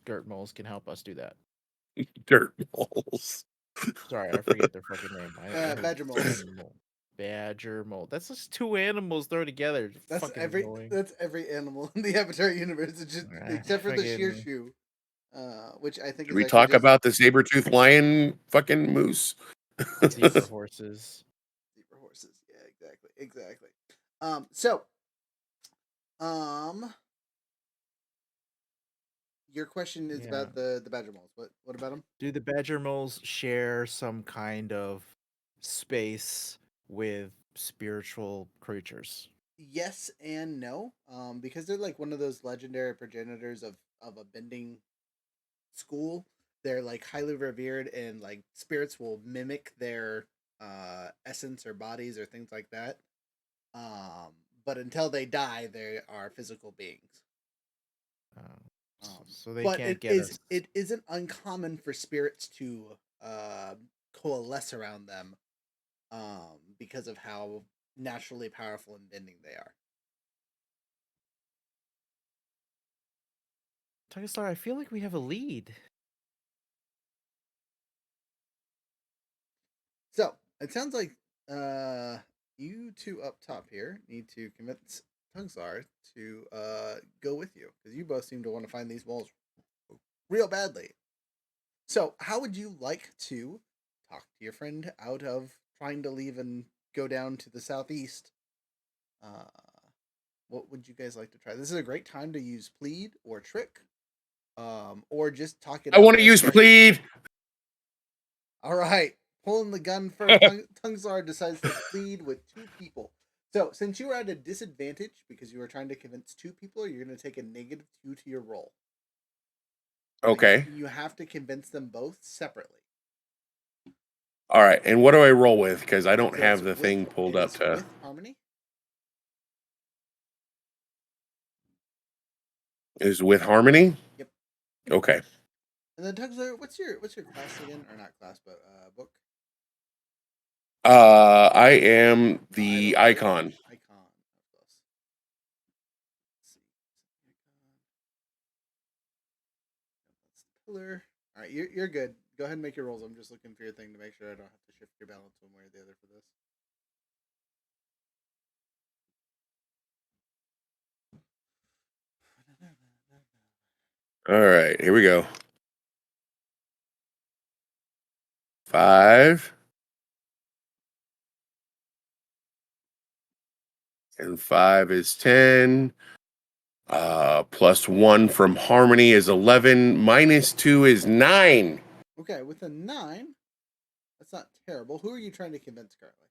S2: dirt moles can help us do that?
S3: Dirt moles.
S2: Sorry, I forget their fucking name.
S1: Badger moles.
S2: badger mole. That's just two animals thrown together.
S1: That's
S2: Fucking annoying.
S1: That's every animal in the Avatar universe. It's just except for the sheer
S2: Fucking
S1: shoe, which I think
S3: Should
S1: is
S3: we
S1: actually
S3: talk
S1: just
S3: about the saber-toothed lion fucking moose?
S2: zebra horses.
S1: zebra horses. Yeah, exactly. So, um, your question is
S2: Yeah.
S1: about the badger moles. What about them?
S2: Do the badger moles share some kind of space with spiritual creatures?
S1: Yes and no. Because they're like one of those legendary progenitors of a bending school. They're like highly revered, and like spirits will mimic their essence or bodies or things like that. But until they die, they are physical beings.
S2: So they
S1: But
S2: can't get us.
S1: it isn't uncommon for spirits to coalesce around them, because of how naturally powerful and bending they are.
S2: Tagastar, I feel like we have a lead.
S1: So it sounds like you two up top here need to convince Tungsar to go with you, because you both seem to want to find these moles real badly. So how would you like to talk to your friend out of trying to leave and go down to the southeast? Uh, what would you guys like to try? This is a great time to use plead or trick, or just talk it
S3: I
S1: out
S3: want to
S1: with
S3: use
S1: them.
S3: plead.
S1: All right, pulling the gun first. Tungsar decides to plead with two people. So, since you are at a disadvantage because you are trying to convince two people, you're going to take a -2 to your roll.
S3: Okay.
S1: You have to convince them both separately.
S3: All right. And what do I roll with? Because I don't
S1: So
S3: have the thing pulled up to.
S1: with harmony.
S3: Is with harmony?
S1: Yep.
S3: Okay.
S1: And then Tungsar, what's your class again? Or not class, but book.
S3: I am the
S1: Idol, right?
S3: icon.
S1: Icon. Let's see. That's the pillar. All right, you're good. Go ahead and make your rolls. I'm just looking for your thing to make sure I don't have to shift your balance one way or the other for this.
S3: All right. Here we go. 5. And 5 is 10. Plus 1 from harmony is 11. Minus 2 is 9.
S1: Okay, with a 9, that's not terrible. Who are you trying to convince currently,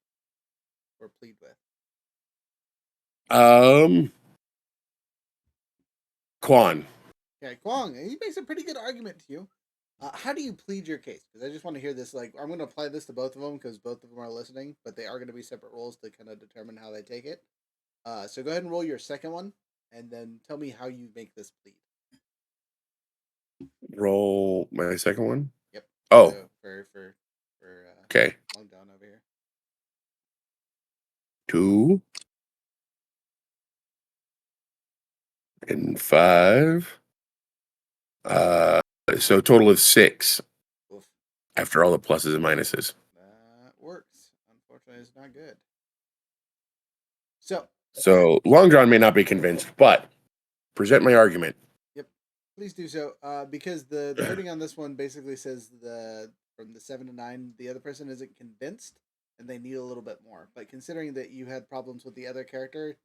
S1: or plead with?
S3: Quan.
S1: Okay, Kwong. He makes a pretty good argument to you. How do you plead your case? Because I just want to hear this. Like, I'm going to apply this to both of them because both of them are listening, but they are going to be separate roles to kind of determine how they take it. So go ahead and roll your second one, and then tell me how you make this plead.
S3: Roll my second one.
S1: Yep.
S3: Oh.
S1: So for
S3: Okay.
S1: Long John over here.
S3: 2 and 5. So total of 6
S1: Oof.
S3: after all the pluses and minuses.
S1: That works. Unfortunately, it's not good.
S3: So Long John may not be convinced, but present my argument.
S1: Yep, please do so. Because the wording on this one basically says from the 7 to 9, the other person isn't convinced and they need a little bit more. But considering that you had problems with the other character,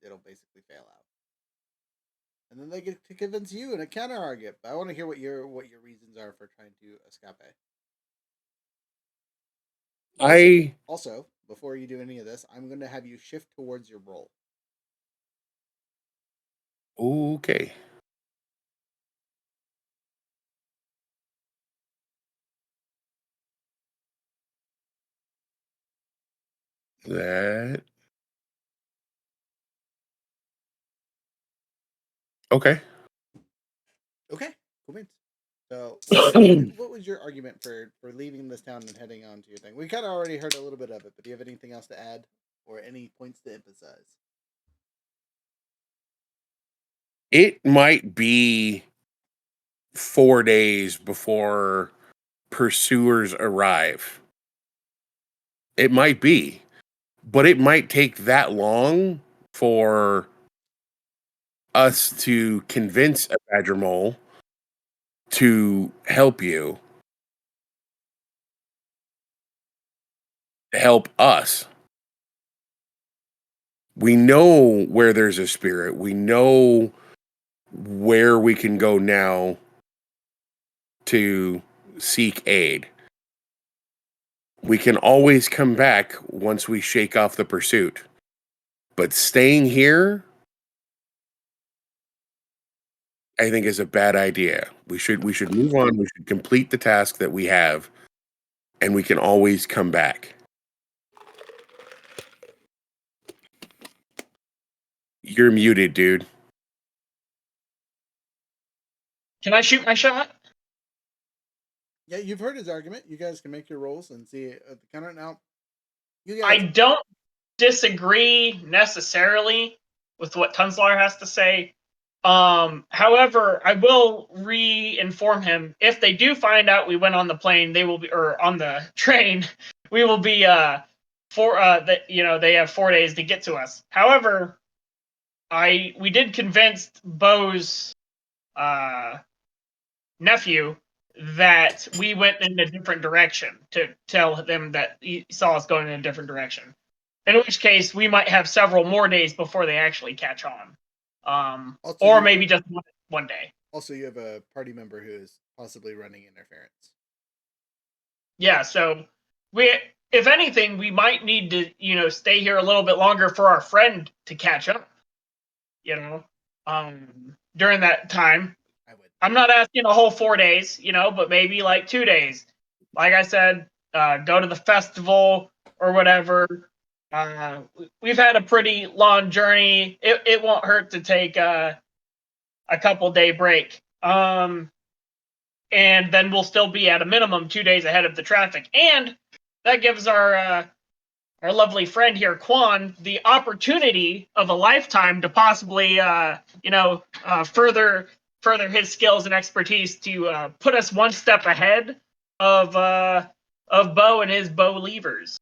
S1: it'll basically fail out. And then they get to convince you in a counter argument. But I want to hear what your reasons are for trying to escape. Also, before you do any of this, I'm going to have you shift towards your roll.
S3: Okay. That. Okay.
S1: Okay, cool beans. So, what was your argument for leaving this town and heading on to your thing? We kind of already heard a little bit of it, but do you have anything else to add or any points to emphasize?
S3: It might be 4 days before pursuers arrive. It might be. but it might take that long for us to convince a badger mole to help you, to help us. We know where there's a spirit. We know where we can go now to seek aid. We can always come back once we shake off the pursuit. But staying here, I think, is a bad idea. We should move on. We should complete the task that we have, and we can always come back. You're muted, dude.
S4: Can I shoot my shot?
S1: Yeah, you've heard his argument. You guys can make your rolls and see the counter. Now, you
S4: I
S1: guys.
S4: don't disagree necessarily with what Tunslaw has to say. However, I will re-inform him if they do find out we went on the plane, they will be, or on the train, we will be they have 4 days to get to us. However, we did convince Bo's nephew that we went in a different direction to tell them that he saw us going in a different direction. In which case, we might have several more days before they actually catch on. Or maybe just one day.
S1: Also, you have a party member who is possibly running interference.
S4: Yeah, so if anything, we might need to, stay here a little bit longer for our friend to catch up. During that time. I'm not asking a whole 4 days, but maybe like 2 days. Like I said, go to the festival or whatever. We've had a pretty long journey. It won't hurt to take a couple day break. And then we'll still be at a minimum 2 days ahead of the traffic. And that gives our lovely friend here, Quan, the opportunity of a lifetime to possibly, further his skills and expertise to put us one step ahead of Bo and his Bo levers,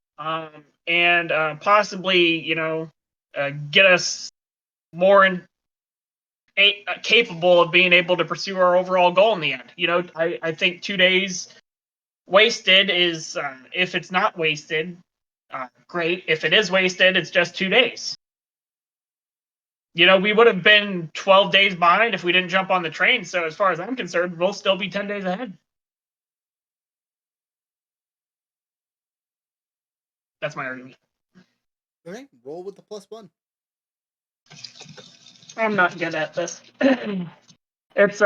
S4: and possibly, get us more capable of being able to pursue our overall goal in the end. I think 2 days wasted is, if it's not wasted, great. If it is wasted, it's just 2 days. We would have been 12 days behind if we didn't jump on the train. So as far as I'm concerned, we'll still be 10 days ahead. That's my argument.
S1: Okay, roll with the +1.
S4: I'm not good at this. It's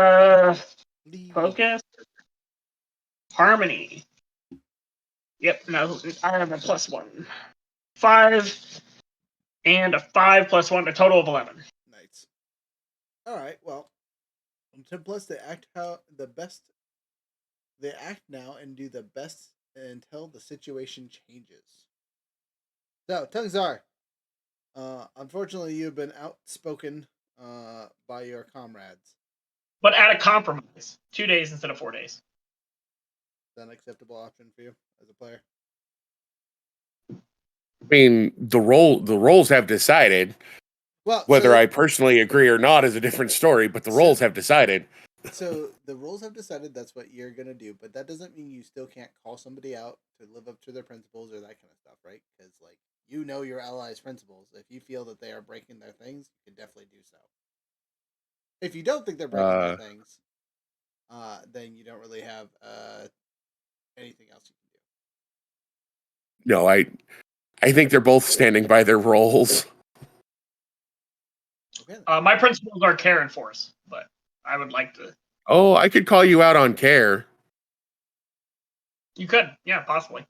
S4: focus, harmony. Yep, no, I have a +1. 5 and a 5 + 1, a total of 11.
S1: Nice. All right, well, plus they act how the best. They act now and do the best until the situation changes. So, Tungzar, unfortunately, you've been outspoken by your comrades.
S4: But at a compromise, 2 days instead of 4 days.
S1: Is that an acceptable option for you as a player?
S3: I mean, the roles have decided.
S1: Well,
S3: whether I personally agree or not is a different story, but the roles have decided.
S1: So the roles have decided that's what you're gonna do, but that doesn't mean you still can't call somebody out to live up to their principles or that kind of stuff, right? Because your allies' principles. If you feel that they are breaking their things, you can definitely do so. If you don't think they're breaking their things, then you don't really have anything else you can do.
S3: No, I think they're both standing by their roles.
S4: Okay. My principles are care and force, but I would like to.
S3: Oh, I could call you out on care.
S4: You could, yeah, possibly.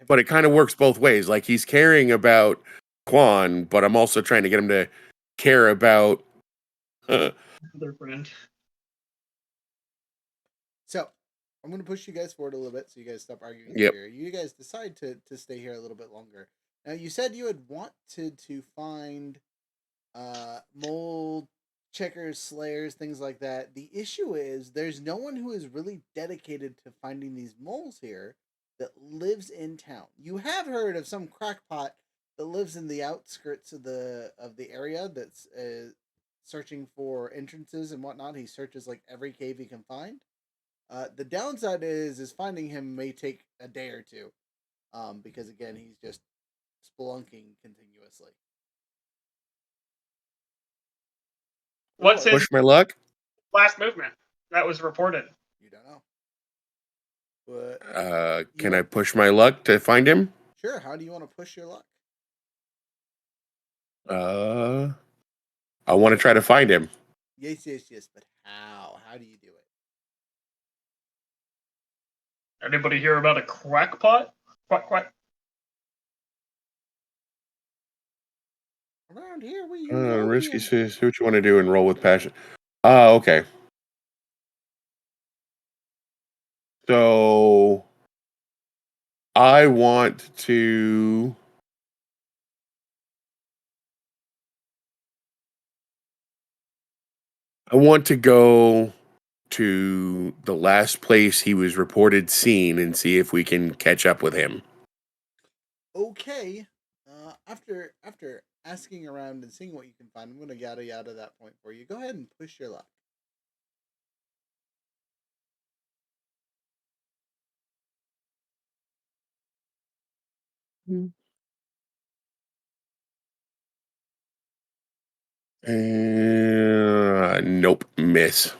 S3: But it kind of works both ways. Like, he's caring about Quan, but I'm also trying to get him to care about
S4: their friend.
S1: So, I'm going to push you guys forward a little bit so you guys stop arguing
S3: Yep.
S1: here. You guys decide to stay here a little bit longer. Now, you said you had wanted to find mole checkers, slayers, things like that. The issue is there's no one who is really dedicated to finding these moles here that lives in town. You have heard of some crackpot that lives in the outskirts of the area that's searching for entrances and whatnot. He searches like every cave he can find. The downside is finding him may take a day or two, because again he's just spelunking continuously.
S4: What's
S1: Or
S4: his
S3: Push my luck.
S4: last movement that was reported?
S1: you don't know. But
S3: Can I push my luck to find him?
S1: sure. How do you want to push your luck?
S3: I want to try to find him.
S1: Yes. But how? How do you do it?
S4: Anybody hear about a crackpot? Quack quack.
S1: Around here, we use opium.
S3: Risky. See what you want to do and roll with passion. Okay. So I want to. I want to go to the last place he was reported seen and see if we can catch up with him.
S1: Okay. After asking around and seeing what you can find, I'm gonna yada yada that point for you. Go ahead and push your luck.
S3: Nope, miss.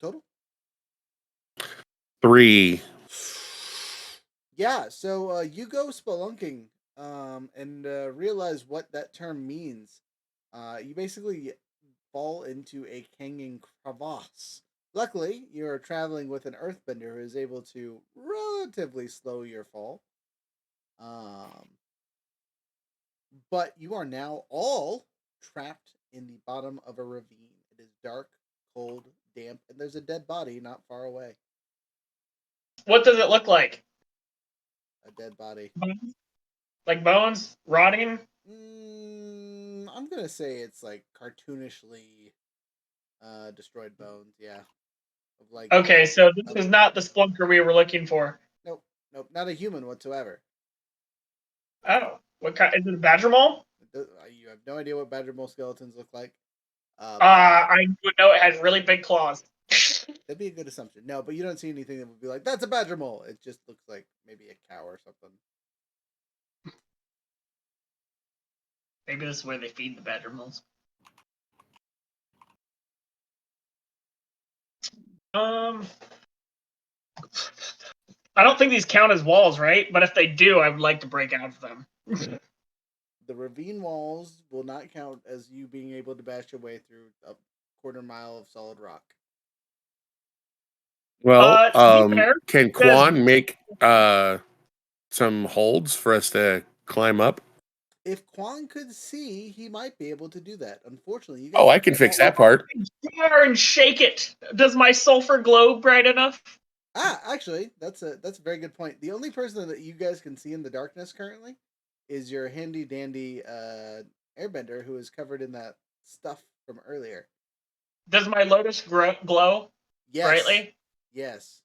S1: Total.
S3: 3.
S1: Yeah. So you go spelunking, and realize what that term means. You basically fall into a hanging crevasse. Luckily, you're traveling with an earthbender who is able to relatively slow your fall. But you are now all trapped in the bottom of a ravine. It is dark, cold, damp, and there's a dead body not far away.
S4: What does it look like?
S1: A dead body.
S4: Like bones rotting?
S1: I'm gonna say it's like cartoonishly destroyed bones. Yeah, of like
S4: Okay, so this is not the splunker we were looking for.
S1: nope, not a human whatsoever.
S4: Oh, what kind? Is it a badger mole?
S1: You have no idea what badger mole skeletons look like. But
S4: I would know it has really big claws.
S1: that'd be a good assumption. No, but you don't see anything that would be like that's a badger mole. It just looks like maybe a cow or something.
S4: Maybe this is where they feed the badger moles. I don't think these count as walls, right? But if they do, I would like to break out of them.
S1: The ravine walls will not count as you being able to bash your way through a quarter mile of solid rock.
S3: Well,
S4: To be fair,
S3: can Quan make some holds for us to climb up?
S1: If Quan could see, he might be able to do that. Unfortunately, you guys.
S3: Oh, I can fix that part.
S4: and shake it. Does my sulfur glow bright enough?
S1: Actually, that's a very good point. The only person that you guys can see in the darkness currently is your handy dandy airbender who is covered in that stuff from earlier.
S4: Does my lotus glow
S1: Yes.
S4: brightly?
S1: Yes.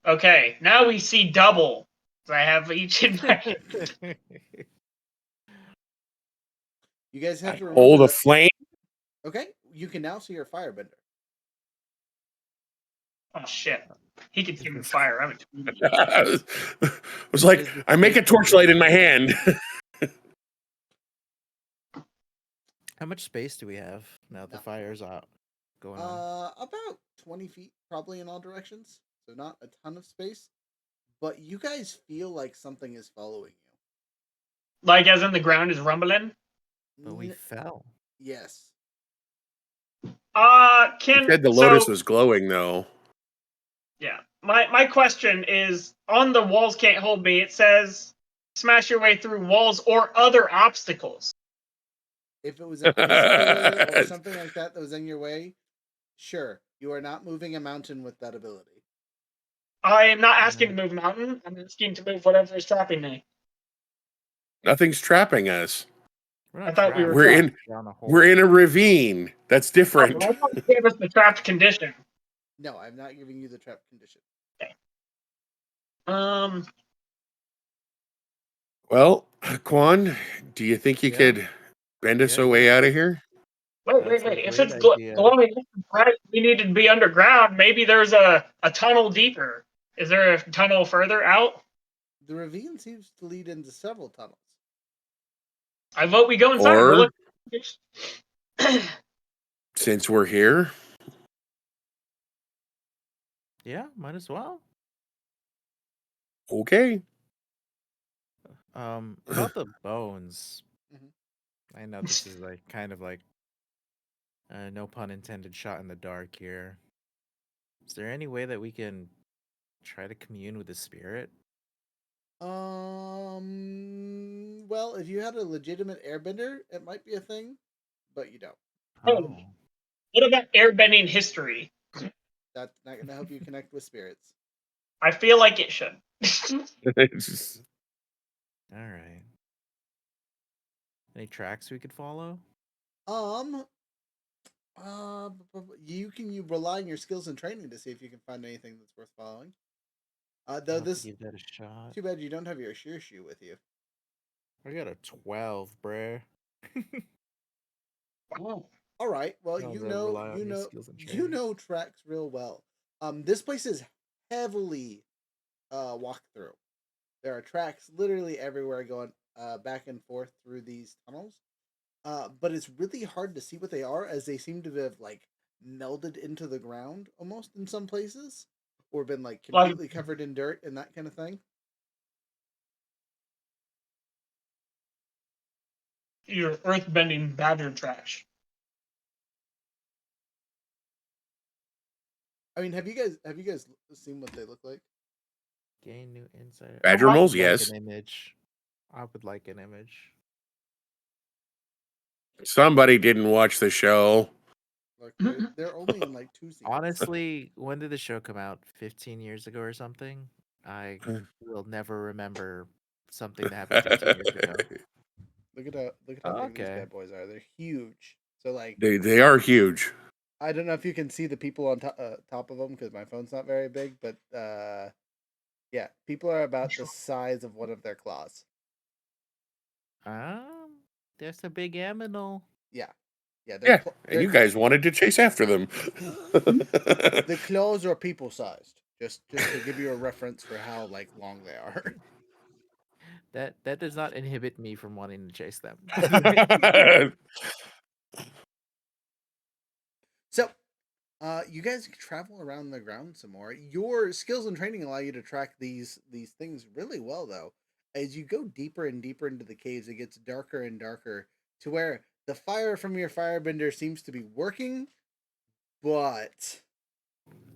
S4: Okay, now we see double. I have each in my.
S1: You guys have to remember
S3: Hold a
S1: that.
S3: flame.
S1: Okay, you can now see your firebender.
S4: Oh shit! He can see the fire.
S3: I was like, I make a torchlight in my hand.
S2: How much space do we have now? The fire's out going on.
S1: About 20 feet, probably in all directions. So not a ton of space, but you guys feel like something is following you.
S4: Like as in the ground is rumbling.
S2: But we fell.
S1: Yes.
S3: You said the lotus
S4: so
S3: was glowing, though.
S4: yeah. My question is on the walls can't hold me. It says smash your way through walls or other obstacles.
S1: If it was an icicle or something like that was in your way, sure. You are not moving a mountain with that ability.
S4: I am not asking to move a mountain. I'm asking to move whatever is trapping me.
S3: Nothing's trapping us.
S4: I thought we were
S3: We're in a ravine. That's different.
S4: I thought you gave us the trapped condition.
S1: No, I'm not giving you the trap condition.
S4: Okay. Um,
S3: Well, Quan, do you think you
S2: Yeah,
S3: could bend us
S2: yeah,
S3: a
S2: yeah.
S3: way out of here?
S4: wait.
S2: That's a
S4: If
S2: great
S4: it's
S2: idea.
S4: glowing, right, we need to be underground. Maybe there's a tunnel deeper. Is there a tunnel further out?
S1: The ravine seems to lead into several tunnels.
S4: I vote we go inside. We're
S3: Or,
S4: looking.
S3: since we're here,
S2: Yeah, might as well.
S3: okay.
S2: About the bones.
S1: Mhm.
S2: I know this is like kind of like no pun intended shot in the dark here. Is there any way that we can try to commune with the spirit?
S1: Well, if you had a legitimate airbender, it might be a thing, but you don't.
S2: Oh.
S4: What about airbending history?
S1: That's not going to help you connect with spirits.
S4: I feel like it should.
S3: It's-
S2: All right. Any tracks we could follow?
S1: Um, you rely on your skills and training to see if you can find anything that's worth following. Though
S2: I'll have to
S1: this,
S2: give that a shot.
S1: too bad you don't have your shear shoe with you.
S2: I got a 12, bruh.
S4: Oh.
S1: All right. Well,
S2: I'll rely on your skills and
S1: you
S2: training.
S1: know tracks real well. This place is heavily walked through. There are tracks literally everywhere going back and forth through these tunnels. But it's really hard to see what they are, as they seem to have like melded into the ground almost in some places, or been like
S4: Like
S1: completely covered in dirt and that kind of thing.
S4: your earthbending badger trash.
S1: I mean, have you guys seen what they look like?
S2: Gain new insight.
S3: Badger
S2: I
S3: moles,
S2: would like
S3: yes.
S2: an image. I would like an image.
S3: Somebody didn't watch the show.
S1: Look, they're only in like two scenes.
S2: Honestly, when did the show come out? 15 years ago or something? I will never remember something that happened 15 years ago.
S1: Look at how
S2: Oh,
S1: big these
S2: okay.
S1: bad boys are. They're huge. So like,
S3: They are huge.
S1: I don't know if you can see the people on top of them because my phone's not very big, but yeah, people are about the size of one of their claws.
S2: There's a big aminal.
S1: Yeah, yeah,
S3: Yeah, and you guys wanted to chase after them.
S1: the claws are people sized. Just to give you a reference for how like long they are.
S2: That does not inhibit me from wanting to chase them.
S1: So, you guys can travel around the ground some more. Your skills and training allow you to track these things really well, though. As you go deeper and deeper into the caves, it gets darker and darker to where the fire from your firebender seems to be working, but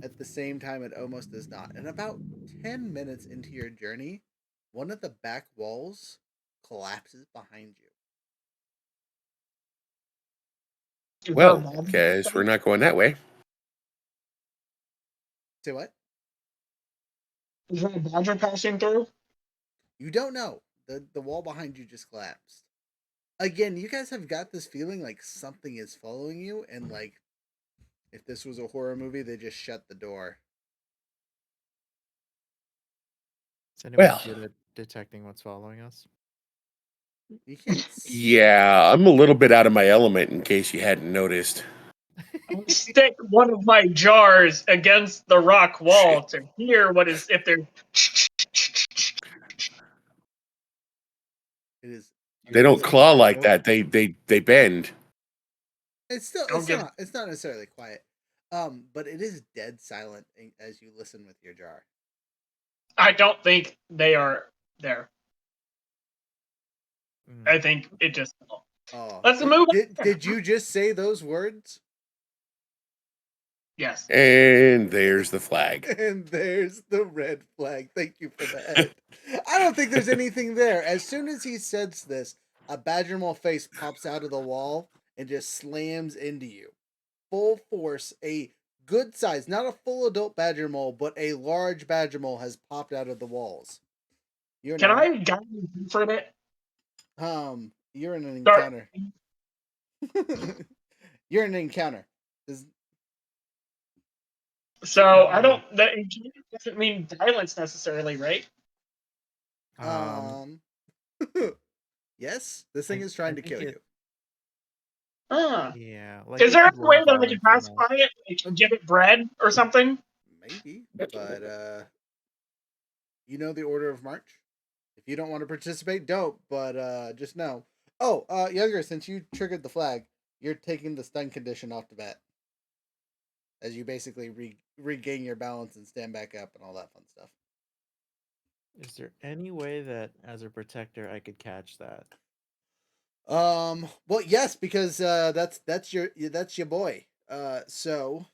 S1: at the same time, it almost does not. And about 10 minutes into your journey, one of the back walls collapses behind you.
S4: Is there a
S3: Well,
S4: badger?
S3: guess we're not going that way.
S1: Say what?
S4: Is there a badger passing through?
S1: You don't know. The wall behind you just collapsed. Again, you guys have got this feeling like something is following you, and like if this was a horror movie, they just shut the door.
S2: Is anyone
S3: Well,
S2: good at detecting what's following us?
S1: You can't.
S3: yeah, I'm a little bit out of my element in case you hadn't noticed.
S4: I stick one of my jars against the rock
S3: Shit.
S4: wall to hear what is if there.
S1: It is.
S3: They
S2: Give
S3: don't
S2: us an
S3: claw
S2: inside
S3: like
S2: joke.
S3: that. They bend.
S1: It's still.
S4: Don't give.
S1: It's not necessarily quiet. But it is dead silent as you listen with your jar.
S4: I don't think they are there. I think it just.
S1: Oh,
S4: Let's move on.
S1: did you just say those words?
S4: Yes.
S3: And there's the flag.
S1: And there's the red flag. Thank you for that. I don't think there's anything there. As soon as he says this, a badger mole face pops out of the wall and just slams into you. Full force, a good size, not a full adult badger mole, but a large badger mole has popped out of the walls. You're
S4: Can
S1: now
S4: I guide you for it?
S1: you're in an
S4: Start.
S1: encounter. You're in an encounter.
S4: So I don't. That doesn't mean violence necessarily, right?
S2: Um,
S1: Yes, this thing
S2: I
S1: is trying to
S2: think
S1: kill
S2: it.
S1: you.
S2: Yeah, like
S4: Is
S2: it
S4: there a
S2: could
S4: way
S2: roll
S4: that I can
S2: violence enough.
S4: pacify it? Like give it bread or something?
S1: Maybe, but you know the order of march. If you don't want to participate, don't. But just know. Oh, younger, since you triggered the flag, you're taking the stun condition off the bat, as you basically regain your balance and stand back up and all that fun stuff.
S2: Is there any way that, as a protector, I could catch that?
S1: Well, yes, because that's your boy. So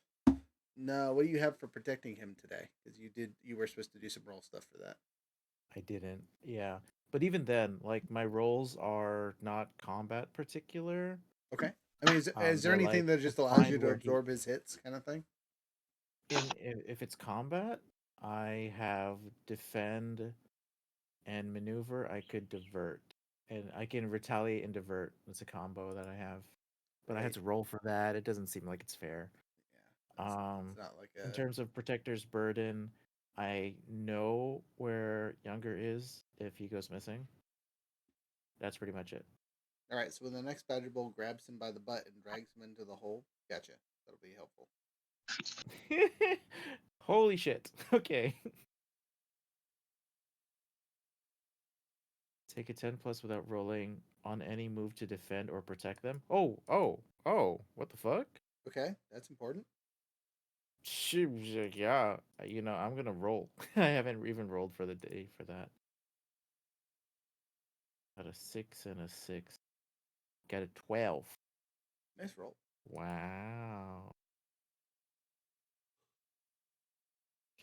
S1: no, what do you have for protecting him today? Because you were supposed to do some roll stuff for that.
S2: I didn't. Yeah, but even then, like my rolls are not combat particular.
S1: Okay. I mean, is there
S2: They're
S1: anything
S2: like
S1: that just allows you
S2: find
S1: to
S2: where he
S1: absorb his hits, kind of thing?
S2: if it's combat, I have defend and maneuver. I could divert, and I can retaliate and divert. It's a combo that I have, but I had
S1: Right.
S2: to roll for that. It doesn't seem like it's fair.
S1: Yeah. It's not like
S2: In
S1: a.
S2: terms of protector's burden, I know where Younger is if he goes missing. That's pretty much it.
S1: All right. So when the next Badger Bull grabs him by the butt and drags him into the hole, gotcha. That'll be helpful.
S2: Holy shit. Okay. Take a 10 plus without rolling on any move to defend or protect them. Oh. What the fuck?
S1: Okay, that's important.
S2: Yeah. I'm gonna roll. I haven't even rolled for the day for that. Got a 6 and a 6. Got a 12.
S1: Nice roll.
S2: Wow.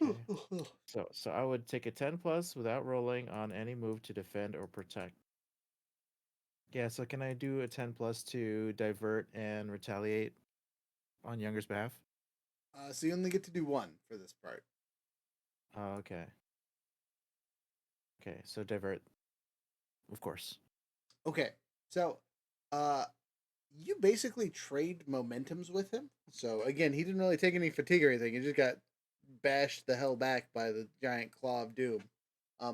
S2: Okay. So I would take a 10 plus without rolling on any move to defend or protect. Yeah, so can I do a 10 plus to divert and retaliate on Younger's behalf?
S1: So you only get to do one for this part.
S2: Oh, okay. Okay, so divert, of course.
S1: Okay. So, uh, you basically trade momentums with him. So again, he didn't really take any fatigue or anything. He just got bashed the hell back by the giant claw of doom.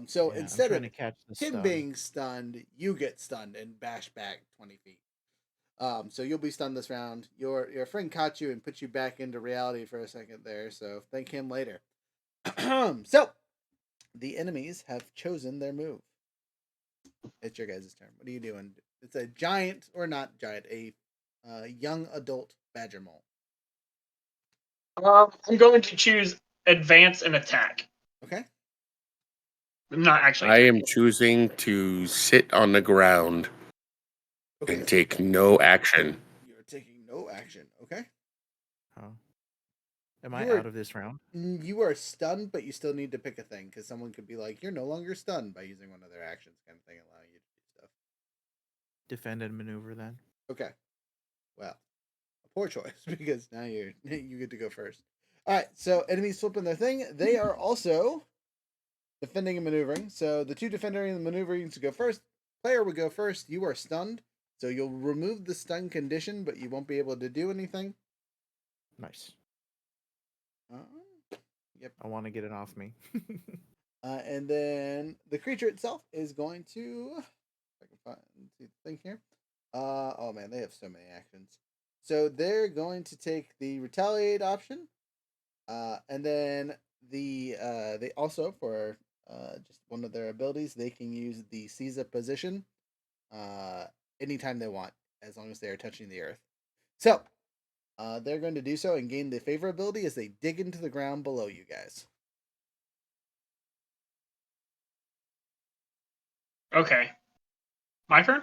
S1: So
S2: Yeah, I'm
S1: instead
S2: trying
S1: of
S2: to catch the
S1: him
S2: stun.
S1: being stunned, you get stunned and bashed back 20 feet. So you'll be stunned this round. Your friend caught you and put you back into reality for a second there. So thank him later. So the enemies have chosen their move. It's your guys' turn. What are you doing? It's a giant or not giant, a young adult badger mole.
S4: I'm going to choose advance and attack.
S1: Okay.
S4: I'm not actually
S3: I am
S4: attacking.
S3: choosing to sit on the ground
S1: Okay.
S3: and take no action.
S1: You're taking no action. Okay.
S2: Oh. Am I
S1: You
S2: out
S1: are
S2: of this round?
S1: you are stunned, but you still need to pick a thing because someone could be like, "You're no longer stunned" by using one of their actions, kind of thing, allowing you to do stuff.
S2: Defend and maneuver then?
S1: Okay. Well, a poor choice because now you get to go first. All right. So enemies flipping their thing. They are also defending and maneuvering. So the two defending and maneuvering to go first. Player would go first. You are stunned, so you'll remove the stun condition, but you won't be able to do anything.
S2: Nice.
S1: Yep.
S2: I want to get it off me.
S1: And then the creature itself is going to. If I can find the thing here. Oh man, they have so many actions. So they're going to take the retaliate option. And then they also for just one of their abilities they can use the seize a position uh anytime they want as long as they are touching the earth. So they're going to do so and gain the favor ability as they dig into the ground below you guys.
S4: Okay. My turn?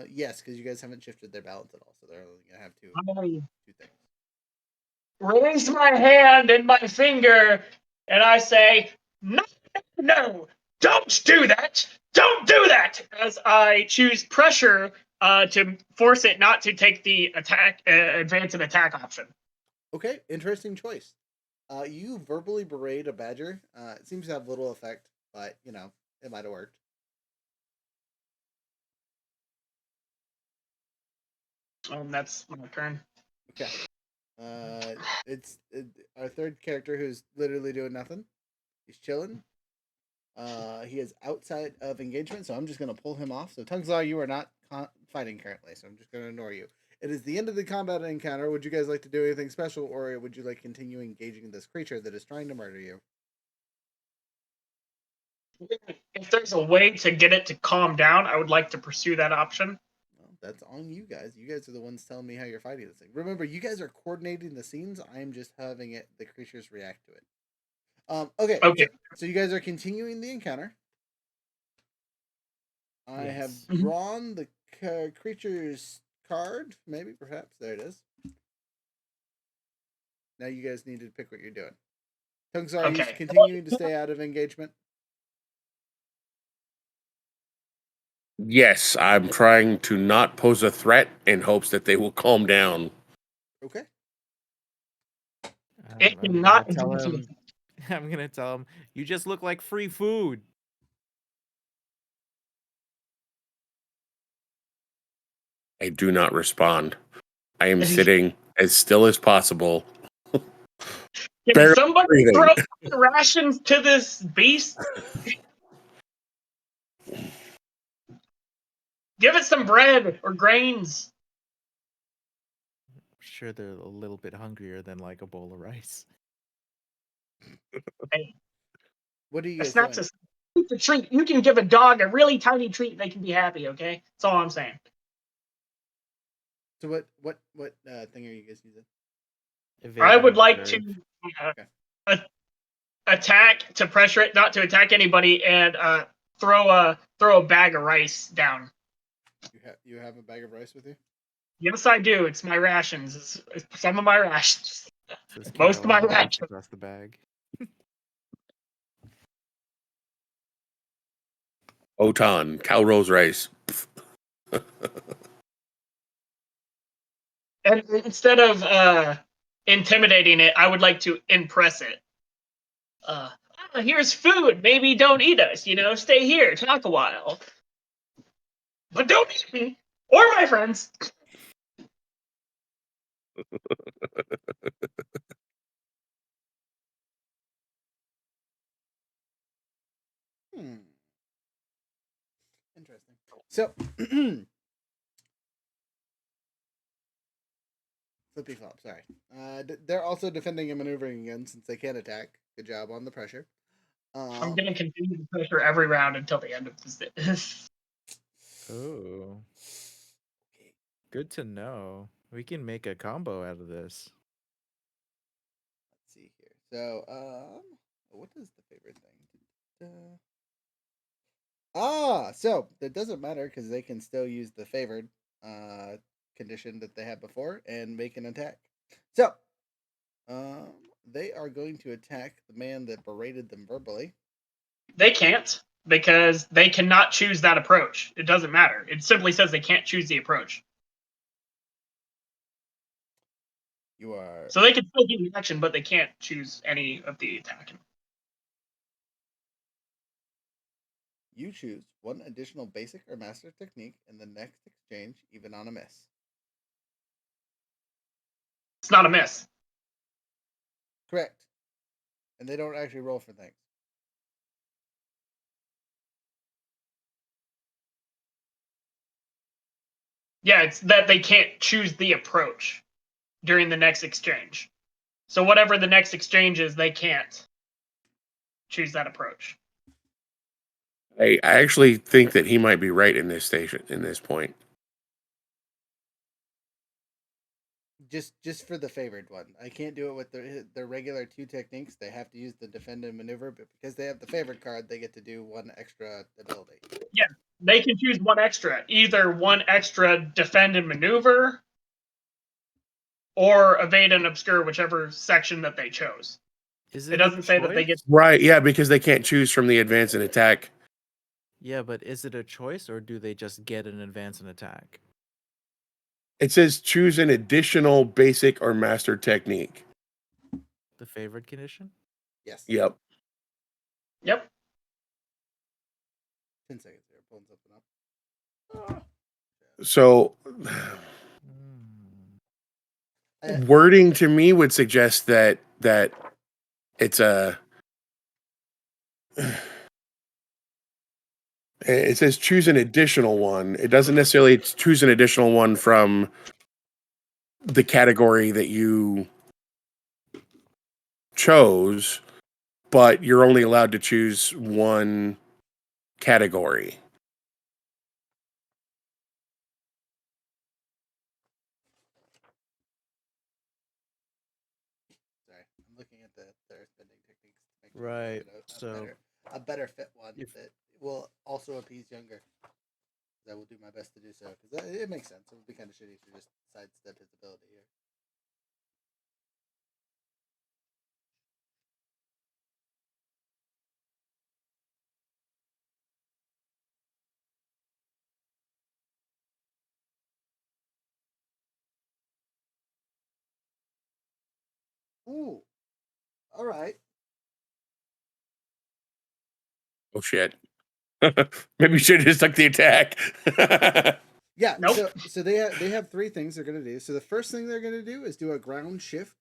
S1: Yes, because you guys haven't shifted their balance at all, so they're only gonna have two
S4: I
S1: things.
S4: raise my hand and my finger and I say, no, no, don't do that. Don't do that. As I choose pressure to force it not to take the attack, advance and attack option.
S1: Okay, interesting choice. You verbally berate a badger. It seems to have little effect, but it might have worked.
S4: That's my turn.
S1: Okay. It's our third character who's literally doing nothing. He's chilling. He is outside of engagement, so I'm just gonna pull him off. So Tungzar, you are not fighting currently, so I'm just gonna ignore you. It is the end of the combat encounter. Would you guys like to do anything special, or would you like to continue engaging this creature that is trying to murder you?
S4: If there's a way to get it to calm down, I would like to pursue that option.
S1: Well, that's on you guys. You guys are the ones telling me how you're fighting this thing. Remember, you guys are coordinating the scenes. I am just having the creatures react to it. Okay,
S4: Okay.
S1: so you guys are continuing the encounter. I have
S2: Yes.
S1: drawn the creature's card. Maybe, perhaps. There it is. Now you guys need to pick what you're doing. Tungzar, are you
S4: Okay.
S1: continuing to stay out of engagement?
S3: Yes, I'm trying to not pose a threat in hopes that they will calm down.
S1: Okay.
S4: It
S2: I'm gonna
S4: cannot
S2: tell
S4: advance
S2: him. I'm gonna tell him. You just look like free food.
S3: I do not respond. I am
S4: Can
S3: sitting as still as possible.
S4: somebody
S3: breathing.
S4: throw rations to this beast? Give it some bread or grains.
S2: Sure, they're a little bit hungrier than like a bowl of rice.
S4: Hey,
S1: What are you guys
S4: it's not
S1: doing?
S4: just it's a treat. You can give a dog a really tiny treat and they can be happy, okay? That's all I'm saying.
S1: So what thing are you guys using?
S2: Evade
S4: I
S2: and
S4: would like
S2: observe.
S4: to
S1: Okay.
S4: attack to pressure it not to attack anybody and throw a bag of rice down.
S1: You have a bag of rice with you?
S4: Yes, I do. It's my rations. It's some of my rations.
S2: Says
S4: Most of my
S2: Carol and looks
S4: rations.
S2: across the bag.
S3: Otan, cow rose rice.
S4: And instead of intimidating it, I would like to impress it. Here's food. Maybe don't eat us. Stay here, talk a while, but don't eat me or my friends.
S1: Hmm. Interesting. So flippy flop, sorry. They're also defending and maneuvering again since they can't attack. Good job on the pressure.
S4: I'm gonna continue to pressure every round until the end of this.
S2: Oh,
S1: Okay.
S2: good to know. We can make a combo out of this.
S1: Let's see here. So, what is the favorite thing? So that doesn't matter because they can still use the favored uh condition that they had before and make an attack. So, um, they are going to attack the man that berated them verbally.
S4: They can't because they cannot choose that approach. It doesn't matter. It simply says they can't choose the approach.
S1: You are
S4: So they can still do the action, but they can't choose any of the attacking.
S1: you choose one additional basic or master technique in the next exchange, even on a miss.
S4: It's not a miss.
S1: Correct. And they don't actually roll for things.
S4: Yeah, it's that they can't choose the approach during the next exchange. So whatever the next exchange is, they can't choose that approach.
S3: I actually think that he might be right in this point.
S1: Just for the favored one. I can't do it with their regular two techniques. They have to use the defend and maneuver, but because they have the favored card, they get to do one extra ability.
S4: Yeah, they can choose one extra. Either one extra defend and maneuver or evade and obscure, whichever section that they chose.
S2: Is
S4: It
S2: it a
S4: doesn't say that they get.
S2: choice?
S3: Right, yeah, because they can't choose from the advance and attack.
S2: Yeah, but is it a choice or do they just get an advance and attack?
S3: It says choose an additional basic or master technique.
S2: The favored condition?
S1: Yes.
S3: Yep.
S4: Yep.
S1: 10 seconds here. Pulling something up.
S3: So
S2: Hmm.
S3: wording to me would suggest that it's a. It says choose an additional one. It doesn't necessarily choose an additional one from the category that you chose, but you're only allowed to choose one category.
S1: Sorry, I'm looking at their spending techniques to make
S2: Right.
S1: sure
S2: So
S1: a better fit one
S2: if
S1: that will also appease younger. I will do my best to do so because it makes sense. It would be kind of shitty to just sidestep his ability here. Ooh, all right.
S3: Oh shit. Maybe you should have just took the attack.
S1: Yeah.
S4: Nope.
S1: So they have three things they're gonna do. So the first thing they're gonna do is do a ground shift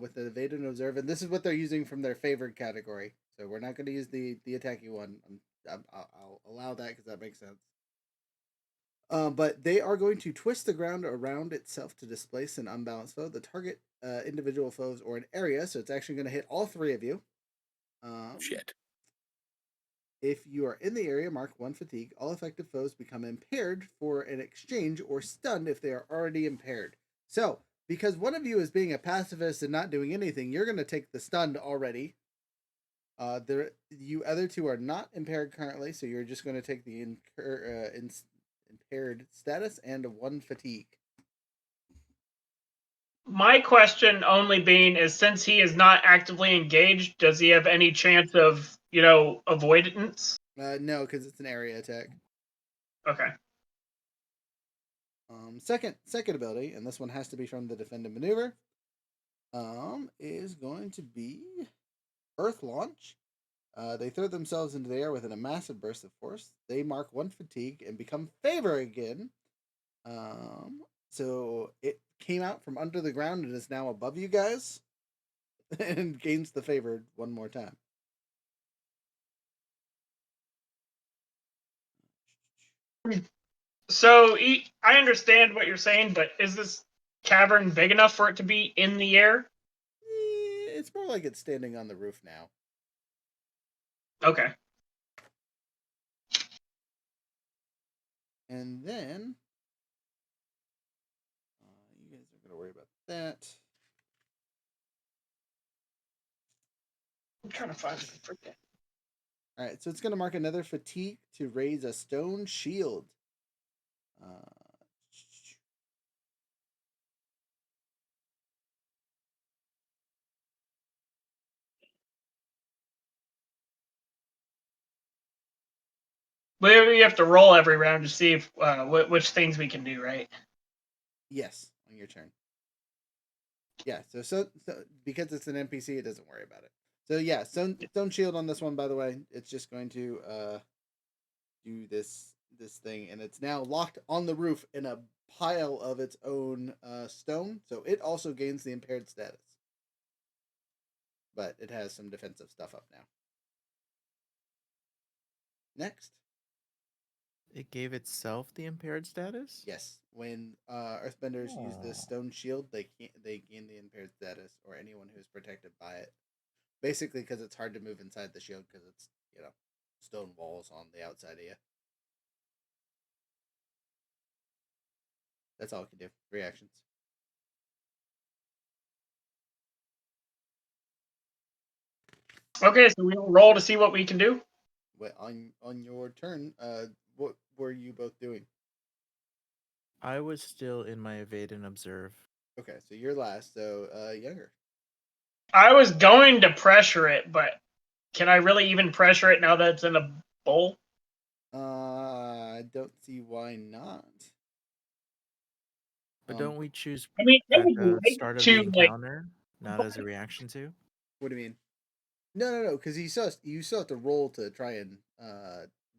S1: with the evade and observe, and this is what they're using from their favored category. So we're not gonna use the attacking one. I'll allow that because that makes sense. But they are going to twist the ground around itself to displace an unbalanced foe. The target individual foes or an area, so it's actually going to hit all three of you.
S3: Shit.
S1: If you are in the area, mark 1 fatigue. All effective foes become impaired for an exchange or stunned if they are already impaired. So, because one of you is being a pacifist and not doing anything, you're going to take the stunned already. You other two are not impaired currently, so you're just going to take the impaired status and 1 fatigue.
S4: My question only being is, since he is not actively engaged, does he have any chance of, avoidance?
S1: No, because it's an area attack.
S4: Okay.
S1: Second ability, and this one has to be from the defend and maneuver. Is going to be Earth Launch. They throw themselves into the air within a massive burst of force. They mark 1 fatigue and become favor again. So it came out from under the ground and is now above you guys, and gains the favor one more time.
S4: So I understand what you're saying, but is this cavern big enough for it to be in the air?
S1: It's more like it's standing on the roof now.
S4: Okay.
S1: And then you guys are going to worry about that.
S4: I'm trying to find it. Forget.
S1: All right, so it's going to mark another fatigue to raise a stone shield.
S4: We have to roll every round to see if which things we can do, right?
S1: Yes, on your turn. Yeah, so because it's an NPC, it doesn't worry about it. So yeah, stone shield on this one. By the way, it's just going to do this thing, and it's now locked on the roof in a pile of its own stone. So it also gains the impaired status, but it has some defensive stuff up now. Next.
S2: it gave itself the impaired status?
S1: Yes, when Earthbenders use this stone shield, they gain the impaired status, or anyone who's protected by it. Basically, because it's hard to move inside the shield because it's stone walls on the outside of you. That's all it can do. Reactions.
S4: Okay, so we'll roll to see what we can do.
S1: On your turn, what were you both doing?
S2: I was still in my evade and observe.
S1: Okay, so you're last. So younger.
S4: I was going to pressure it, but can I really even pressure it now that it's in a bowl?
S1: I don't see why not.
S2: But don't we choose
S4: I mean,
S2: at
S4: maybe
S2: the start of the encounter, not as a reaction to?
S1: What do you mean? No, because you still have to roll to try and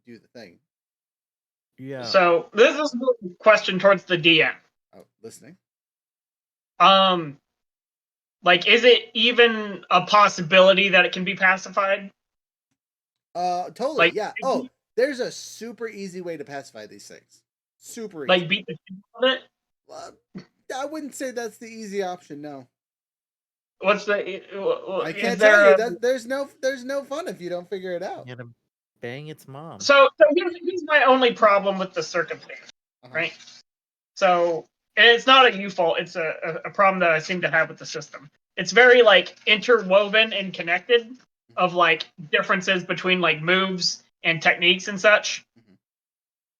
S1: do the thing.
S2: Yeah.
S4: So this is a question towards the DM.
S1: Oh, listening.
S4: Like, is it even a possibility that it can be pacified?
S1: Totally,
S4: Like,
S1: yeah. Oh, there's a super easy way to pacify these things. Super easy.
S4: like beat the shit out of it?
S1: Well, I wouldn't say that's the easy option. No,
S4: What's the?
S1: I
S4: Is
S1: can't tell
S4: there
S1: you
S4: a?
S1: that there's no fun if you don't figure it out.
S2: You gotta bang its mom.
S4: So here's my only problem with the circumstance, right? So it's not a you fault. It's a problem that I seem to have with the system. It's very like interwoven and connected of like differences between like moves and techniques and such.
S1: Mhm.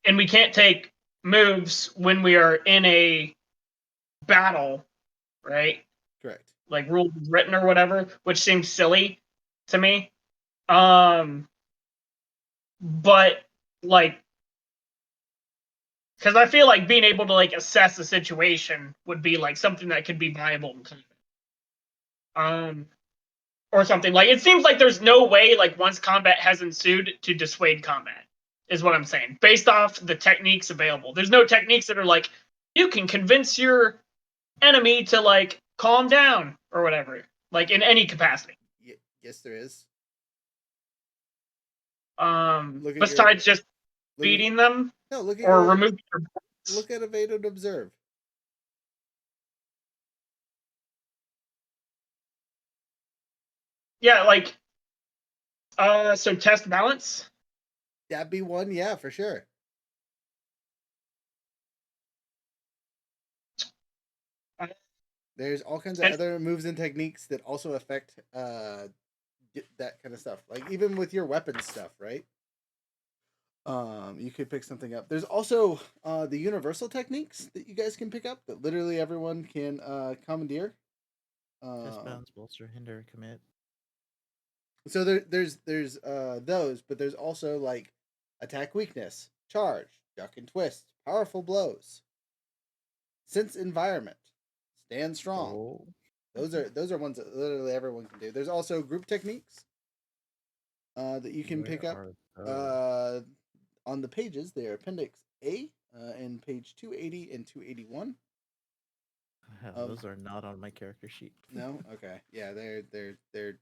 S4: And we can't take moves when we are in a battle, right?
S1: Correct.
S4: Like rules written or whatever, which seems silly to me. But like, because I feel like being able to like assess the situation would be like something that could be viable in combat. Or something like it seems like there's no way like once combat has ensued to dissuade combat is what I'm saying based off the techniques available. There's no techniques that are like you can convince your enemy to like calm down or whatever, like in any capacity.
S1: Yes, there is.
S4: Besides just
S1: look at
S4: beating them
S1: no. Look at
S4: or
S1: your
S4: removing their bullets.
S1: look at evade and observe.
S4: Yeah, like so test balance.
S1: That'd be one, yeah, for sure.
S4: Uh,
S1: There's all kinds of
S4: and
S1: other moves and techniques that also affect that kind of stuff. Like even with your weapon stuff, right? You could pick something up. There's also the universal techniques that you guys can pick up that literally everyone can commandeer.
S2: Test bounce, bolster, hinder, commit.
S1: So there's those, but there's also like attack weakness, charge, duck and twist, powerful blows, sense environment, stand strong.
S2: Oh.
S1: Those are ones that literally everyone can do. There's also group techniques that you can pick up on the pages. They are Appendix A and page 280 and 281.
S2: Those are not on my character sheet.
S1: No, okay, yeah, they're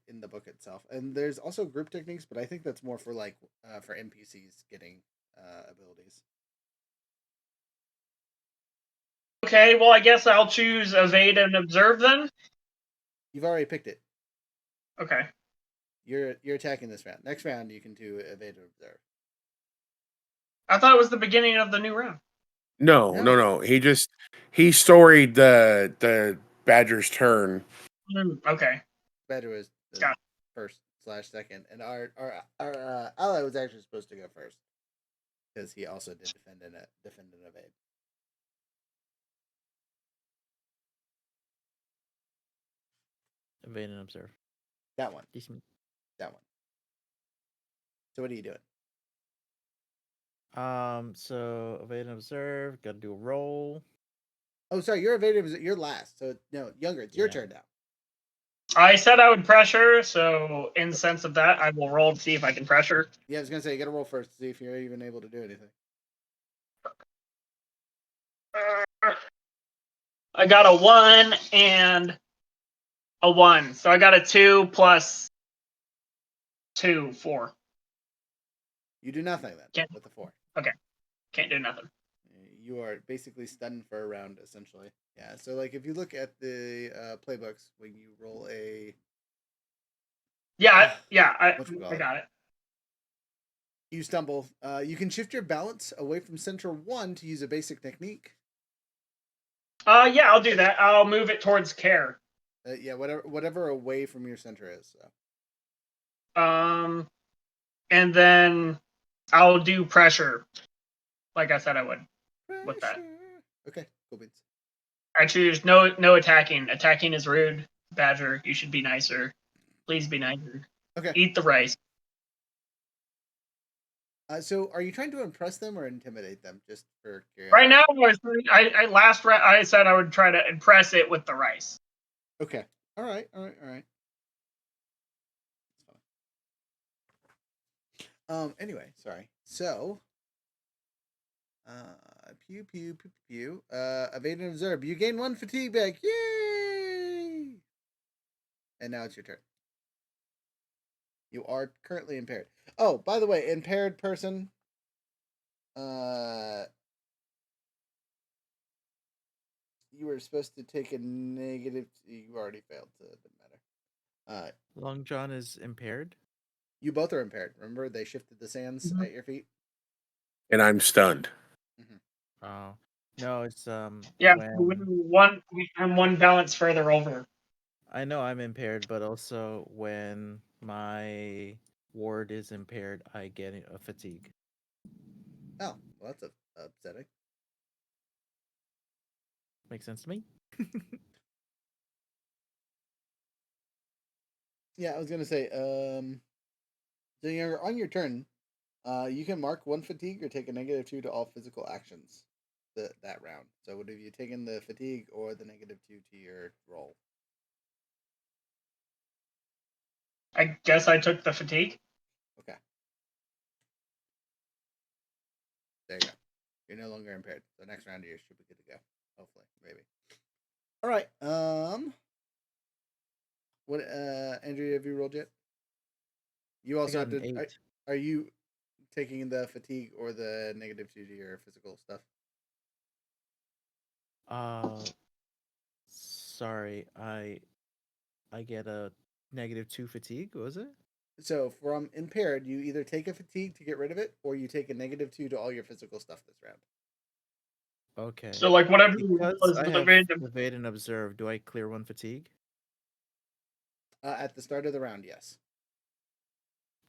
S1: in the book itself, and there's also group techniques, but I think that's more for like for NPCs getting abilities.
S4: okay, well I guess I'll choose evade and observe then.
S1: You've already picked it.
S4: Okay.
S1: You're attacking this round. Next round you can do evade and observe.
S4: I thought it was the beginning of the new round.
S3: No. He storied the Badger's turn.
S4: Okay.
S1: Badger was the
S4: Got
S1: first / second, and our ally was actually supposed to go first because he also did defend and evade.
S2: Evade and observe.
S1: That one.
S2: Decent.
S1: That one. So what are you doing?
S2: So evade and observe. Got to do a roll.
S1: Oh, sorry, you're evading. You're last. So no, younger. It's your turn now.
S4: I said I would pressure, so in sense of that, I will roll to see if I can pressure.
S1: Yeah, I was gonna say you gotta roll first to see if you're even able to do anything.
S4: I got a 1 and a 1. So I got a 2 plus 2, 4.
S1: You do nothing then
S4: Can't.
S1: with the 4.
S4: Okay. Can't do nothing.
S1: You are basically stunned for a round, essentially. Yeah. So like, if you look at the playbooks, when you roll a
S4: I got it.
S1: You stumble. You can shift your balance away from center 1 to use a basic technique.
S4: Yeah, I'll do that. I'll move it towards care.
S1: Yeah, whatever away from your center is. So.
S4: And then I'll do pressure, like I said I would. With that.
S1: Okay, cool beans.
S4: I choose no attacking. Attacking is rude. Badger, you should be nicer. Please be nicer.
S1: Okay.
S4: Eat the rice.
S1: So, are you trying to impress them or intimidate them? Just for curiosity.
S4: Right now, I said I would try to impress it with the rice.
S1: Okay. All right. Anyway, sorry. So, pew. Evade and observe. You gain 1 fatigue back. Yay! And now it's your turn. You are currently impaired. Oh, by the way, impaired person. You were supposed to take a negative. You already failed, so it doesn't matter.
S2: Long John is impaired.
S1: You both are impaired. Remember, they shifted the sands at your feet.
S3: And I'm stunned.
S2: Oh no, it's
S4: Yeah,
S2: when
S4: I'm one balance further over.
S2: I know I'm impaired, but also when my ward is impaired, I get a fatigue.
S1: Oh, well, that's upsetting.
S2: Makes sense to me.
S1: Yeah, I was gonna say. So you're on your turn. You can mark one fatigue or take a -2 to all physical actions that round. So would have you taken the fatigue or the -2 to your roll?
S4: I guess I took the fatigue.
S1: Okay. There you go. You're no longer impaired. So next round you should be good to go. Hopefully, maybe. All right. What? Andrew, have you rolled yet? You also
S2: got
S1: have
S2: an
S1: to.
S2: 8.
S1: Are you taking the fatigue or the -2 to your physical stuff?
S2: Sorry, I get a -2 fatigue. Was it?
S1: So from impaired, you either take a fatigue to get rid of it, or you take a -2 to all your physical stuff this round.
S2: Okay.
S4: So like whatever
S2: Because
S4: was
S2: I
S4: the
S2: have
S4: random.
S2: evade and observe, do I clear one fatigue?
S1: At the start of the round, yes.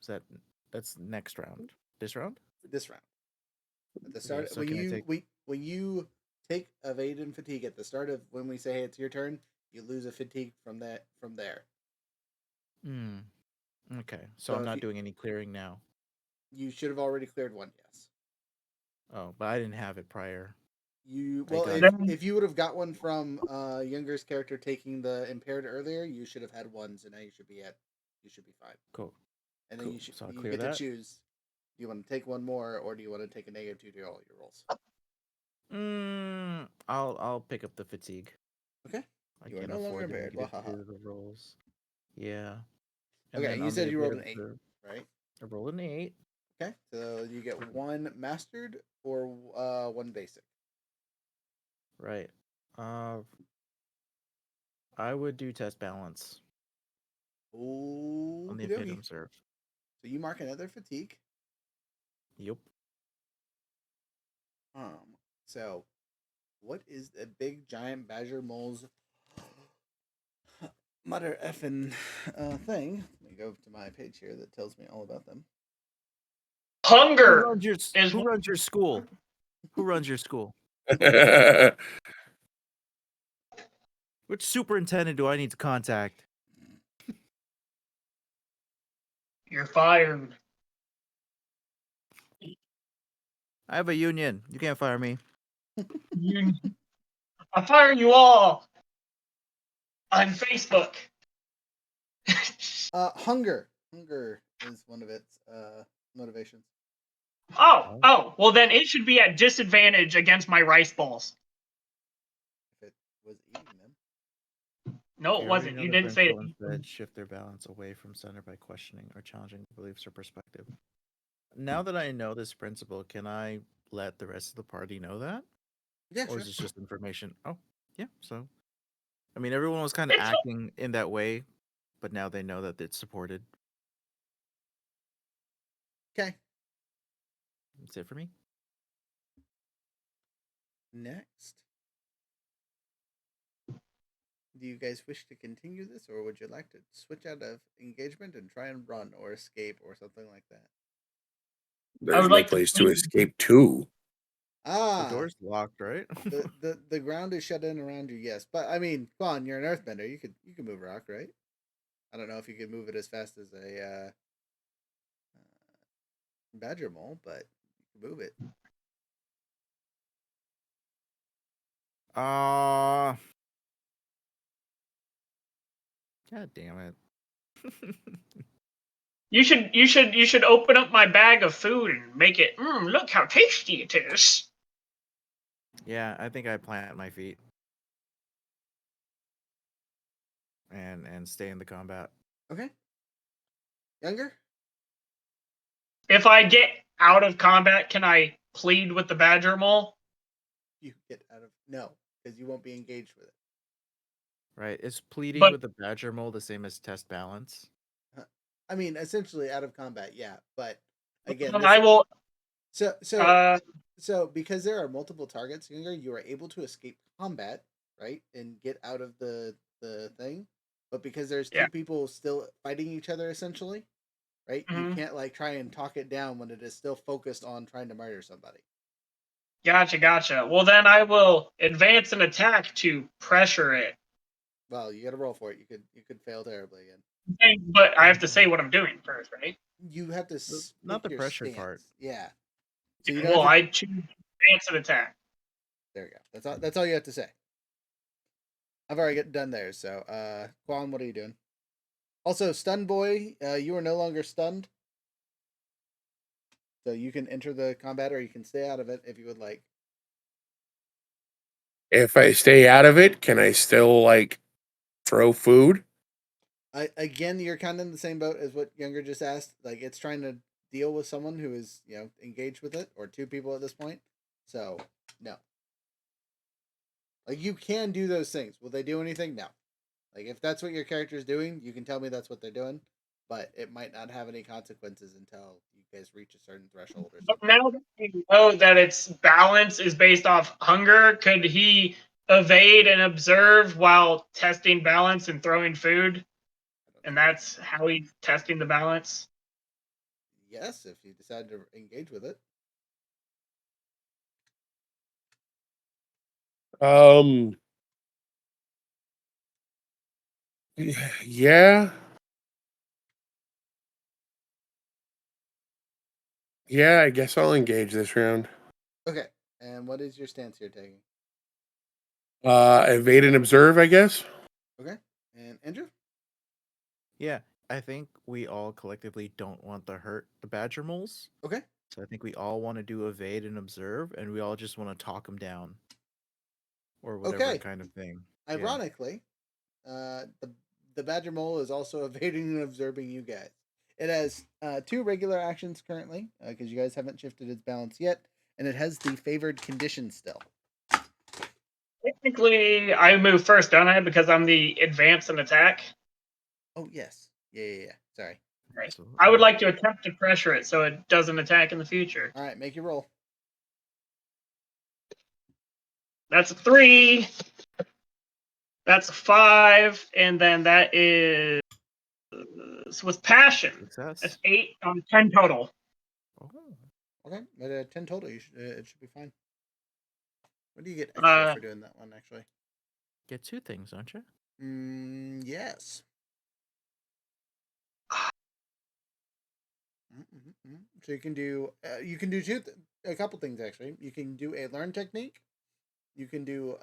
S2: Is that's next round? This round?
S1: This round. At the
S2: Okay,
S1: start,
S2: so can I take?
S1: when you take evade and fatigue at the start of when we say hey, it's your turn, you lose a fatigue from there.
S2: Hmm. Okay, so
S1: So
S2: I'm
S1: if
S2: not doing any clearing now.
S1: you should have already cleared one, yes.
S2: Oh, but I didn't have it prior. I
S1: Well,
S2: got it.
S1: if you would have got one from Younger's character taking the impaired earlier, you should have had one, so now you should be fine.
S2: Cool.
S1: And then
S2: Cool. So I'll
S1: you
S2: clear
S1: get to
S2: that.
S1: choose. Do you want to take one more, or do you want to take a -2 to all your rolls?
S2: I'll pick up the fatigue.
S1: Okay.
S2: I
S1: You are
S2: can't
S1: no longer
S2: afford the
S1: impaired.
S2: -2 to the rolls. Yeah. And
S1: Okay,
S2: then
S1: you
S2: on the
S1: said you
S2: evade
S1: rolled an 8,
S2: observe,
S1: right?
S2: I rolled an 8.
S1: Okay, so you get one mastered or one basic.
S2: Right. I would do test balance on the
S1: Okie
S2: evade
S1: dokie.
S2: observe.
S1: So you mark another fatigue.
S2: Yep.
S1: So what is the big giant badger mole's mother effing thing? Let me go to my page here that tells me all about them.
S4: Hunger
S2: Who runs your school? Who runs your school? Which superintendent do I need to contact?
S4: You're fired.
S2: I have a union. You can't fire me.
S4: I fire you all on Facebook.
S1: Hunger. Hunger is one of its motivations.
S4: Oh, well then it should be at disadvantage against my rice balls.
S1: If it was eating them.
S4: No, it wasn't. You didn't say it.
S2: Instead, shift their balance away from center by questioning or challenging beliefs or perspective. Now that I know this principle, can I let the rest of the party know that?
S1: Yeah,
S2: Or
S1: sure.
S2: is it just information? Oh, yeah. So, I mean, everyone was kind of acting in that way, but now they know that it's supported.
S1: Okay.
S2: That's it for me.
S1: Next. Do you guys wish to continue this, or would you like to switch out of engagement and try and run or escape or something like that?
S3: There's no place to escape to.
S2: The door's locked, right?
S1: the ground is shut in around you, yes. But I mean, come on, you're an earthbender. You could move rock, right? I don't know if you could move it as fast as a badger mole, but you can move it.
S2: God damn it.
S4: You should open up my bag of food and make it. Look how tasty it is.
S2: Yeah, I think I plant my feet. and stay in the combat.
S1: Okay. Younger?
S4: If I get out of combat, can I plead with the badger mole?
S1: You get out of no, because you won't be engaged with it.
S2: Right? Is pleading
S4: But
S2: with the badger mole the same as test balance?
S1: I mean, essentially out of combat, yeah. But again,
S4: then
S1: this
S4: I will.
S1: so so because there are multiple targets, Younger, you are able to escape combat, right, and get out of the thing. But because there's
S4: Yeah.
S1: two people still fighting each other, essentially, right, you
S4: Mhm.
S1: can't like try and talk it down when it is still focused on trying to murder somebody.
S4: Gotcha. Well, then I will advance an attack to pressure it.
S1: Well, you got to roll for it. You could fail terribly, and
S4: But I have to say what I'm doing first, right?
S1: you have to
S2: Not
S1: pick
S2: the
S1: your
S2: pressure part.
S1: stance. Yeah. So you don't
S4: Well,
S1: have to.
S4: I choose advance an attack.
S1: There you go. That's all you have to say. I've already got done there. So, Quan, what are you doing? Also, Stun Boy, you are no longer stunned. So you can enter the combat or you can stay out of it if you would like.
S3: If I stay out of it, can I still like throw food?
S1: Again, you're kind of in the same boat as what Younger just asked. Like, it's trying to deal with someone who is, engaged with it, or two people at this point. So, no. Like, you can do those things. Will they do anything? No. Like, if that's what your character is doing, you can tell me that's what they're doing, but it might not have any consequences until you guys reach a certain threshold or
S4: But
S1: something.
S4: now that we know that its balance is based off hunger, could he evade and observe while testing balance and throwing food?
S1: I don't
S4: And
S1: see why
S4: that's how he's testing the balance.
S1: yes, if you decide to engage with it.
S3: Um, yeah, yeah. I guess I'll engage this round.
S1: Okay. And what is your stance here taking?
S3: Evade and observe, I guess.
S1: Okay. And Andrew?
S2: Yeah, I think we all collectively don't want to hurt the badger moles.
S1: Okay.
S2: So I think we all want to do evade and observe, and we all just want to talk them down, or whatever
S1: Okay.
S2: kind of thing. Yeah.
S1: Ironically, the badger mole is also evading and observing you guys. It has two regular actions currently because you guys haven't shifted its balance yet, and it has the favored condition still.
S4: Technically, I move first, don't I? Because I'm the advance and attack.
S1: Oh yes, yeah. Sorry.
S4: Right. I would
S2: Absolutely.
S4: like to attempt to pressure it so it doesn't attack in the future.
S1: All right, make your roll.
S4: That's a 3. That's a 5, and then that is with passion. That's
S2: Success.
S4: 8 on 10 total.
S2: Oh,
S1: Okay, at 10 total, it should be fine. What do you get extra
S4: Uh,
S1: for doing that one, actually?
S2: get two things, don't you?
S1: Yes. So you can do a couple things actually. You can do a learn technique. You can do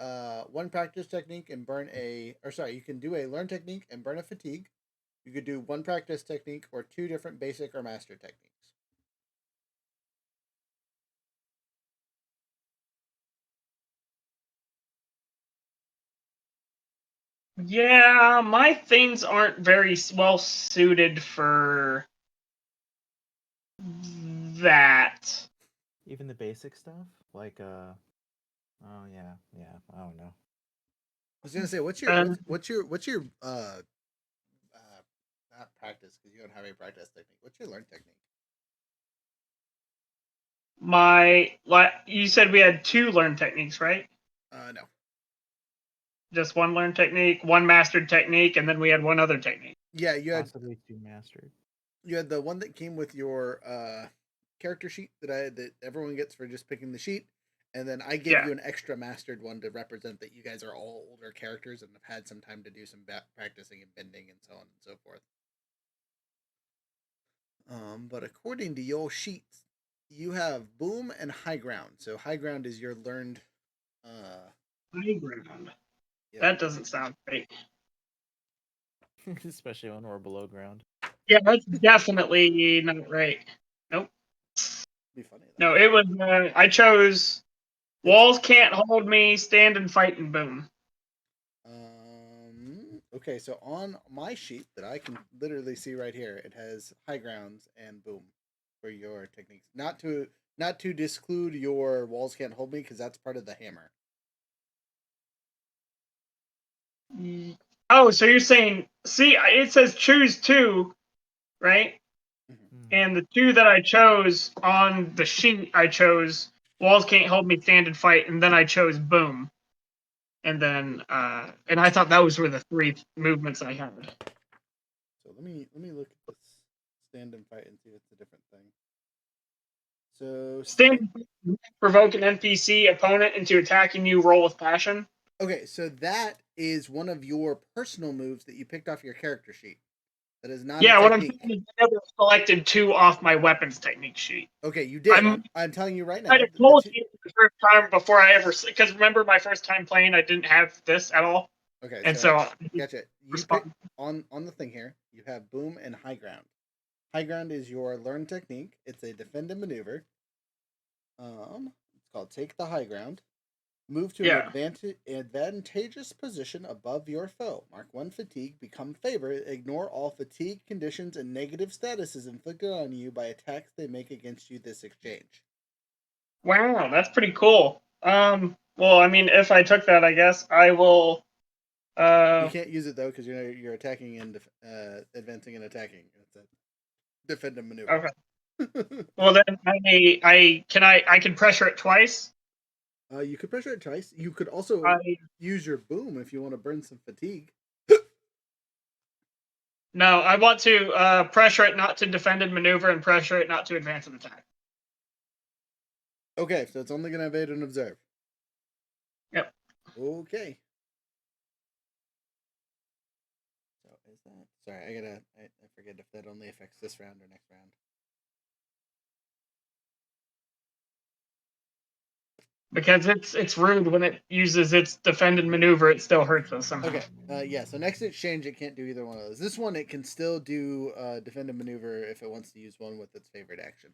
S1: one practice technique and you can do a learn technique and burn a fatigue. You could do one practice technique or two different basic or master techniques.
S4: yeah, my things aren't very well suited for that.
S2: Even the basic stuff, like oh yeah. I don't know.
S1: I was gonna say,
S4: Um,
S1: what's your not practice because you don't have a practice technique. What's your learn technique?
S4: you said we had 2 learn techniques, right?
S1: No.
S4: Just one learn technique, one mastered technique, and then we had one other technique.
S1: Yeah,
S2: Possibly two mastered.
S1: you had the one that came with your character sheet that everyone gets for just picking the sheet, and then I gave
S4: Yeah.
S1: you an extra mastered one to represent that you guys are all older characters and have had some time to do some practicing and bending and so on and so forth. But according to your sheets, you have boom and high ground. So high ground is your learned.
S4: High ground.
S1: Yep.
S4: That doesn't sound great.
S2: Especially when we're below ground.
S4: Yeah, that's definitely not right. Nope.
S1: Be funny though.
S4: No, it was. I chose walls can't hold me. Stand and fight and boom.
S1: Okay, so on my sheet that I can literally see right here, it has high grounds and boom for your techniques. Not to disclude your walls can't hold me because that's part of the hammer.
S4: Oh, so you're saying, see, it says choose two, right?
S1: Mm-hmm.
S4: And the two that I chose on the sheet, I chose walls can't hold me, stand and fight, and then I chose boom. And then, and I thought those were the three movements I had.
S1: So let me look at this stand and fight and see if it's a different thing. So
S4: Stand, provoke an NPC opponent into attacking you, roll with passion.
S1: okay, so that is one of your personal moves that you picked off your character sheet. That is not a
S4: Yeah, what I'm
S1: technique.
S4: saying is I never selected two off my weapons technique sheet.
S1: Okay, you did.
S4: I'm
S1: I'm telling you right
S4: I
S1: now.
S4: told you the first time before I ever, because remember my first time playing, I didn't have this at all,
S1: Okay,
S4: and
S1: so
S4: so
S1: gotcha. You pick on the thing here. You have boom and high ground. High ground is your learned technique. It's a defend and maneuver. It's called take the high ground. Move to an
S4: yeah.
S1: advantageous position above your foe. Mark 1 fatigue. Become favorite. Ignore all fatigue conditions and negative statuses inflicted on you by attacks they make against you this exchange.
S4: Wow, that's pretty cool. Well, I mean, if I took that, I guess I will.
S1: You can't use it though because you're attacking and advancing and attacking. It's a defend and maneuver.
S4: Okay. Well, then I can pressure it twice.
S1: You could pressure it twice. You could also
S4: I
S1: use your boom if you want to burn some fatigue.
S4: No, I want to pressure it not to defend and maneuver, and pressure it not to advance and attack.
S1: Okay, so it's only going to evade and observe.
S4: Yep.
S1: Okay. So is that? Sorry, I forget if that only affects this round or next round.
S4: Because it's rude when it uses its defend and maneuver, it still hurts us somehow.
S1: Okay. Yeah. So next exchange, it can't do either one of those. This one, it can still do defend and maneuver if it wants to use one with its favorite action.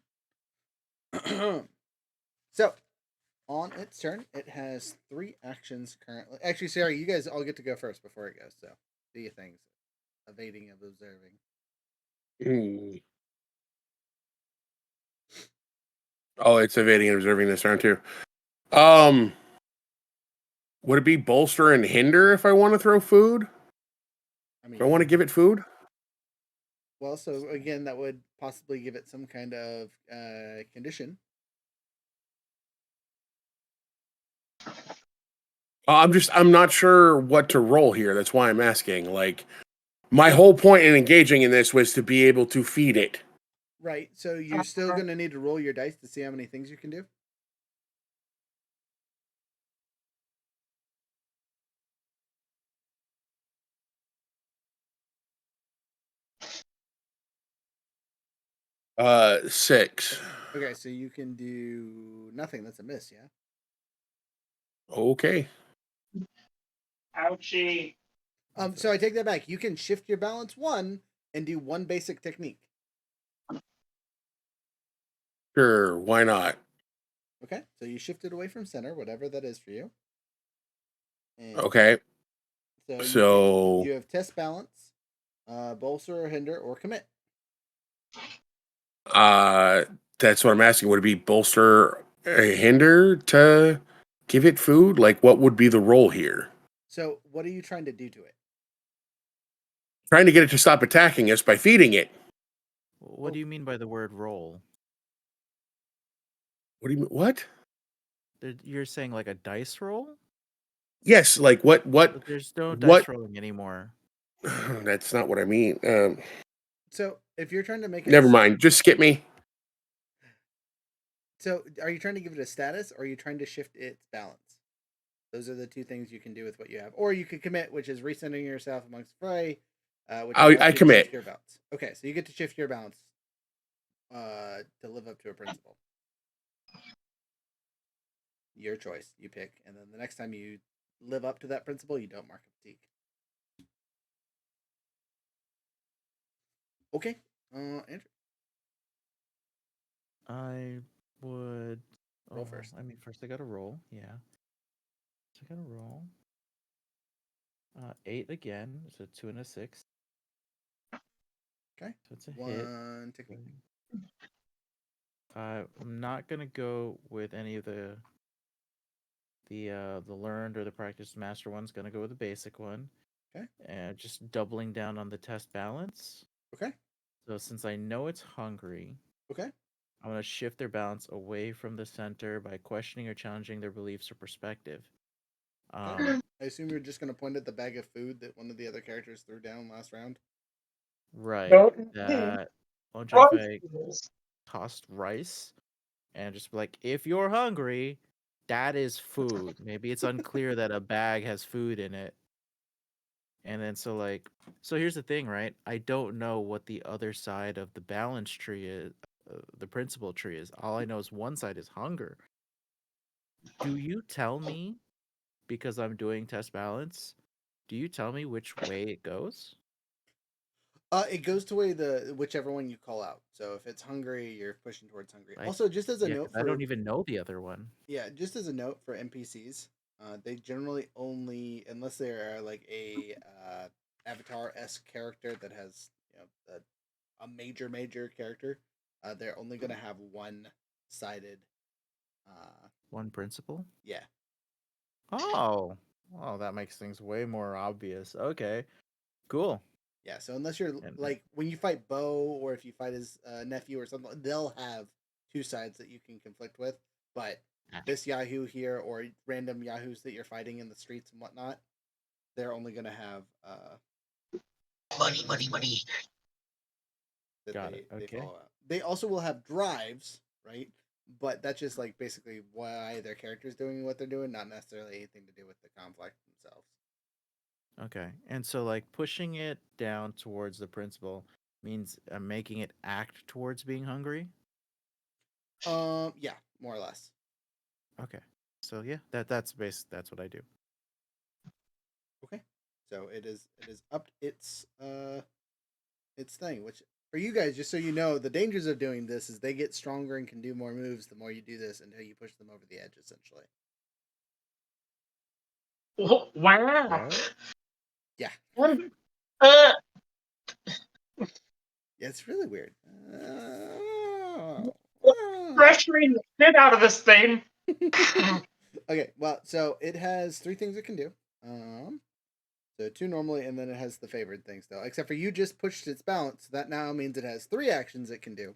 S1: So on its turn, it has 3 actions currently. Actually, sorry, you guys all get to go first before it goes. So do your things. Evading and observing.
S3: Oh, it's evading and observing this round too. Would it be bolster and hinder if I want to throw food?
S1: I mean,
S3: Do I want to give it food?
S1: well, so again, that would possibly give it some kind of condition.
S3: I'm not sure what to roll here. That's why I'm asking. Like, my whole point in engaging in this was to be able to feed it.
S1: Right. So you're still going to need to roll your dice to see how many things you can do.
S3: Six.
S1: Okay, so you can do nothing. That's a miss, yeah?
S3: Okay.
S4: Ouchie.
S1: So I take that back. You can shift your balance 1 and do 1 basic technique.
S3: Sure, why not?
S1: Okay, so you shift it away from center, whatever that is for you. And
S3: Okay.
S1: So you have test balance, bolster or hinder, or commit.
S3: That's what I'm asking. Would it be bolster a hinder to give it food? Like, what would be the role here?
S1: So what are you trying to do to it?
S3: Trying to get it to stop attacking us by feeding it.
S2: What do you mean by the word roll?
S3: What do you mean? What?
S2: You're saying like a dice roll?
S3: Yes, like what?
S2: But there's no
S3: What?
S2: dice rolling anymore.
S3: That's not what I mean.
S1: So if you're trying to make it,
S3: Never mind. Just skip me.
S1: So are you trying to give it a status, or are you trying to shift its balance? Those are the 2 things you can do with what you have, or you could commit, which is recentering yourself amongst fray, which allows
S3: I
S1: you to
S3: commit.
S1: shift your balance. Okay, so you get to shift your balance to live up to a principle. Your choice. You pick, and then the next time you live up to that principle, you don't mark a fatigue. Okay, Andrew.
S2: I would
S1: Roll first.
S2: I mean, first I got to roll. Yeah. So I got to roll. 8 again, so 2 and a 6.
S1: Okay.
S2: So it's a hit.
S1: One technique.
S2: I'm not gonna go with any of the learned or the practiced master one's. Gonna go with the basic one.
S1: Okay.
S2: And just doubling down on the test balance.
S1: Okay.
S2: So since I know it's hungry,
S1: Okay.
S2: I'm gonna shift their balance away from the center by questioning or challenging their beliefs or perspective.
S1: Okay. I assume you're just gonna point at the bag of food that one of the other characters threw down last round.
S2: Right.
S4: Don't
S2: That
S4: Right.
S2: Onjafei tossed rice and just be like, if you're hungry, that is food. Maybe it's unclear that a bag has food in it. And then so here's the thing, right? I don't know what the other side of the balance tree is, the principal tree is. All I know is one side is hunger. Do you tell me, because I'm doing test balance, do you tell me which way it goes?
S1: It goes to way the whichever one you call out. So if it's hungry, you're pushing towards hungry.
S2: Like,
S1: Also, just as a
S2: yeah,
S1: note
S2: because I
S1: for
S2: don't even know the other one.
S1: just as a note for NPCs, they generally only, unless they are like a Avatar esque character that has a major character, they're only gonna have one sided.
S2: One principal?
S1: Yeah,
S2: Oh, well, that makes things way more obvious. Okay, cool.
S1: yeah. So unless you're
S2: And
S1: like when you fight Bo or if you fight his nephew or something, they'll have two sides that you can conflict with. But
S2: ah,
S1: this Yahoo here or random Yahoos that you're fighting in the streets and whatnot, they're only gonna have
S4: money.
S1: that
S2: got it.
S1: they
S2: Okay.
S1: follow out. They also will have drives, right? But that's just like basically why their character's doing what they're doing, not necessarily anything to do with the conflict themselves.
S2: Okay. And so, like, pushing it down towards the principal means making it act towards being hungry.
S1: Yeah, more or less.
S2: Okay. So yeah, that's what I do.
S1: Okay, so it is upped its thing. Which for you guys, just so you know, the dangers of doing this is they get stronger and can do more moves the more you do this until you push them over the edge, essentially.
S4: Wow.
S2: What?
S1: Yeah,
S4: Uh,
S1: yeah, it's really weird.
S4: frustrating the shit out of this thing.
S1: Okay, well, so it has three things it can do. So two normally, and then it has the favored things though. Except for you just pushed its balance. That now means it has three actions it can do,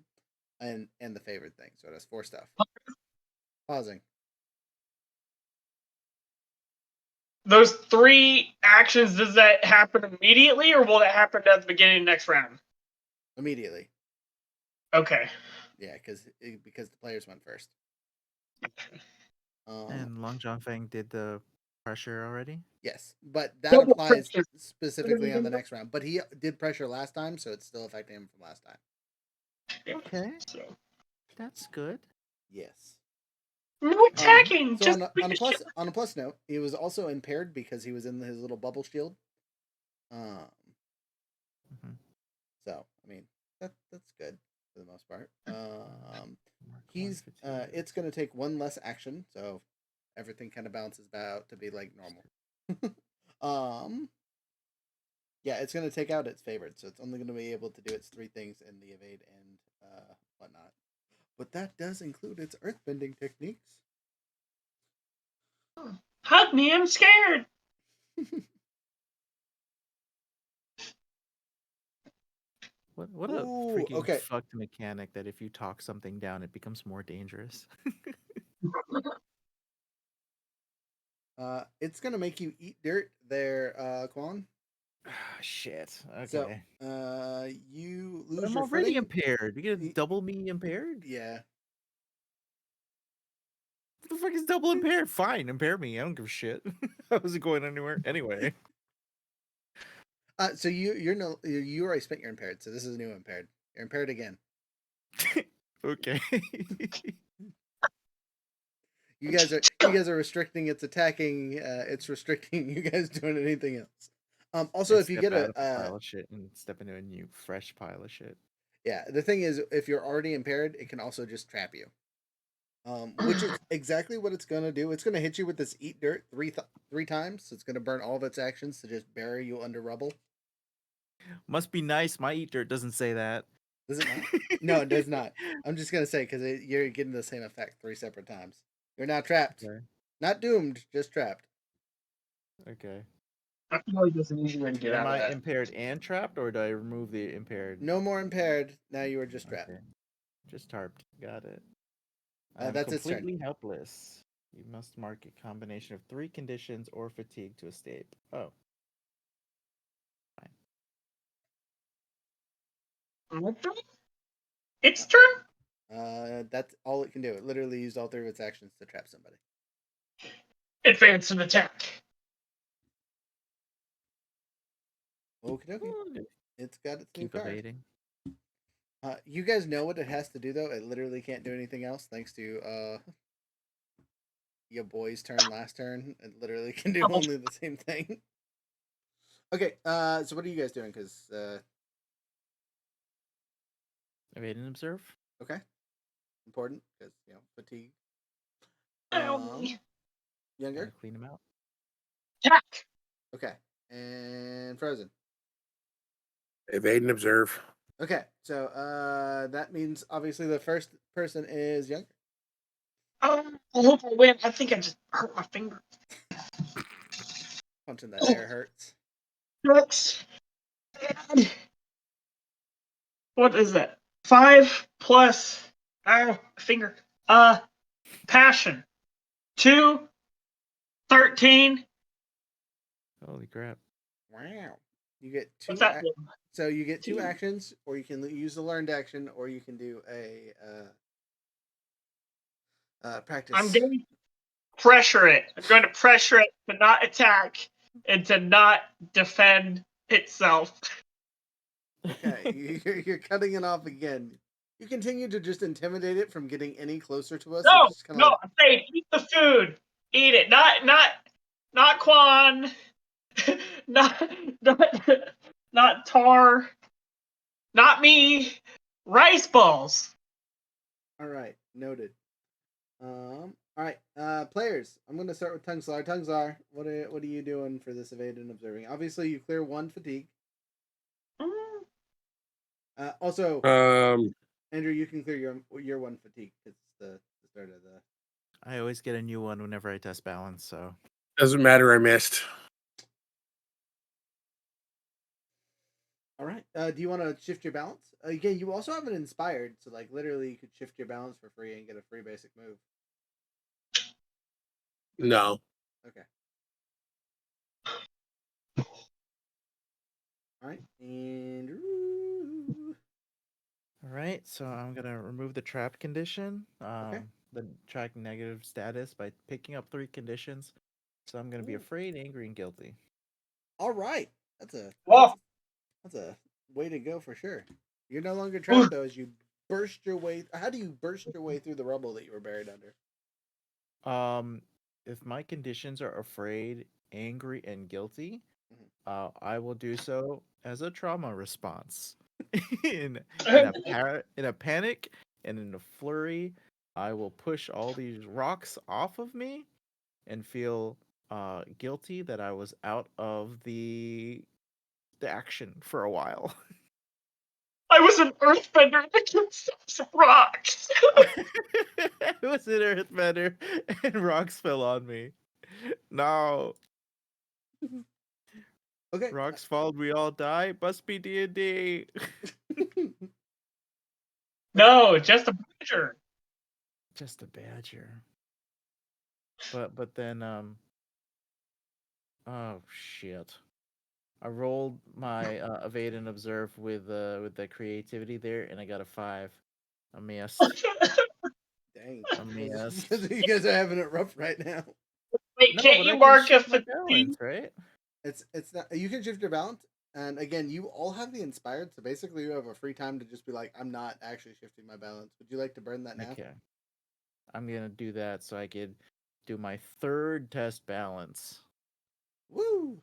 S1: and the favored thing. So it has four stuff. Pausing.
S4: Those three actions, does that happen immediately, or will it happen at the beginning of next round?
S1: Immediately.
S4: Okay.
S1: Yeah, because the players went first.
S2: And Long John Fang did the pressure already.
S1: Yes, but that
S4: Double
S1: applies
S4: pressure.
S1: specifically on the next round. But he did pressure last time, so it's still affecting him from last time.
S2: Okay,
S4: So,
S2: that's good.
S1: Yes.
S4: no attacking.
S1: So
S4: Just
S1: on a plus note, he was also impaired because he was in his little bubble shield.
S2: Mm-hmm.
S1: So I mean that's good for the most part.
S2: Mark one fatigue.
S1: It's gonna take one less action, so everything kind of balances out to be like normal. Yeah, it's gonna take out its favorite, so it's only gonna be able to do its three things in the evade and whatnot. But that does include its earthbending techniques.
S4: hug me. I'm scared.
S2: What a
S1: Ooh,
S2: freaking
S1: okay.
S2: fucked mechanic that if you talk something down, it becomes more dangerous.
S1: It's gonna make you eat dirt there, Quan.
S2: Shit.
S1: So,
S2: Okay.
S1: you
S2: But
S1: lose
S2: I'm
S1: your
S2: already
S1: footing.
S2: impaired. You gonna double me impaired?
S1: Yeah.
S2: What the fuck is double impaired? Fine, impair me. I don't give a shit. I wasn't going anywhere anyway.
S1: So you already spent your impaired, so this is a new impaired. You're impaired again.
S2: Okay.
S1: You guys are restricting its attacking. It's restricting you guys doing anything else. Also,
S2: I
S1: if you
S2: step
S1: get
S2: out of a
S1: a
S2: pile of shit and step into a new fresh pile of shit.
S1: yeah, the thing is, if you're already impaired, it can also just trap you. Which is exactly what it's gonna do. It's gonna hit you with this eat dirt three times. So it's gonna burn all of its actions to just bury you under rubble.
S2: Must be nice. My eat dirt doesn't say that.
S1: Does it not? No, it does not. I'm just gonna say because you're getting the same effect 3 separate times. You're now trapped,
S2: Okay.
S1: not doomed, just trapped.
S2: Okay.
S4: I feel like there's an easy way to get
S2: Am
S4: out of
S2: I
S4: that.
S2: impaired and trapped, or do I remove the impaired?
S1: No more impaired. Now you are just trapped.
S2: Okay. Just tarped. Got it. I'm
S1: That's its turn.
S2: completely helpless. You must mark a combination of 3 conditions or fatigue to escape. Oh.
S4: Its turn.
S1: That's all it can do. It literally used all 3 of its actions to trap somebody.
S4: Advance and attack.
S1: Okie dokie.
S2: Ooh,
S1: It's got its new
S2: keep
S1: card.
S2: evading.
S1: You guys know what it has to do though. It literally can't do anything else thanks to your boy's turn last turn. It literally can do only the same thing. Okay, so what are you guys doing? Because
S2: Evade and observe.
S1: okay, important because fatigue.
S4: Owie.
S1: Younger.
S2: Gotta clean them out.
S4: Attack.
S1: Okay, and frozen.
S3: Evade and observe.
S1: Okay, so that means obviously the first person is younger.
S4: I hope I win. I think I just hurt my finger.
S1: Punching that air hurts.
S4: Looks bad. What is that? 5 plus finger. Passion. 2, 13.
S2: Holy crap.
S1: Wow. You get 2.
S4: What's that?
S1: So you get 2 actions, or you can use the learned action, or you can do a practice.
S4: I'm going to pressure it. I'm going to pressure it to not attack and to not defend itself.
S1: Okay, you're cutting it off again. You continue to just intimidate it from getting any closer to us.
S4: No,
S1: It's just
S4: no, I'm saying eat the food. Eat it. Not Quan. not, not Tar. Not me. Rice balls.
S1: All right, noted. All right, players. I'm gonna start with Tungslar. Tungslar, what are you doing for this evade and observing? Obviously, you clear 1 fatigue. Also, Andrew, you can clear your 1 fatigue. It's the start of the.
S2: I always get a new one whenever I test balance, so.
S3: Doesn't matter. I missed.
S1: All right. Do you want to shift your balance? Again, you also have an inspired, so like literally, you could shift your balance for free and get a free basic move.
S3: No.
S1: Okay. All right, and
S2: All right, so I'm gonna remove the trap condition. The track negative status by picking up 3 conditions. So I'm gonna be afraid, angry, and guilty.
S1: all right. That's a way to go for sure. You're no longer trapped though, as you burst your way. How do you burst your way through the rubble that you were buried under?
S2: If my conditions are afraid, angry, and guilty, I will do so as a trauma response. in in a panic and in a flurry, I will push all these rocks off of me and feel guilty that I was out of the action for a while.
S4: I was an earthbender that can stop rocks.
S2: It was an earthbender and rocks fell on me. No.
S1: Okay.
S2: Rocks fall, we all die. Must be D&D.
S4: No, just a badger.
S2: Just a badger. But then oh shit. I rolled my evade and observe with the creativity there, and I got a 5. I missed.
S1: Dang.
S2: I missed.
S1: You guys are having it rough right now.
S4: Wait,
S2: No,
S4: can't
S2: but
S4: you
S2: I can
S4: mark a
S2: shift my
S4: fatigue?
S2: balance, right?
S1: It's not. You can shift your balance, and again, you all have the inspired. So basically, you have a free time to just be like, I'm not actually shifting my balance. Would you like to burn that now?
S2: Okay. I'm gonna do that so I could do my 3rd test balance.
S1: Woo!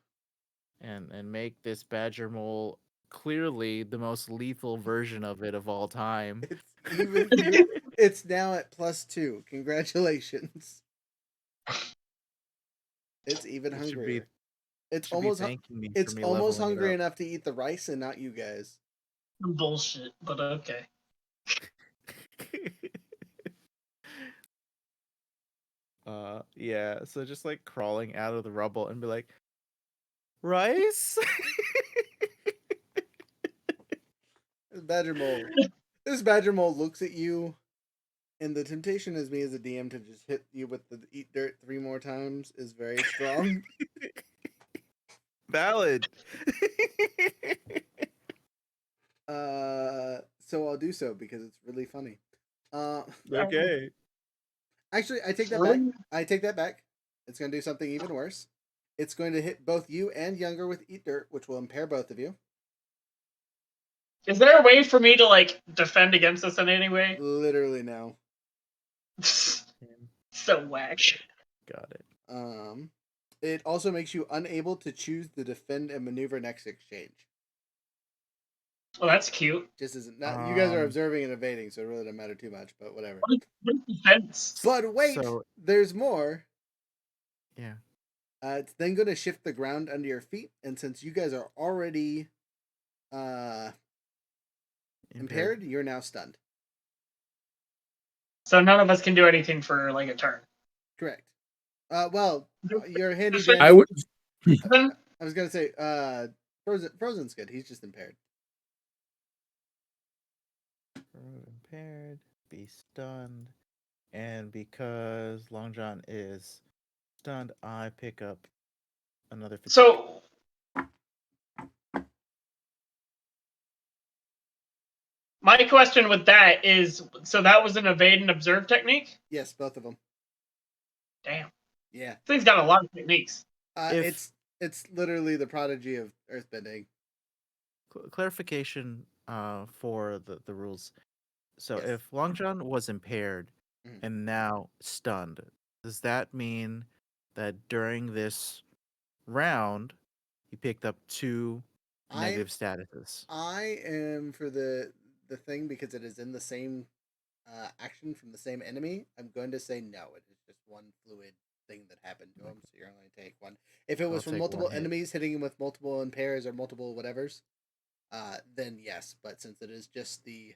S2: And make this badger mole clearly the most lethal version of it of all time.
S1: It's now at +2. Congratulations. It's even
S2: It
S1: hungrier. It's
S2: should be
S1: almost
S2: thanking me
S1: it's
S2: for me
S1: almost
S2: leveling it
S1: hungry
S2: up.
S1: enough to eat the rice and not you guys.
S4: Bullshit, but okay.
S2: Yeah, so just like crawling out of the rubble and be like, rice?
S1: Badger mole. This badger mole looks at you, and the temptation as me as a DM to just hit you with the eat dirt 3 more times is very strong.
S2: Valid.
S1: So I'll do so because it's really funny.
S2: Okay.
S1: Actually, I take that back. I take that back. It's going to do something even worse. It's going to hit both you and Younger with Eat Dirt, which will impair both of you.
S4: Is there a way for me to like defend against this in any way?
S1: Literally no.
S4: So whack.
S2: Got it.
S1: It also makes you unable to choose the defend and maneuver next exchange.
S4: Well, that's cute.
S1: Just isn't. Not, you guys are
S2: Um,
S1: observing and evading, so it really doesn't matter too much. But whatever.
S4: What is defense?
S1: But wait,
S2: So,
S1: there's more.
S2: yeah.
S1: It's then going to shift the ground under your feet, and since you guys are already impaired, you're now stunned.
S4: So none of us can do anything for like a turn.
S1: Correct. Well, your handy
S4: Just like-
S1: dandy.
S3: I would.
S1: I was gonna say, Frozen's good. He's just impaired.
S2: Impaired, be stunned, and because Long John is stunned, I pick up another 50.
S4: So my question with that is, so that was an evade and observe technique?
S1: Yes, both of them.
S4: Damn.
S1: Yeah.
S4: This thing's got a lot of techniques.
S1: It's literally the prodigy of earthbending.
S2: Clarification for the rules. So
S1: Yes.
S2: if Long John was impaired and now stunned, does that mean that during this round he picked up 2 negative statuses?
S1: I am for the thing because it is in the same action from the same enemy. I'm going to say no. It is just one fluid thing that happened to him, so you're only take one. If it was from multiple enemies hitting him with multiple impairs or multiple whatevers, then yes. But since it is just the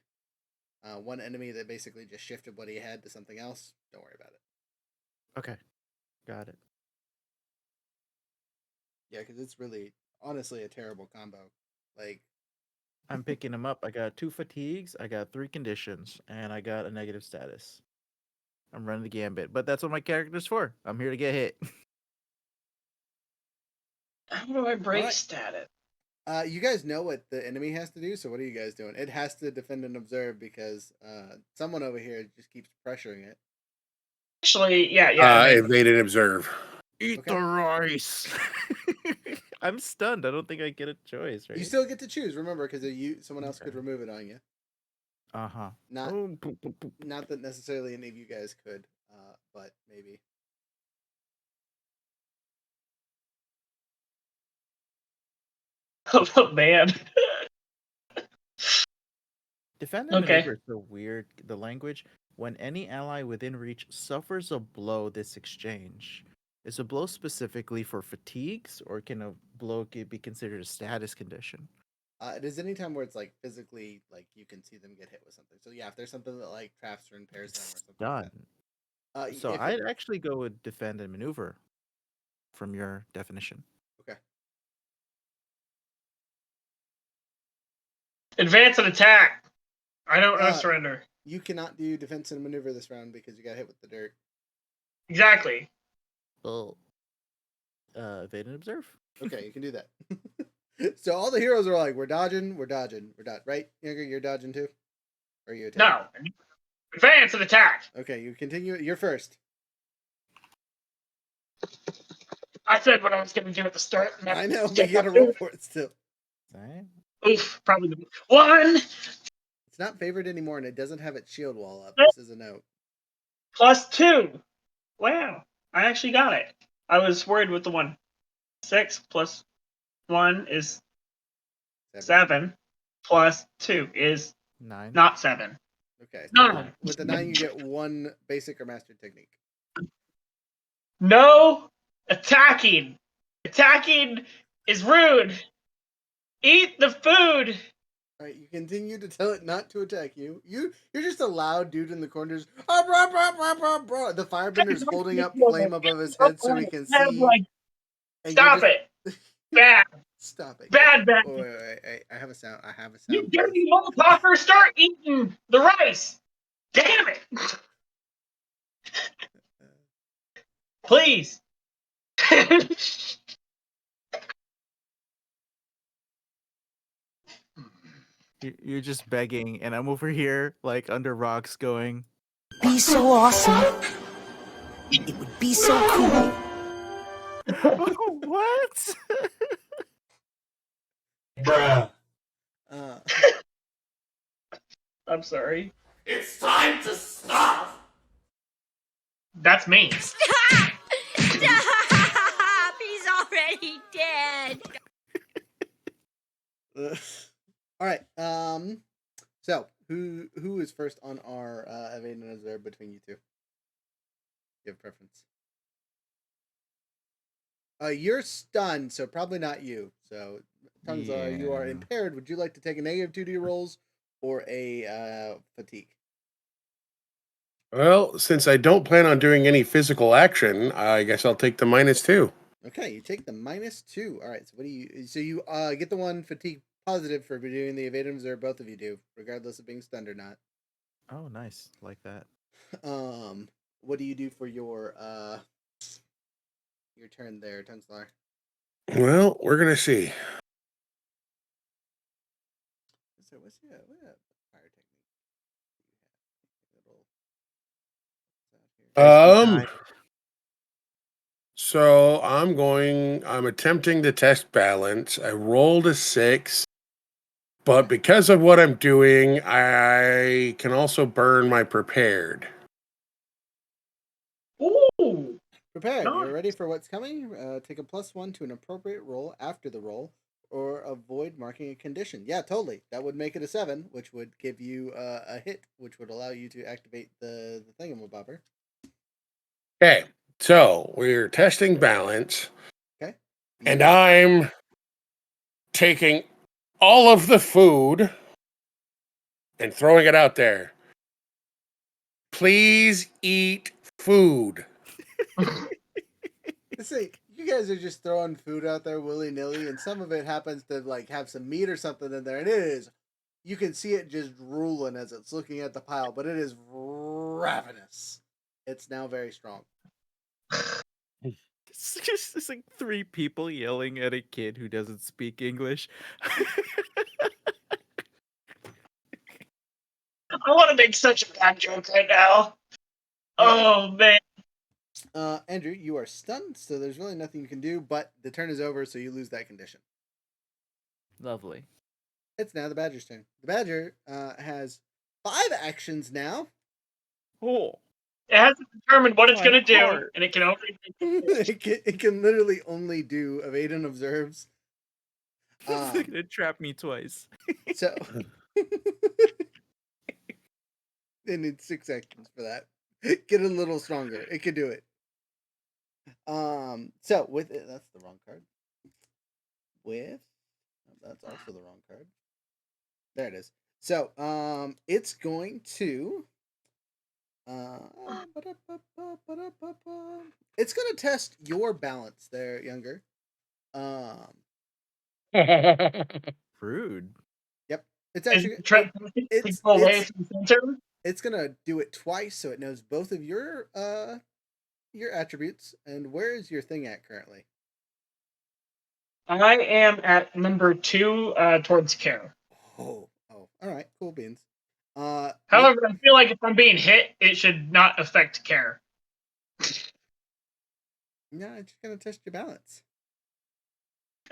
S1: one enemy that basically just shifted what he had to something else, don't worry about it.
S2: Okay, got it.
S1: Yeah, because it's really, honestly, a terrible combo. Like,
S2: I'm picking him up. I got 2 fatigues, I got 3 conditions, and I got a negative status. I'm running the gambit, but that's what my character's for. I'm here to get hit.
S4: How do I break
S1: Alright.
S4: status?
S1: You guys know what the enemy has to do, so what are you guys doing? It has to defend and observe because someone over here just keeps pressuring it.
S4: Actually, yeah.
S3: Evade and observe.
S2: Eat the rice. I'm stunned. I don't think I get a choice, right?
S1: You still get to choose, remember, because someone else could remove it on you.
S2: Uh-huh.
S1: Not that necessarily any of you guys could, but maybe.
S4: Oh man.
S2: Defend and maneuver is so weird. The language. When any ally within reach suffers a blow this exchange. Is a blow specifically for fatigues, or can a blow be considered a status condition?
S1: It is any time where it's like physically, like you can see them get hit with something. So yeah, if there's something that like traps or impairs them or something like that.
S2: So I'd actually go with defend and maneuver from your definition.
S1: Okay.
S4: Advance and attack. I don't surrender.
S1: You cannot do defense and maneuver this round because you got hit with the dirt.
S4: Exactly.
S2: Well, evade and observe.
S1: Okay, you can do that. So all the heroes are like, we're dodging, right? You're dodging too? Or are you attacking?
S4: No. Advance and attack.
S1: Okay, you continue. You're first.
S4: I said what I was going to do at the start.
S1: I know, but you got to roll for it still.
S2: Same.
S4: Oof, probably 1.
S1: It's not favored anymore, and it doesn't have its shield wall up. This is a note.
S4: +2. Wow, I actually got it. I was worried with the 1. 6 plus 1 is 7. Plus 2 is
S2: 9.
S4: Not 7.
S1: Okay. So
S4: 9.
S1: with the 9, you get 1 basic or mastered technique.
S4: No attacking. Attacking is rude. Eat the food.
S1: All right, you continue to tell it not to attack you. You're just a loud dude in the corners. Ah, brah, brah, brah, brah, brah. The firebender's holding up flame above his head so he can see. And you're
S4: Stop
S1: just
S4: it. Bad.
S1: stop it.
S4: Bad, bad.
S1: Oh, wait. I have a sound. I have a
S4: You
S1: sound for this.
S4: dirty motherfucker, start eating the rice. Damn it. Please.
S2: You're just begging, and I'm over here, like, under rocks going,
S5: Be so awesome. It would be so cool.
S2: what?
S3: Bruh.
S4: I'm sorry.
S3: It's time to stop.
S4: That's me.
S5: Stop! He's already dead.
S1: All right. So who is first on our evade and observe between you two? You have a preference? You're stunned, so probably not you. So tongues are you are
S2: Yeah.
S1: impaired. Would you like to take a negative 2D rolls or a fatigue?
S3: Well, since I don't plan on doing any physical action, I guess I'll take the -2.
S1: Okay, you take the -2. All right. So what do you? So you get the one fatigue positive for doing the evade and observe. Both of you do, regardless of being stunned or not.
S2: Oh, nice. Like that.
S1: What do you do for your turn there, Tongueslar?
S3: Well, we're gonna see.
S1: So what's fire technique?
S3: So I'm attempting to test balance. I rolled a 6, but because of what I'm doing, I can also burn my prepared.
S4: Ooh.
S1: Prepared. You're
S4: Nice.
S1: ready for what's coming. Take a +1 to an appropriate roll after the roll, or avoid marking a condition. Yeah, totally. That would make it a 7, which would give you a hit, which would allow you to activate the thingamabobber.
S3: Okay, so we're testing balance.
S1: Okay.
S3: And I'm taking all of the food and throwing it out there. Please eat food.
S1: See, you guys are just throwing food out there willy nilly, and some of it happens to like have some meat or something in there, and it is. You can see it just drooling as it's looking at the pile, but it is ravenous. It's now very strong.
S2: It's like 3 people yelling at a kid who doesn't speak English.
S4: I want to make such a bad joke right now. Oh, man.
S1: Andrew, you are stunned, so there's really nothing you can do, but the turn is over, so you lose that condition.
S2: Lovely.
S1: It's now the Badger's turn. The Badger has 5 actions now.
S2: Oh.
S4: It hasn't determined what it's
S2: My
S4: going to do,
S2: heart.
S4: and it can only...
S1: it can literally only do evade and observes.
S2: It's gonna trap me twice.
S1: So it needs 6 actions for that. Get a little stronger. It can do it. So with it, that's the wrong card. That's also the wrong card. There it is. So it's going to it's gonna test your balance there, younger.
S2: Rude.
S1: Yep. It's actually it's gonna do it twice, so it knows both of your attributes. And where is your thing at currently?
S4: I am at number 2 towards care.
S1: Oh, all right, cool beans.
S4: However, I feel like if I'm being hit, it should not affect care.
S1: Yeah, it's just gonna test your balance.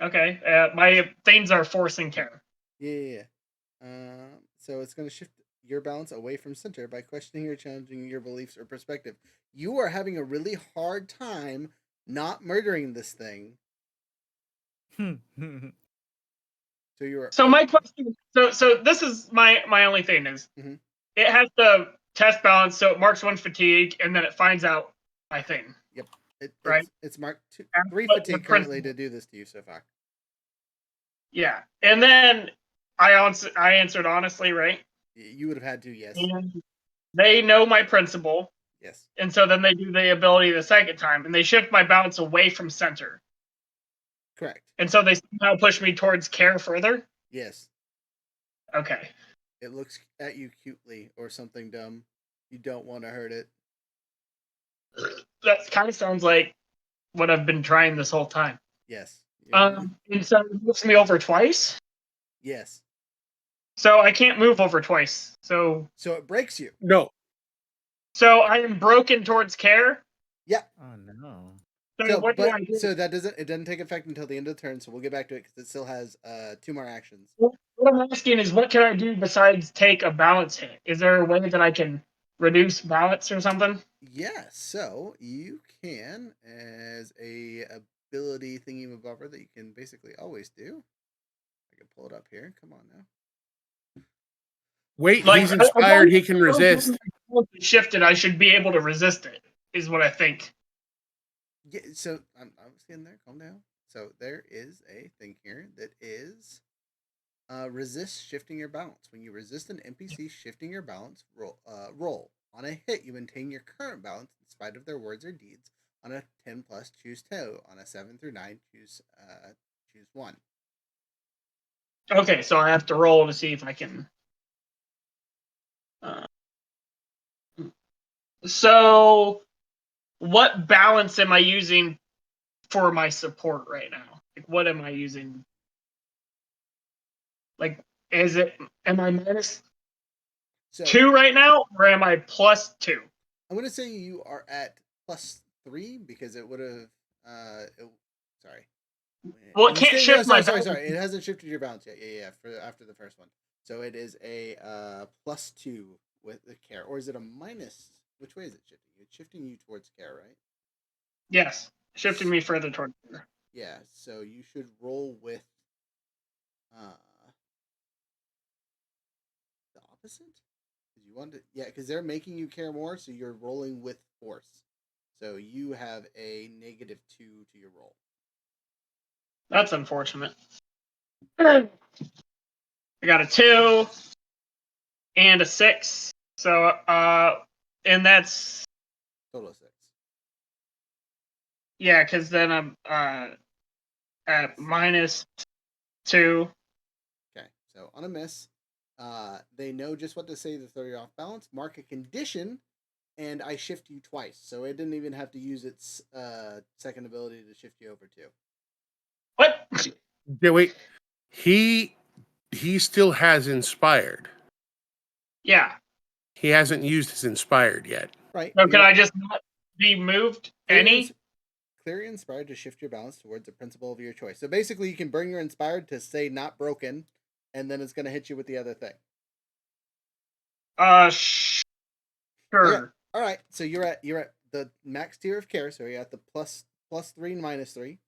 S4: Okay, my things are forcing care.
S1: Yeah. So it's gonna shift your balance away from center by questioning or challenging your beliefs or perspective. You are having a really hard time not murdering this thing. So you're.
S4: So my question. So this is my only thing is, it has to test balance, so it marks 1 fatigue, and then it finds out my thing.
S1: Yep.
S4: Right.
S1: It's marked
S4: And
S1: 3
S4: what the
S1: fatigue currently
S4: principle-
S1: to do this to you so far.
S4: Yeah, and then I answered honestly, right?
S1: You would have had to, yes.
S4: And they know my principle,
S1: Yes.
S4: and so then they do the ability the second time, and they shift my balance away from center.
S1: Correct.
S4: And so they somehow push me towards care further?
S1: Yes.
S4: Okay.
S1: It looks at you cutely or something dumb. You don't want to hurt it.
S4: That kind of sounds like what I've been trying this whole time.
S1: Yes.
S4: And so it moves me over twice.
S1: Yes.
S4: So I can't move over twice. So
S1: it breaks you.
S3: No.
S4: So I am broken towards care.
S1: Yeah.
S2: Oh no.
S4: So what do I do?
S1: So it doesn't take effect until the end of the turn. So we'll get back to it because it still has 2 more actions.
S4: What I'm asking is, what can I do besides take a balance hit? Is there a way that I can reduce balance or something?
S1: Yeah. So you can, as a ability thingy-mabobber that you can basically always do. I can pull it up here. Come on now.
S3: Wait, he's inspired. He can resist.
S4: Shifted, I should be able to resist it. Is what I think.
S1: Yeah. So I'm getting there. Calm down. So there is a thing here that is resist shifting your balance. When you resist an NPC shifting your balance, roll. On a hit, you maintain your current balance in spite of their words or deeds. On a 10 plus, choose 2. On a 7 through 9, choose 1.
S4: Okay, so I have to roll to see if I can. So, what balance am I using for my support right now? Like, what am I using? Like, am I minus 2 right now, or am I plus 2?
S1: I'm going to say you are at plus 3 because it would have. Sorry.
S4: Well, it can't shift my balance.
S1: Sorry. It hasn't shifted your balance yet. Yeah. For after the first one, so it is a plus 2 with the care, or is it a minus? Which way is it shifting? It's shifting you towards care, right?
S4: Yes, shifting me further toward care.
S1: Yeah. So you should roll with the opposite. Because you want to, yeah, because they're making you care more, so you're rolling with force. So you have a -2 to your roll.
S4: That's unfortunate. I got a 2 and a 6. So, and that's
S1: Total of 6.
S4: yeah, because then I'm at -2.
S1: Okay, so on a miss, they know just what to say to throw you off balance. Mark a condition, and I shift you twice, so it didn't even have to use its second ability to shift you over too.
S4: What?
S3: Yeah, wait. He still has inspired.
S4: Yeah.
S3: He hasn't used his inspired yet.
S1: Right.
S4: So can I just not be moved any?
S1: Clear your inspired to shift your balance towards a principle of your choice. So basically, you can burn your inspired to say not broken, and then it's going to hit you with the other thing.
S4: Sure.
S1: Okay. All right. So you're at the max tier of care. So you're at the plus 3 and -3.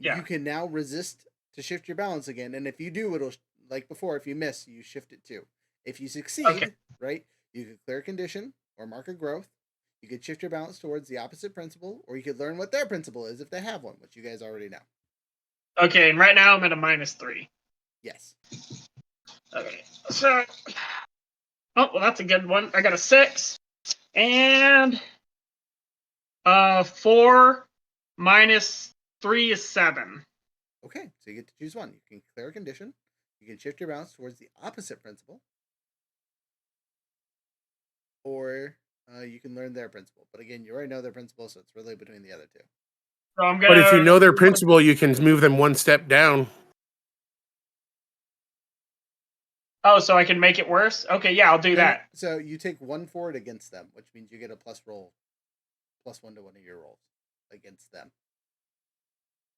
S4: Yeah.
S1: You can now resist to shift your balance again, and if you do, it'll like before. If you miss, you shift it too. If you succeed, right, you could clear a condition or mark a growth. You could shift your balance towards the opposite principle, or you could learn what their principle is if they have one, which you guys already know.
S4: Okay, and right now I'm at a -3.
S1: Yes.
S4: Okay. So, oh well, that's a good one. I got a 6 and 4 -3 is 7.
S1: Okay, so you get to choose one. You can clear a condition. You can shift your balance towards the opposite principle, or you can learn their principle. But again, you already know their principle, so it's really between the other two.
S4: So I'm
S3: But if you know their principle, you can move them one step down.
S4: Oh, so I can make it worse? Okay, yeah, I'll do that.
S1: So you take 1 forward against them, which means you get a +1 to one of your rolls against them.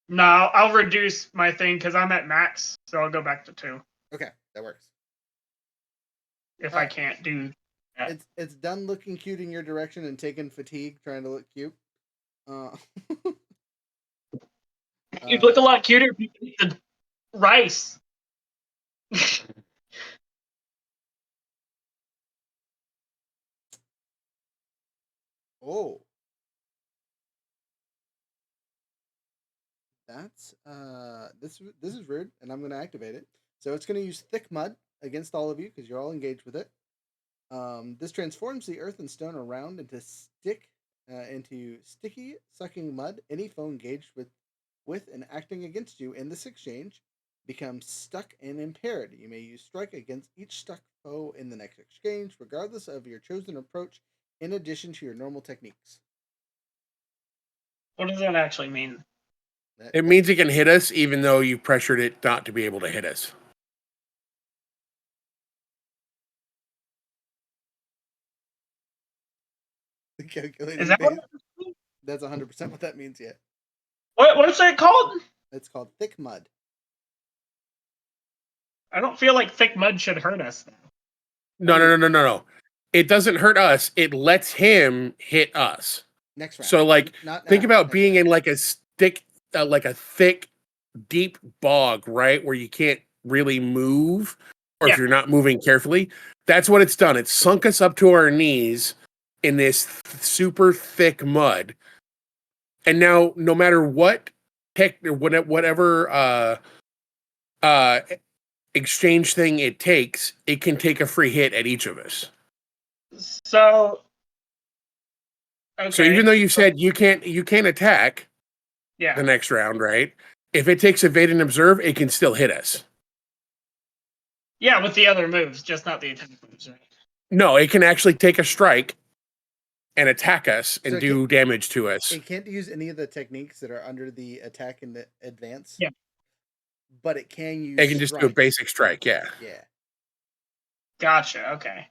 S4: No, I'll reduce my thing because I'm at max, so I'll go back to 2.
S1: Okay, that works.
S4: If I can't do that.
S1: It's done looking cute in your direction and taking fatigue trying to look cute.
S4: You'd look a lot cuter if you eat the rice.
S1: Oh. That's this is rude, and I'm gonna activate it. So it's gonna use thick mud against all of you because you're all engaged with it. This transforms the earth and stone around into sticky, sucking mud. Any foe engaged with and acting against you in this exchange becomes stuck and impaired. You may use strike against each stuck foe in the next exchange, regardless of your chosen approach, in addition to your normal techniques.
S4: What does that actually mean?
S3: It means it can hit us even though you pressured it not to be able to hit us.
S1: The calculating
S4: Is that what
S1: phase. That's 100% what that means. Yeah,
S4: what is that called?
S1: it's called thick mud.
S4: I don't feel like thick mud should hurt us.
S3: No. It doesn't hurt us. It lets him hit us.
S1: Next round.
S3: So, like,
S1: Not
S3: think
S1: now,
S3: about
S1: next
S3: being
S1: round.
S3: in like a thick, deep bog, right, where you can't really move, or if
S4: Yeah.
S3: you're not moving carefully. That's what it's done. It's sunk us up to our knees in this super thick mud, and now no matter what whatever uh exchange thing it takes, it can take a free hit at each of us.
S4: So okay.
S3: So even though you said you can't attack
S4: Yeah.
S3: the next round, right? If it takes evade and observe, it can still hit us.
S4: Yeah, with the other moves, just not the attack moves, right?
S3: No, it can actually take a strike and attack us and
S1: So
S3: do damage to us.
S1: It can't use any of the techniques that are under the attack and the advance.
S4: Yeah.
S1: But it can use
S3: It can just do a
S1: strike.
S3: basic strike, yeah.
S1: Yeah.
S4: Gotcha. Okay.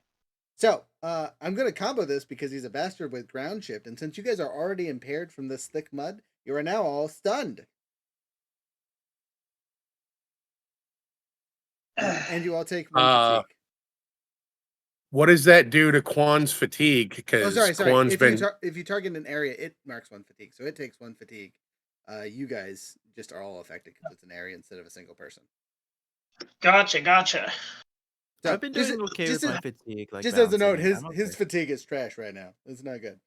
S1: So, I'm going to combo this because he's a bastard with ground shift, and since you guys are already impaired from this thick mud, you are now all stunned. And you all take one fatigue.
S3: What does that do to Quan's fatigue?
S1: Oh,
S3: Because
S1: sorry.
S3: Quan's
S1: If you target an area, it marks one fatigue, so it takes one fatigue. You guys just are all affected because it's an area instead of a single person.
S4: Gotcha.
S1: So,
S2: I've been doing okay with my fatigue. Like
S1: just as a note,
S2: balancing it.
S1: his fatigue is trash right now. It's not good.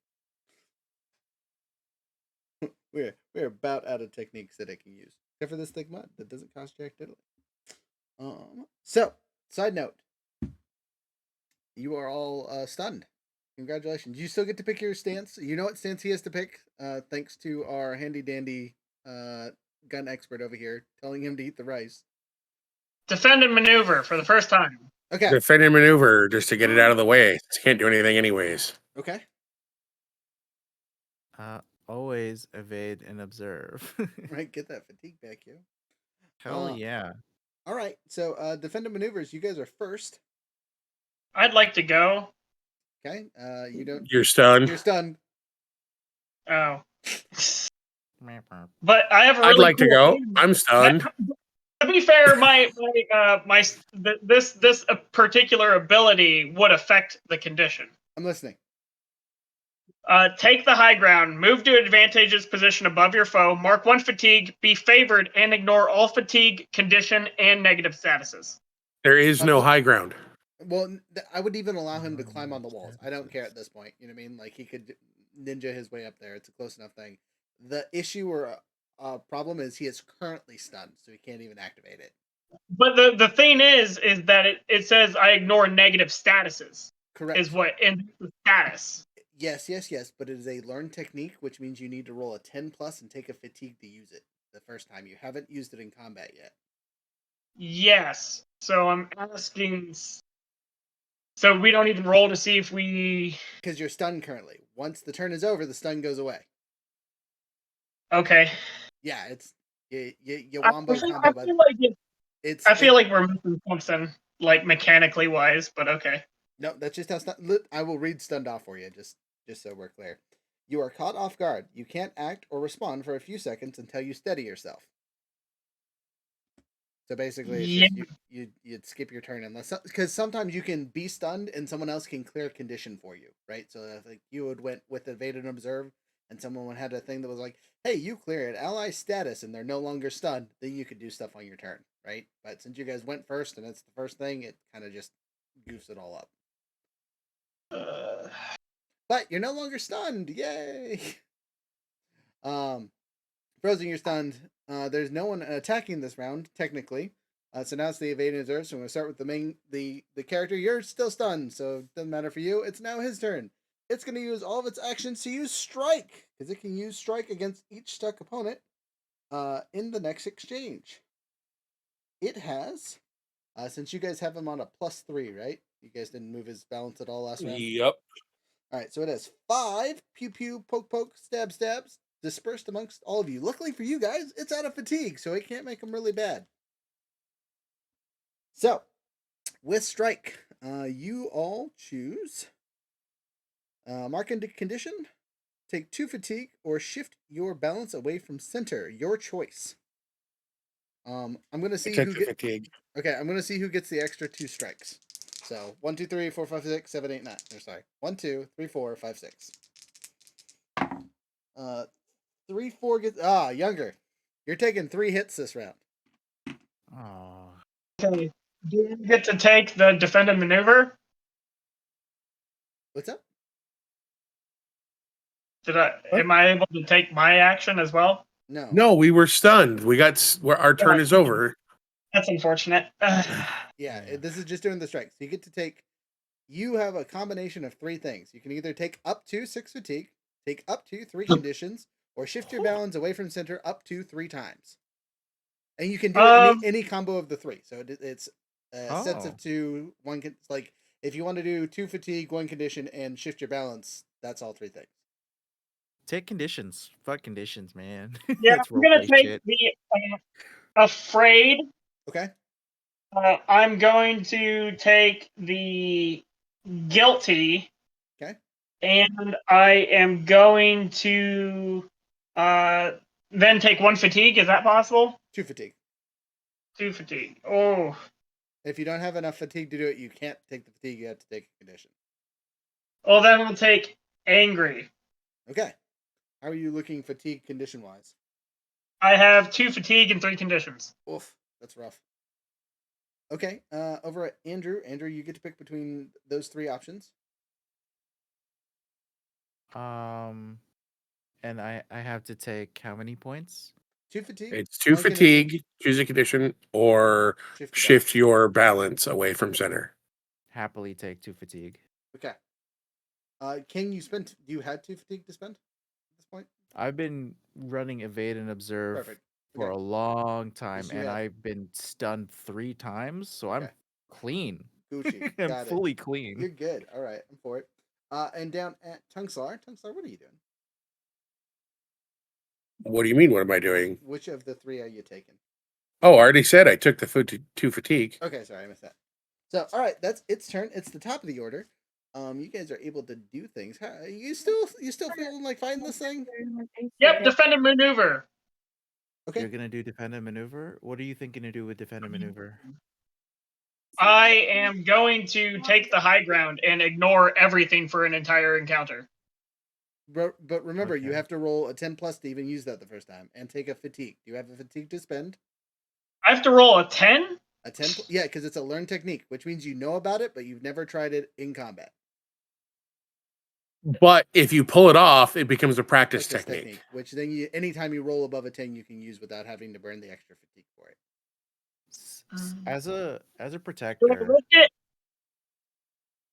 S1: We're about out of techniques that it can use, except for this thick mud that doesn't cost jack diddly. So, side note, you are all stunned. Congratulations! You still get to pick your stance. You know what stance he has to pick, thanks to our handy dandy gun expert over here telling him to eat the rice.
S4: Defend and maneuver for the first time.
S1: Okay.
S3: defend and maneuver just to get it out of the way. It can't do anything anyways.
S1: Okay.
S2: Always evade and observe.
S1: Right, get that fatigue back, yo.
S2: Hell yeah.
S1: All right, so defend and maneuvers. You guys are first.
S4: I'd like to go.
S1: Okay. You don't.
S3: You're stunned.
S1: You're stunned.
S4: Oh. But I have a really
S3: I'd like to
S4: cool
S3: go. I'm stunned.
S4: To be fair, this particular ability would affect the condition.
S1: I'm listening.
S4: Take the high ground, move to advantageous position above your foe, mark one fatigue, be favored, and ignore all fatigue, condition, and negative statuses.
S3: There is no high ground.
S1: Well, I would even allow him to climb on the walls. I don't care at this point. You know what I mean? Like, he could ninja his way up there. It's a close enough thing. The issue or problem is he is currently stunned, so he can't even activate it.
S4: But the thing is that it says I ignore negative statuses.
S1: Correct.
S4: Is what in the status.
S1: Yes, but it is a learned technique, which means you need to roll a 10 plus and take a fatigue to use it the first time. You haven't used it in combat yet.
S4: Yes. So I'm asking. So we don't even roll to see if we.
S1: Because you're stunned currently. Once the turn is over, the stun goes away.
S4: Okay.
S1: Yeah, it's you wombo combo.
S4: I feel like we're missing something, like mechanically wise, but okay.
S1: No, that's just how I will read stunned off for you, just so we're clear. You are caught off guard. You can't act or respond for a few seconds until you steady yourself. So basically, it's just you'd skip your turn unless, because sometimes you can be stunned and someone else can clear a condition for you, right? So if, like, you would went with evade and observe, and someone had a thing that was like, "Hey, you clear it, ally status," and they're no longer stunned, then you could do stuff on your turn, right? But since you guys went first and it's the first thing, it kind of just goofs it all up. but you're no longer stunned. Yay! Frozen, you're stunned. There's no one attacking this round, technically. So now it's the evade and observe. So I'm going to start with the character. You're still stunned, so it doesn't matter for you. It's now his turn. It's going to use all of its actions to use strike, because it can use strike against each stuck opponent in the next exchange. It has, since you guys have him on a +3, right? You guys didn't move his balance at all last round?
S3: Yep.
S1: All right, so it has 5 pew pew, poke poke, stab stabs dispersed amongst all of you. Luckily for you guys, it's out of fatigue, so it can't make them really bad. So, with strike, you all choose mark into condition, take 2 fatigue, or shift your balance away from center. Your choice. I'm gonna see who gets
S3: fatigue.
S1: Okay, I'm gonna see who gets the extra 2 strikes. So 1, 2, 3, 4, 5, 6, 7, 8, 9. Or sorry, 1, 2, 3, 4, 5, 6. 3, 4 gets younger. You're taking 3 hits this round.
S2: Oh.
S4: Okay. Do you get to take the defend and maneuver?
S1: What's up?
S4: Am I able to take my action as well?
S1: No.
S3: No, we were stunned. Our turn is over.
S4: That's unfortunate.
S1: Yeah, this is just doing the strikes. You get to take. You have a combination of 3 things. You can either take up to 6 fatigue, take up to 3 conditions, or shift your balance away from center up to 3 times. And you can do any combo of the 3. So it's sets of 2. One can like if you want to do 2 fatigue, 1 condition, and shift your balance. That's all 3 things.
S2: Take conditions. Fuck conditions, man.
S4: Yeah,
S2: That's
S4: I'm gonna
S2: roleplay
S4: take
S2: shit.
S4: the afraid.
S1: Okay.
S4: I'm going to take the guilty.
S1: Okay.
S4: And I am going to then take 1 fatigue. Is that possible?
S1: 2 fatigue.
S4: 2 fatigue. Oh.
S1: If you don't have enough fatigue to do it, you can't take the fatigue. You have to take a condition.
S4: Well, then we'll take angry.
S1: Okay. How are you looking fatigue condition wise?
S4: I have 2 fatigue and 3 conditions.
S1: Oof, that's rough. Okay, over at Andrew. Andrew, you get to pick between those 3 options.
S2: And I have to take how many points?
S1: 2 fatigue.
S3: It's 2
S1: 1
S3: fatigue,
S1: condition,
S3: choose a condition, or shift your balance away from center.
S2: Happily take 2 fatigue.
S1: Okay. King, you had 2 fatigue to spend at this point?
S2: I've been running evade and observe
S1: Perfect.
S2: for a long time,
S1: Yes, you
S2: and
S1: have.
S2: I've been stunned 3 times, so I'm clean.
S1: Gucci.
S2: I'm
S1: Got
S2: fully
S1: it.
S2: clean.
S1: You're good. All right, I'm for it. And down at Tungslar, what are you doing?
S3: What do you mean? What am I doing?
S1: Which of the 3 are you taking?
S3: Oh, I already said I took the 2 fatigue.
S1: Okay, sorry, I missed that. So, all right, that's its turn. It's the top of the order. You guys are able to do things. You still feeling like fighting this thing?
S4: Yep, defend and maneuver.
S1: Okay.
S2: You're gonna do defend and maneuver? What are you thinking to do with defend and maneuver?
S4: I am going to take the high ground and ignore everything for an entire encounter.
S1: But remember, you
S2: Okay.
S1: have to roll a 10+ to even use that the first time, and take a fatigue. Do you have a fatigue to spend?
S4: I have to roll a 10?
S1: A 10? Yeah, because it's a learned technique, which means you know about it, but you've never tried it in combat.
S3: But if you pull it off, it becomes a practice technique.
S1: Which then anytime you roll above a 10, you can use without having to burn the extra fatigue for it.
S2: As a
S4: Do I
S2: protector,
S4: risk it?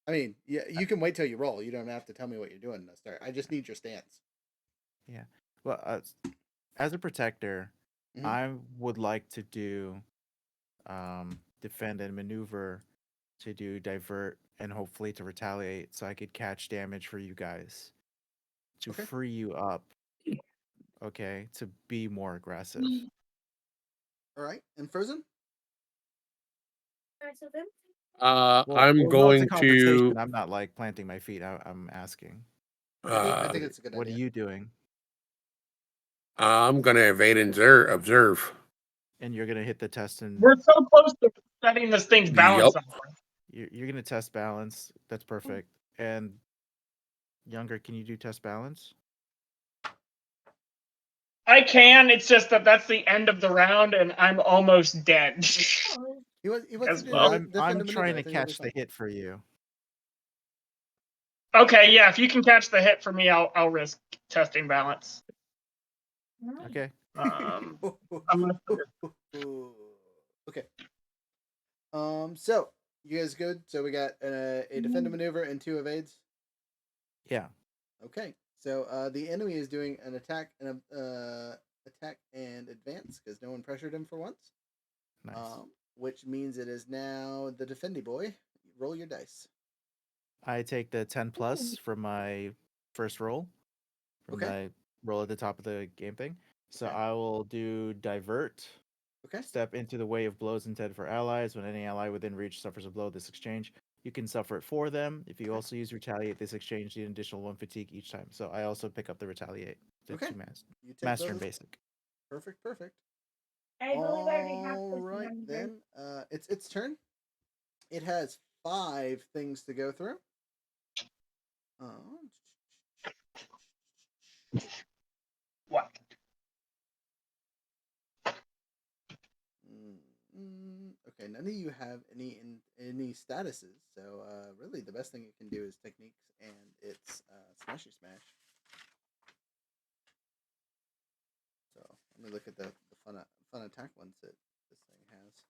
S1: I mean, yeah, you can wait till you roll. You don't have to tell me what you're doing to start. I just need your stance.
S2: yeah. Well, as a protector,
S1: Mhm.
S2: I would like to do defend and maneuver to do divert and hopefully to retaliate so I could catch damage for you guys to
S1: Okay.
S2: free you up. Okay, to be more aggressive.
S1: All right, and Frozen?
S2: Well,
S3: I'm
S2: no, it's a
S3: going
S2: conversation.
S3: to.
S2: I'm not like planting my feet. I'm asking.
S1: I think it's a good
S2: What are
S1: idea.
S2: you doing?
S3: I'm going to evade and observe.
S2: And you're gonna hit the test and
S4: We're so close to setting this thing's balance
S3: Yup.
S4: on.
S2: you're gonna test balance. That's perfect. And younger, can you do test balance?
S4: I can, it's just that's the end of the round and I'm almost dead.
S1: He wants
S4: As
S1: to do
S4: well.
S1: the defend
S2: I'm
S1: and
S2: trying
S1: maneuver. I
S2: to
S1: think it'll be
S2: catch the
S1: fine.
S2: hit for you.
S4: Okay, yeah. If you can catch the hit for me, I'll risk testing balance.
S2: Okay.
S4: I'm gonna put it.
S1: Okay. So you guys good? So we got a defend a maneuver and 2 evades.
S2: Yeah.
S1: Okay. So the enemy is doing an attack and attack and advance because no one pressured him for once.
S2: Nice.
S1: Which means it is now the defendy boy. Roll your dice.
S2: I take the 10 plus from my first roll, from
S1: Okay.
S2: my roll at the top of the game thing. So
S1: Okay.
S2: I will do divert.
S1: Okay.
S2: Step into the way of blows intended for allies. When any ally within reach suffers a blow this exchange, you can suffer it for them. If you
S1: Okay.
S2: also use retaliate this exchange, you an additional 1 fatigue each time. So I also pick up the retaliate. The
S1: Okay.
S2: 2 master.
S1: You take
S2: Master
S1: both
S2: and
S1: of-
S2: basic.
S1: Perfect. Perfect.
S6: I believe I already have
S1: All
S6: this
S1: right
S6: number.
S1: then. It's its turn. It has 5 things to go through.
S4: What?
S1: Okay, none of you have any statuses, so really the best thing it can do is techniques, and it's smashy smash. So let me look at the fun attack ones that this thing has.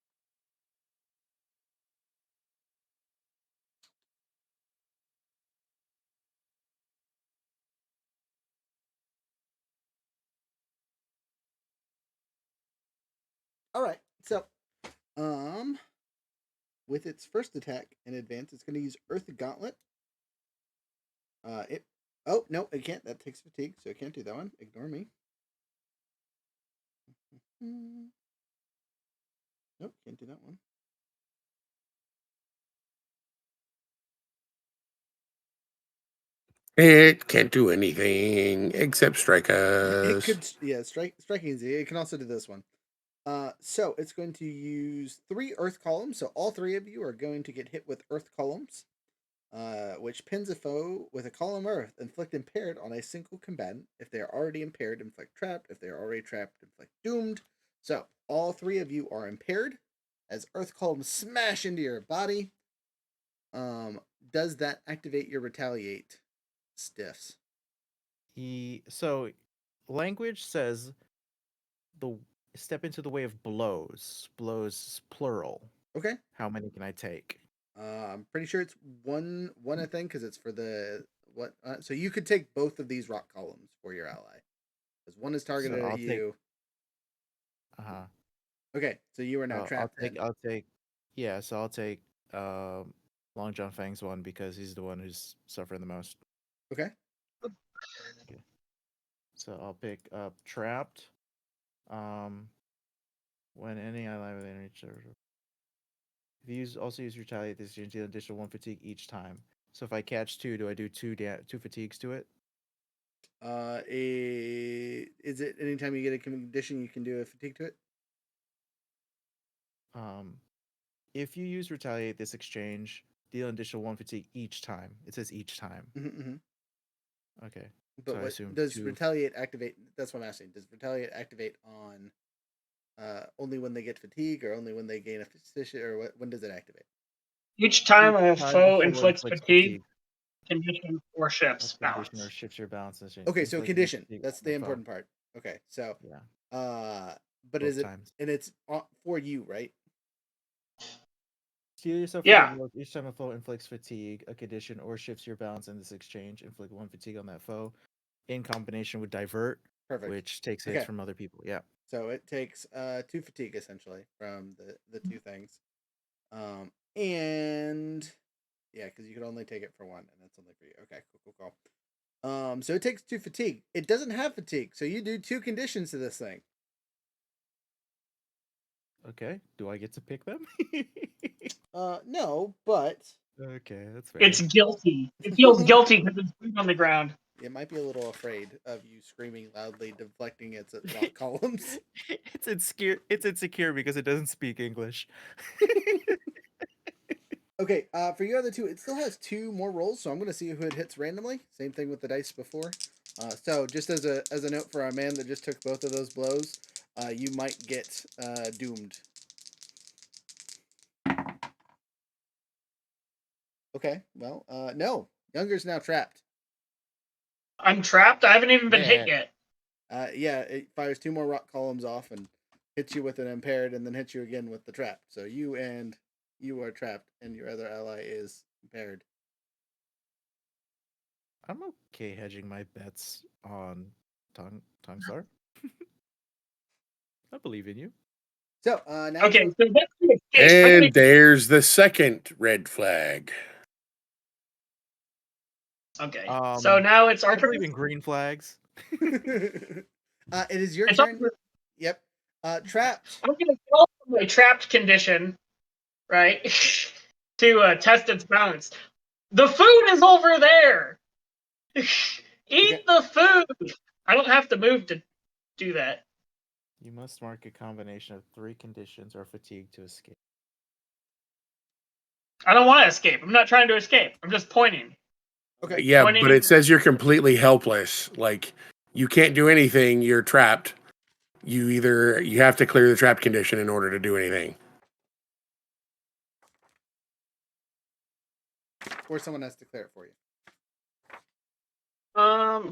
S1: All right, so with its first attack in advance, it's going to use Earth Gauntlet. It. Oh no, it can't. That takes fatigue, so it can't do that one. Ignore me. Nope, can't do that one.
S3: It can't do anything except strike
S1: It
S3: us.
S1: could, yeah, striking easy. It can also do this one. So it's going to use 3 Earth columns. So all 3 of you are going to get hit with Earth columns, which pins a foe with a column Earth. Inflict impaired on a single combatant. If they are already impaired, inflict trapped. If they are already trapped, inflict doomed. So all 3 of you are impaired as Earth columns smash into your body. Does that activate your retaliate stiffs?
S2: So language says the step into the way of blows. Blows is plural.
S1: Okay.
S2: How many can I take?
S1: I'm pretty sure it's one I think because it's for the what. So you could take both of these rock columns for your ally because one is
S2: So
S1: targeted at
S2: I'll take.
S1: you.
S2: Uh-huh.
S1: Okay, so you are now
S2: I'll
S1: trapped.
S2: take.
S1: Then.
S2: I'll take. Yeah. So I'll take. Long John Fang's one because he's the one who's suffering the most.
S1: Okay.
S2: Okay. So I'll pick up trapped. When any ally within reach. If you also use retaliate, this is an additional 1 fatigue each time. So if I catch 2, do I do 2 fatigues to it?
S1: Is it anytime you get a condition you can do a fatigue to it?
S2: If you use retaliate this exchange, deal an additional 1 fatigue each time. It says each time.
S1: Mm-hmm.
S2: Okay.
S1: But
S2: So I
S1: what
S2: assume
S1: does
S2: 2.
S1: retaliate activate? That's what I'm asking. Does retaliate activate on only when they get fatigue, or only when they gain a position, or what? When does it activate?
S4: Each time a
S2: Each time
S4: foe
S2: a foe
S4: inflicts
S2: inflicts
S4: fatigue, condition, or
S2: a
S4: shifts
S2: condition or
S4: balance.
S2: shifts your balance.
S1: Okay, so
S2: Inflict one
S1: condition.
S2: fatigue
S1: That's
S2: on
S1: the
S2: the foe.
S1: important part. Okay, so
S2: Yeah.
S1: but
S2: Both
S1: is it
S2: times.
S1: and it's for you, right?
S2: Steal yourself
S4: Yeah.
S2: for each time a foe inflicts fatigue, a condition, or shifts your balance in this exchange. Inflict 1 fatigue on that foe, in combination with divert,
S1: Perfect.
S2: which takes hits
S1: Okay.
S2: from other people. Yeah.
S1: So it takes 2 fatigue essentially from the 2 things. And yeah, because you could only take it for 1, and that's only for you. Okay, cool. So it takes 2 fatigue. It doesn't have fatigue, so you do 2 conditions to this thing.
S2: Okay. Do I get to pick them?
S1: No, but
S2: Okay, that's fair.
S4: It's guilty. It feels guilty because it's food on the ground.
S1: it might be a little afraid of you screaming loudly, deflecting its rock columns.
S2: It's insecure. It's insecure because it doesn't speak English.
S1: Okay, for you other 2, it still has 2 more rolls, so I'm going to see who it hits randomly. Same thing with the dice before. So just as a note for our man that just took both of those blows, you might get doomed. Okay, well, no, Younger's now trapped.
S4: I'm trapped. I haven't even been hit
S2: Yeah.
S4: yet.
S1: Yeah, it fires 2 more rock columns off and hits you with an impaired, and then hits you again with the trap. So you are trapped, and your other ally is impaired.
S2: I'm okay hedging my bets on Tongsar. I believe in you.
S1: So now
S4: Okay,
S1: go-
S4: so let's do a escape.
S3: And there's the second red flag.
S4: Okay, so now it's our
S2: I
S4: turn.
S2: believe in green flags.
S1: it is your
S4: It's our
S1: turn.
S4: turn.
S1: Yep. Trapped.
S4: I'm gonna call from my trapped condition, right? to test its balance. The food is over there. Eat
S1: Okay.
S4: the food. I don't have to move to do that.
S2: You must mark a combination of 3 conditions or fatigue to escape.
S4: I don't want to escape. I'm not trying to escape. I'm just pointing.
S1: Okay.
S3: Yeah,
S4: Pointing
S3: but
S4: in-
S3: it says you're completely helpless. Like, you can't do anything. You're trapped. You have to clear the trap condition in order to do anything.
S1: Or someone has to clear it for you.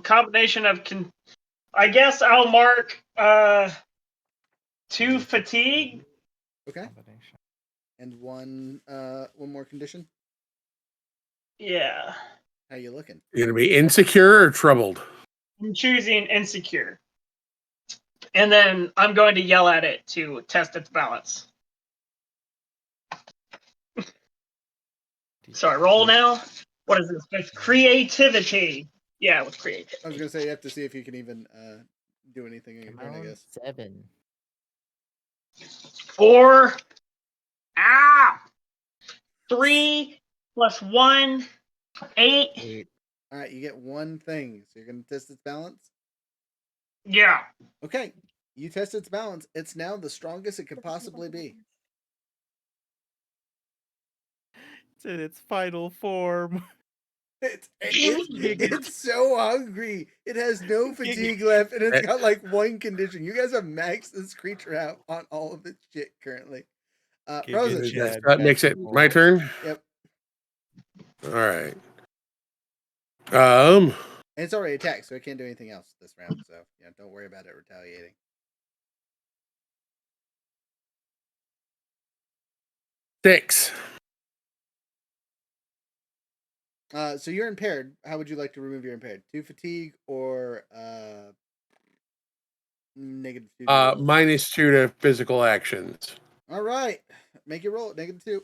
S4: Combination of I guess I'll mark 2 fatigue.
S1: Okay.
S2: Combination.
S1: And one more condition.
S4: Yeah.
S1: How you looking?
S3: You're gonna be insecure or troubled.
S4: I'm choosing insecure. And then I'm going to yell at it to test its balance. So I roll now. What is this? With creativity. Yeah, with creativity.
S1: I was gonna say you have to see if you can even do anything in your
S2: Come
S1: turn, I
S2: on,
S1: guess.
S2: 7.
S4: 4. 3 plus 1. 8.
S2: 8.
S1: Alright, you get one thing. So you're gonna test its balance?
S4: Yeah.
S1: Okay. You test its balance. It's now the strongest it could possibly be.
S2: It's in its final form.
S1: It's so hungry. It has no fatigue left, and it's got like one condition. You guys have maxed this creature out on all of its shit currently. Frozen.
S3: That makes it my turn.
S1: Yep.
S3: All right.
S1: And it's already attacked, so it can't do anything else this round. So yeah, don't worry about it retaliating.
S3: Six.
S1: So you're impaired. How would you like to remove your impaired? 2 fatigue or -2?
S3: -2 to physical actions.
S1: All right, make your roll. -2.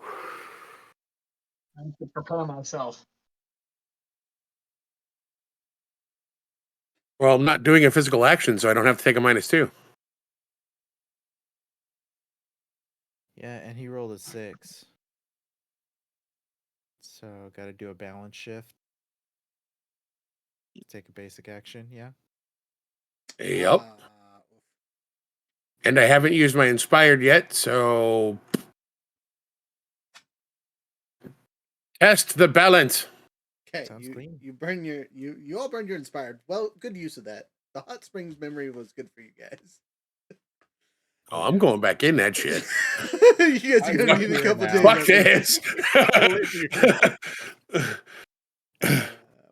S4: I have to prepare myself.
S3: Well, I'm not doing a physical action, so I don't have to take a -2.
S2: Yeah, and he rolled a 6. So got to do a balance shift. Take a basic action, yeah.
S3: Yep. And I haven't used my inspired yet, so test the balance.
S1: Okay,
S2: Sounds clean.
S1: you burn your you all burned your inspired. Well, good use of that. The hot springs memory was good for you guys.
S3: Oh, I'm going back in that shit.
S1: You guys are gonna need a couple days.
S3: Fuck this.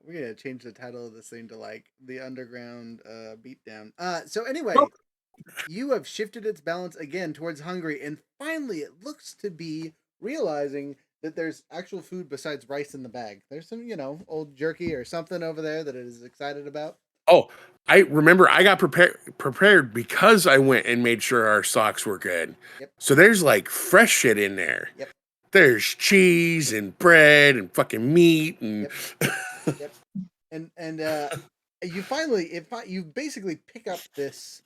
S1: We're gonna change the title of this thing to like the underground beatdown. So anyway, you have shifted its balance again towards hungry, and finally it looks to be realizing that there's actual food besides rice in the bag. There's some, old jerky or something over there that it is excited about.
S3: Oh, I remember I got prepared because I went and made sure our socks were good.
S1: Yep.
S3: So there's like fresh shit in there.
S1: Yep.
S3: There's cheese and bread and fucking meat and
S1: Yep. And you basically pick up this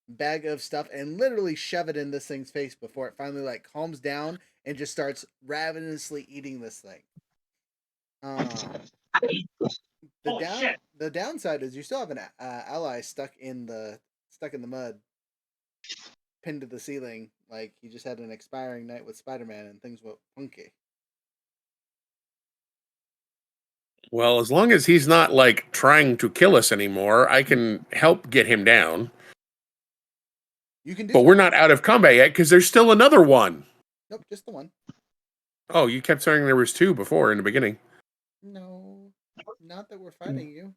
S1: bag of stuff and literally shove it in this thing's face before it finally like calms down and just starts ravenously eating this thing. The downside is you still have an ally stuck in the mud, pinned to the ceiling, like he just had an expiring night with Spider-Man and things went funky.
S3: well, as long as he's not like trying to kill us anymore, I can help get him down.
S1: You can do,
S3: but we're not out of combat yet because there's still another one.
S1: Nope, just the one.
S3: Oh, you kept saying there was 2 before in the beginning.
S1: No, not that we're fighting you.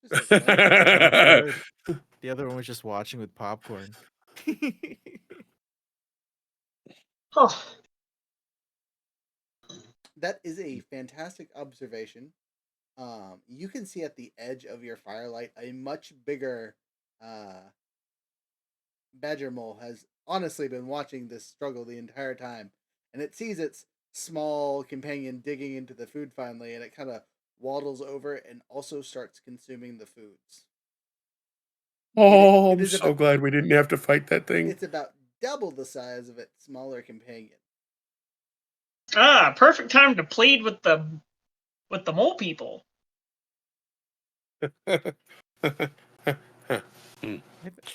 S1: Just
S2: Oh,
S1: listening.
S2: good. The other one was just watching with popcorn.
S4: Oh,
S1: That is a fantastic observation. You can see at the edge of your firelight a much bigger uh, badger mole has honestly been watching this struggle the entire time, and it sees its small companion digging into the food finally, and it kind of waddles over and also starts consuming the foods.
S3: Oh,
S1: It
S3: I'm
S1: is
S3: so
S1: about
S3: glad we didn't have to fight that thing.
S1: it's about double the size of its smaller companion.
S4: perfect time to plead with the mole people.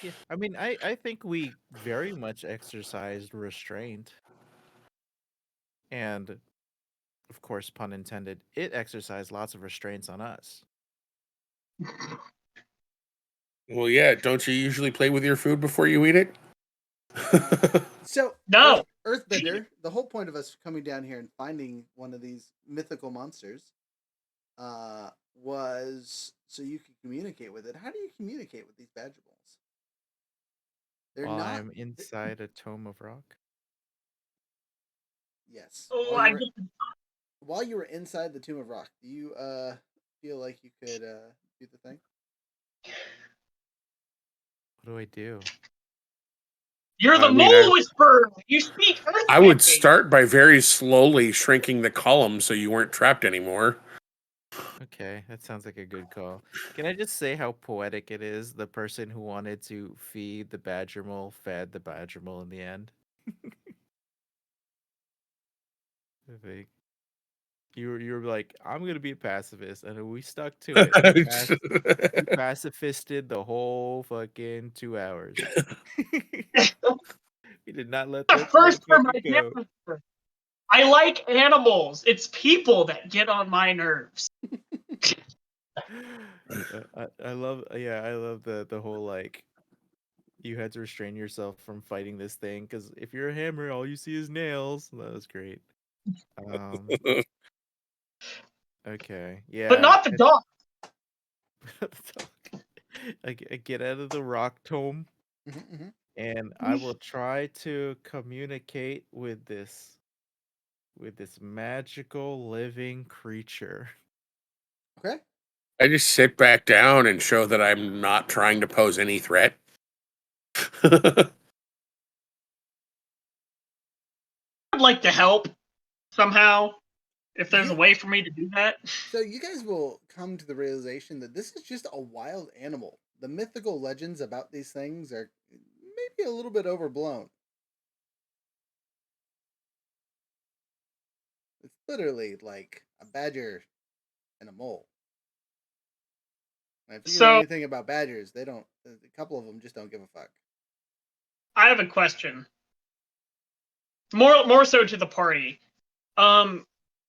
S2: Yeah, I mean, I think we very much exercised restraint, and of course, pun intended, it exercised lots of restraints on us.
S3: Well, yeah, don't you usually play with your food before you eat it?
S1: So,
S4: No,
S1: Earthbender, the whole point of us coming down here and finding one of these mythical monsters was so you could communicate with it. How do you communicate with these badger balls? They're
S2: While
S1: not.
S2: I'm inside a tome of rock.
S1: Yes.
S4: oh, I get
S1: While you were inside the Tomb of Rock, do you feel like you could do the thing?
S2: What do I do?
S4: you're the
S3: I mean, I
S4: mole whisperer. You speak
S3: I would
S4: earthbending.
S3: start by very slowly shrinking the column so you weren't trapped anymore.
S2: Okay, that sounds like a good call. Can I just say how poetic it is? The person who wanted to feed the badger mole fed the badger mole in the end. I think you were like, I'm gonna be a pacifist, and we stuck to it. We pacifisted the whole fucking 2 hours. We did not let
S4: The
S2: that
S4: first for my
S2: motherfucker go.
S4: hamster. I like animals. It's people that get on my nerves.
S2: I love, yeah, I love the whole like you had to restrain yourself from fighting this thing because if you're a hammer, all you see is nails. That was great. Um, okay,
S4: But
S2: yeah.
S4: not the dog.
S2: I get out of the rock tome
S1: Mm-hmm.
S2: and I will try to communicate with this magical living creature.
S1: Okay.
S3: I just sit back down and show that I'm not trying to pose any threat.
S4: I'd like to help somehow if there's a
S1: You
S4: way for me to do that.
S1: so you guys will come to the realization that this is just a wild animal. The mythical legends about these things are maybe a little bit overblown. It's literally like a badger and a mole. And if you know
S4: So
S1: anything about badgers, they don't. A couple of them just don't give a fuck.
S4: I have a question. More so to the party. Um,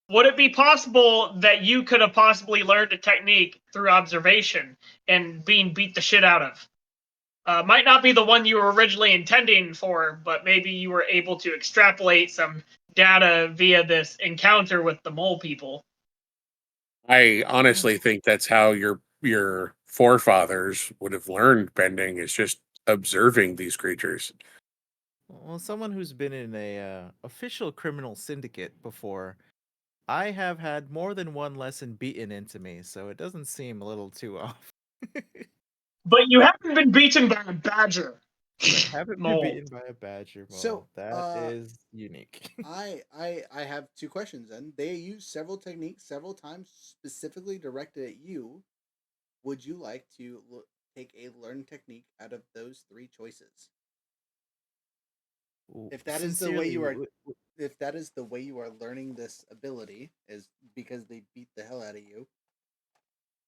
S4: would it be possible that you could have possibly learned a technique through observation and being beat the shit out of? Might not be the one you were originally intending for, but maybe you were able to extrapolate some data via this encounter with the mole people.
S3: I honestly think that's how your forefathers would have learned bending is just observing these creatures.
S2: Well, someone who's been in a official criminal syndicate before, I have had more than one lesson beaten into me, so it doesn't seem a little too off.
S4: But you haven't been beaten by a badger.
S2: But I haven't been
S4: Mole.
S2: beaten by a badger
S1: So,
S2: mole. That is unique.
S1: I have two questions. Then they use several techniques several times, specifically directed at you. Would you like to take a learn technique out of those three choices? If that is the way
S2: Sincerely,
S1: you are, if that is the way you are learning this ability, is because they beat the hell out of you,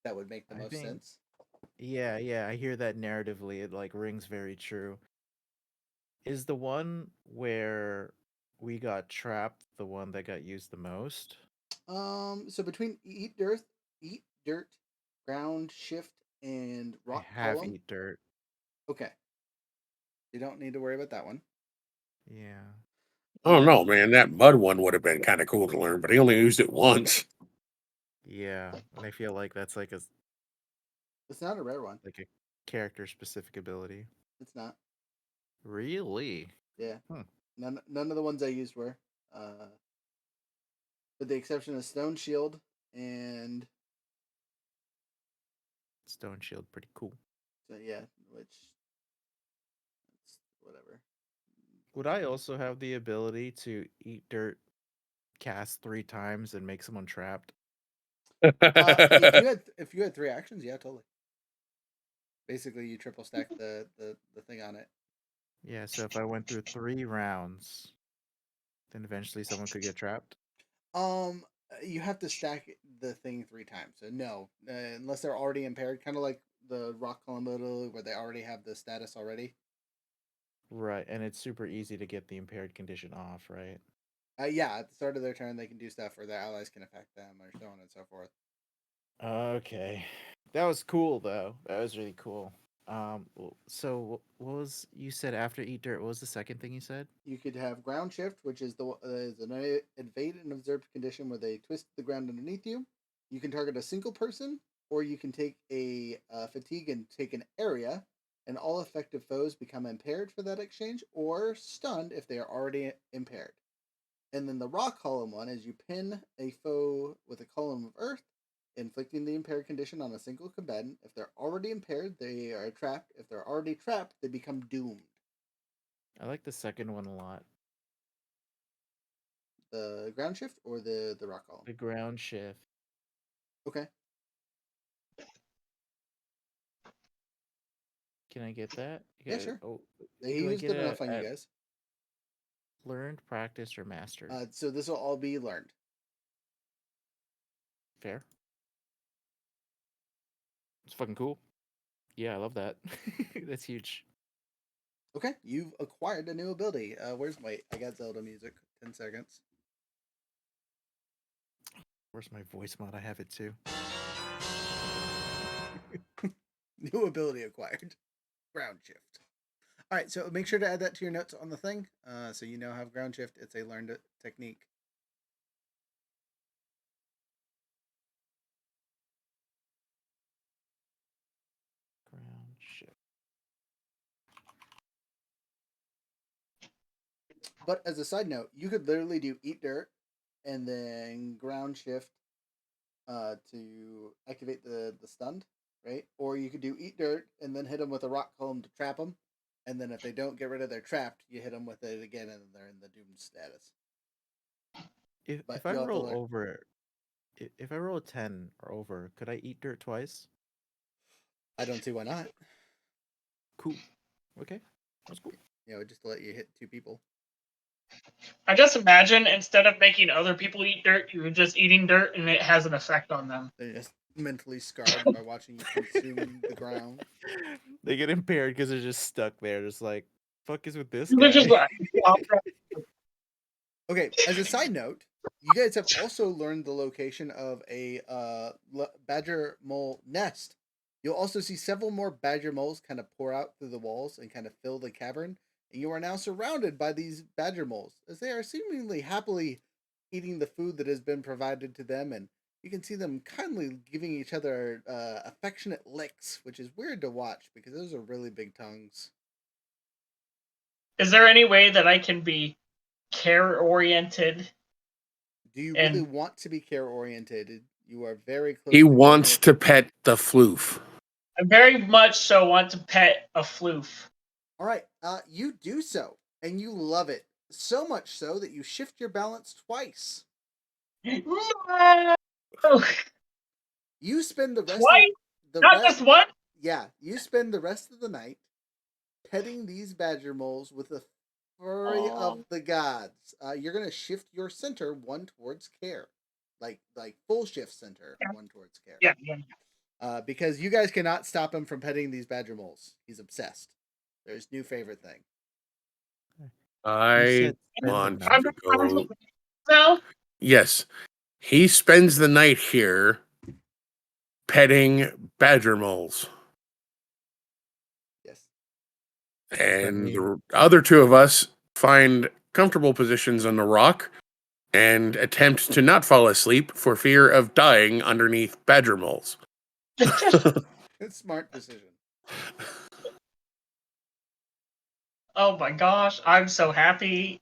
S1: that would make the
S2: I
S1: most
S2: think,
S1: sense.
S2: yeah, I hear that narratively. It like rings very true. Is the one where we got trapped the one that got used the most?
S1: So between eat dirt, ground shift, and
S2: I
S1: rock
S2: have
S1: column.
S2: eat dirt.
S1: Okay, you don't need to worry about that one.
S2: Yeah.
S3: Oh
S1: Um,
S3: no, man, that mud one would have been kind of cool to learn, but he only used it once.
S2: Yeah, and I feel like that's
S1: It's not a rare one.
S2: like a character specific ability.
S1: It's not.
S2: Really?
S1: Yeah.
S2: Hmm.
S1: None of the ones I used were. Uh, with the exception of Stone Shield and
S2: Stone Shield, pretty cool.
S1: so yeah, which whatever.
S2: Would I also have the ability to eat dirt, cast 3 times, and make someone trapped?
S1: If you had 3 actions, yeah, totally. Basically, you triple stack the thing on it.
S2: Yeah, so if I went through 3 rounds, then eventually someone could get trapped.
S1: You have to stack the thing 3 times. So no, unless they're already impaired, kind of like the rock column ability where they already have the status already.
S2: Right, and it's super easy to get the impaired condition off, right?
S1: Yeah, at the start of their turn, they can do stuff, or their allies can affect them, or so on and so forth.
S2: Okay. That was cool though. That was really cool. So what was you said after eat dirt? What was the second thing you said?
S1: You could have ground shift, which is is an evade and observed condition where they twist the ground underneath you. You can target a single person, or you can take a fatigue and take an area, and all effective foes become impaired for that exchange, or stunned if they are already impaired. And then the rock column one is you pin a foe with a column of earth, inflicting the impaired condition on a single combatant. If they're already impaired, they are trapped. If they're already trapped, they become doomed.
S2: I like the second one a lot.
S1: The ground shift or the rock column?
S2: The ground shift.
S1: Okay.
S2: Can I get that?
S1: Yeah, sure.
S2: Oh,
S1: He
S2: do I
S1: used
S2: get
S1: it
S2: it
S1: enough on you
S2: at
S1: guys.
S2: learned, practiced, or mastered?
S1: So this will all be learned.
S2: Fair. It's fucking cool. Yeah, I love that. That's huge.
S1: Okay, you've acquired a new ability. Where's I got Zelda music. 10 seconds.
S2: Where's my voice mod? I have it too.
S1: New ability acquired. Ground shift. All right, so make sure to add that to your notes on the thing, so you know how ground shift. It's a learned technique.
S2: Ground shift.
S1: But as a side note, you could literally do eat dirt and then ground shift to activate the stunned, right? Or you could do eat dirt and then hit them with a rock column to trap them, and then if they don't get rid of their trapped, you hit them with it again, and they're in the doomed status. But
S2: If I
S1: you have to
S2: roll
S1: learn.
S2: over, if I roll a 10 or over, could I eat dirt twice?
S1: I don't see why not.
S2: Cool. Okay, that's cool.
S1: Just to let you hit 2 people.
S4: I just imagine instead of making other people eat dirt, you're just eating dirt and it has an effect on them.
S1: They're just mentally scarred by watching you consume the ground.
S2: They get impaired because they're just stuck there, just like, fuck is with this
S4: They're just
S2: guy?
S4: like,
S1: Okay, as a side note, you guys have also learned the location of a badger mole nest. You'll also see several more badger moles kind of pour out through the walls and kind of fill the cavern. And you are now surrounded by these badger moles as they are seemingly happily eating the food that has been provided to them. And you can see them kindly giving each other affectionate licks, which is weird to watch because those are really big tongues.
S4: is there any way that I can be care oriented?
S1: Do you
S4: And-
S1: really want to be care oriented? You are very close.
S3: He wants to pet the floof.
S4: I very much so want to pet a floof.
S1: All right, you do so, and you love it so much so that you shift your balance twice.
S4: No!
S1: You spend the rest
S4: Twice?
S1: of the
S4: Not
S1: rest.
S4: just one?
S1: Yeah, you spend the rest of the night petting these badger moles with the fury of the gods. You're gonna shift your center one towards care, like full shift center one towards care.
S4: Yeah.
S1: Because you guys cannot stop him from petting these badger moles. He's obsessed. They're his new favorite thing.
S3: I
S2: said spend the
S3: want
S2: night?
S3: to go.
S4: No?
S3: Yes, he spends the night here petting badger moles.
S1: Yes.
S3: And the other 2 of us find comfortable positions on the rock and attempt to not fall asleep for fear of dying underneath badger moles.
S1: It's smart decision.
S4: Oh my gosh, I'm so happy.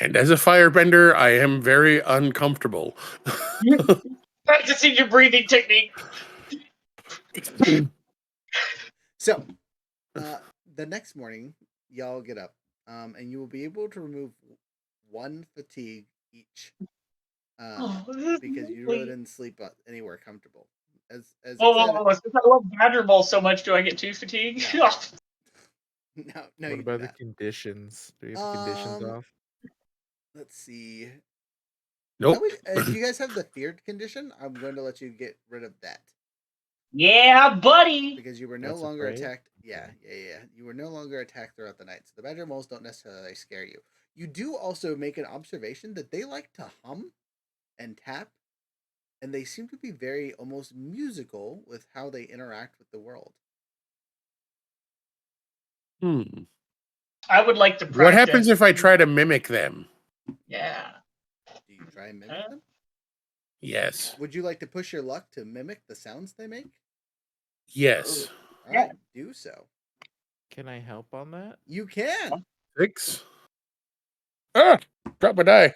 S3: And as a firebender, I am very uncomfortable.
S4: Practicing your breathing technique.
S1: So, the next morning, y'all get up, and you will be able to remove one fatigue each, because you really didn't sleep anywhere comfortable. As
S4: Whoa. Since I love badger balls so much, do I get 2 fatigue?
S1: No. No,
S2: What
S1: you
S2: about
S1: do
S2: the
S1: not.
S2: conditions? Do we have the conditions off?
S1: Let's see.
S3: Nope.
S1: Do you guys have the feared condition? I'm going to let you get rid of that.
S4: Yeah, buddy.
S1: Because you were no
S2: That's
S1: longer
S2: afraid?
S1: attacked. Yeah. You were no longer attacked throughout the night. So the badger moles don't necessarily scare you. You do also make an observation that they like to hum and tap, and they seem to be very almost musical with how they interact with the world.
S4: I would like to practice.
S3: What happens if I try to mimic them?
S4: Yeah.
S1: Do you try and mimic them?
S3: Yes.
S1: Would you like to push your luck to mimic the sounds they make?
S3: Yes.
S1: All right, do so.
S2: Can I help on that?
S1: You can.
S3: 6. Ah! Drop my die.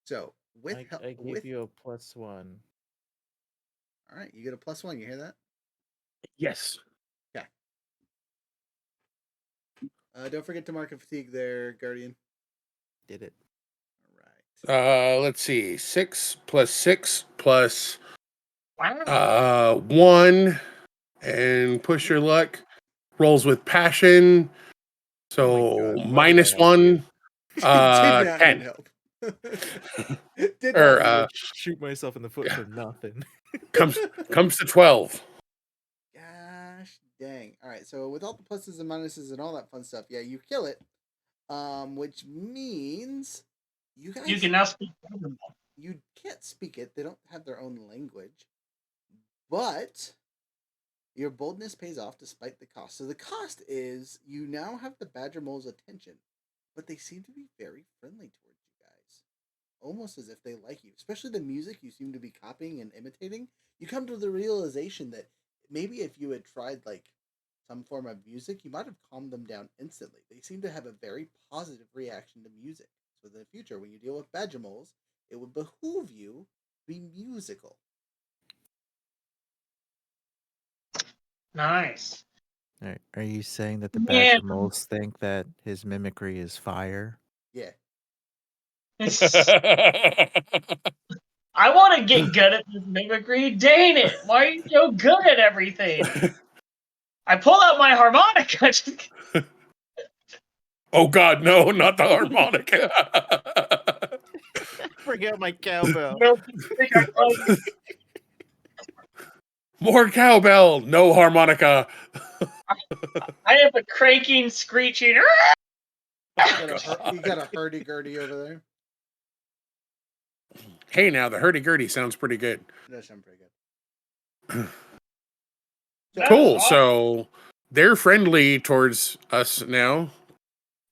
S1: So with
S2: I give you a +1.
S1: All right, you get a +1. You hear that?
S3: Yes.
S1: Yeah. Don't forget to mark a fatigue there, Guardian.
S2: Did it.
S1: All right.
S3: Let's see. 6 plus 6 plus
S4: Wow.
S3: 1, and push your luck. Rolls with passion. So
S2: God, why did I help
S3: -1.
S1: Did not
S3: 10.
S1: need help. Did not need help.
S2: Shoot myself in the foot for nothing.
S3: comes to 12.
S1: Gosh dang. All right, so with all the pluses and minuses and all that fun stuff, yeah, you kill it. Which means you guys
S4: You can now speak.
S1: You can't speak it. They don't have their own language. But your boldness pays off despite the cost. So the cost is you now have the badger mole's attention, but they seem to be very friendly towards you guys. Almost as if they like you. Especially the music you seem to be copying and imitating. You come to the realization that maybe if you had tried like some form of music, you might have calmed them down instantly. They seem to have a very positive reaction to music. So in the future, when you deal with badger moles, it would behoove you to be musical.
S4: Nice.
S2: Are you saying that the
S4: Man.
S2: badger moles think that his mimicry is fire?
S1: Yeah.
S4: I want to get good at this mimicry. Dang it. Why are you so good at everything? I pull out my harmonica.
S3: Oh God, no, not the harmonica.
S2: Bring out my cowbell.
S3: More cowbell, no harmonica.
S4: I have a cranking, screeching.
S1: You got a hurdy-gurdy over there?
S3: Hey, now the hurdy-gurdy sounds pretty good.
S1: It does sound pretty good.
S3: Cool. So they're friendly towards us now.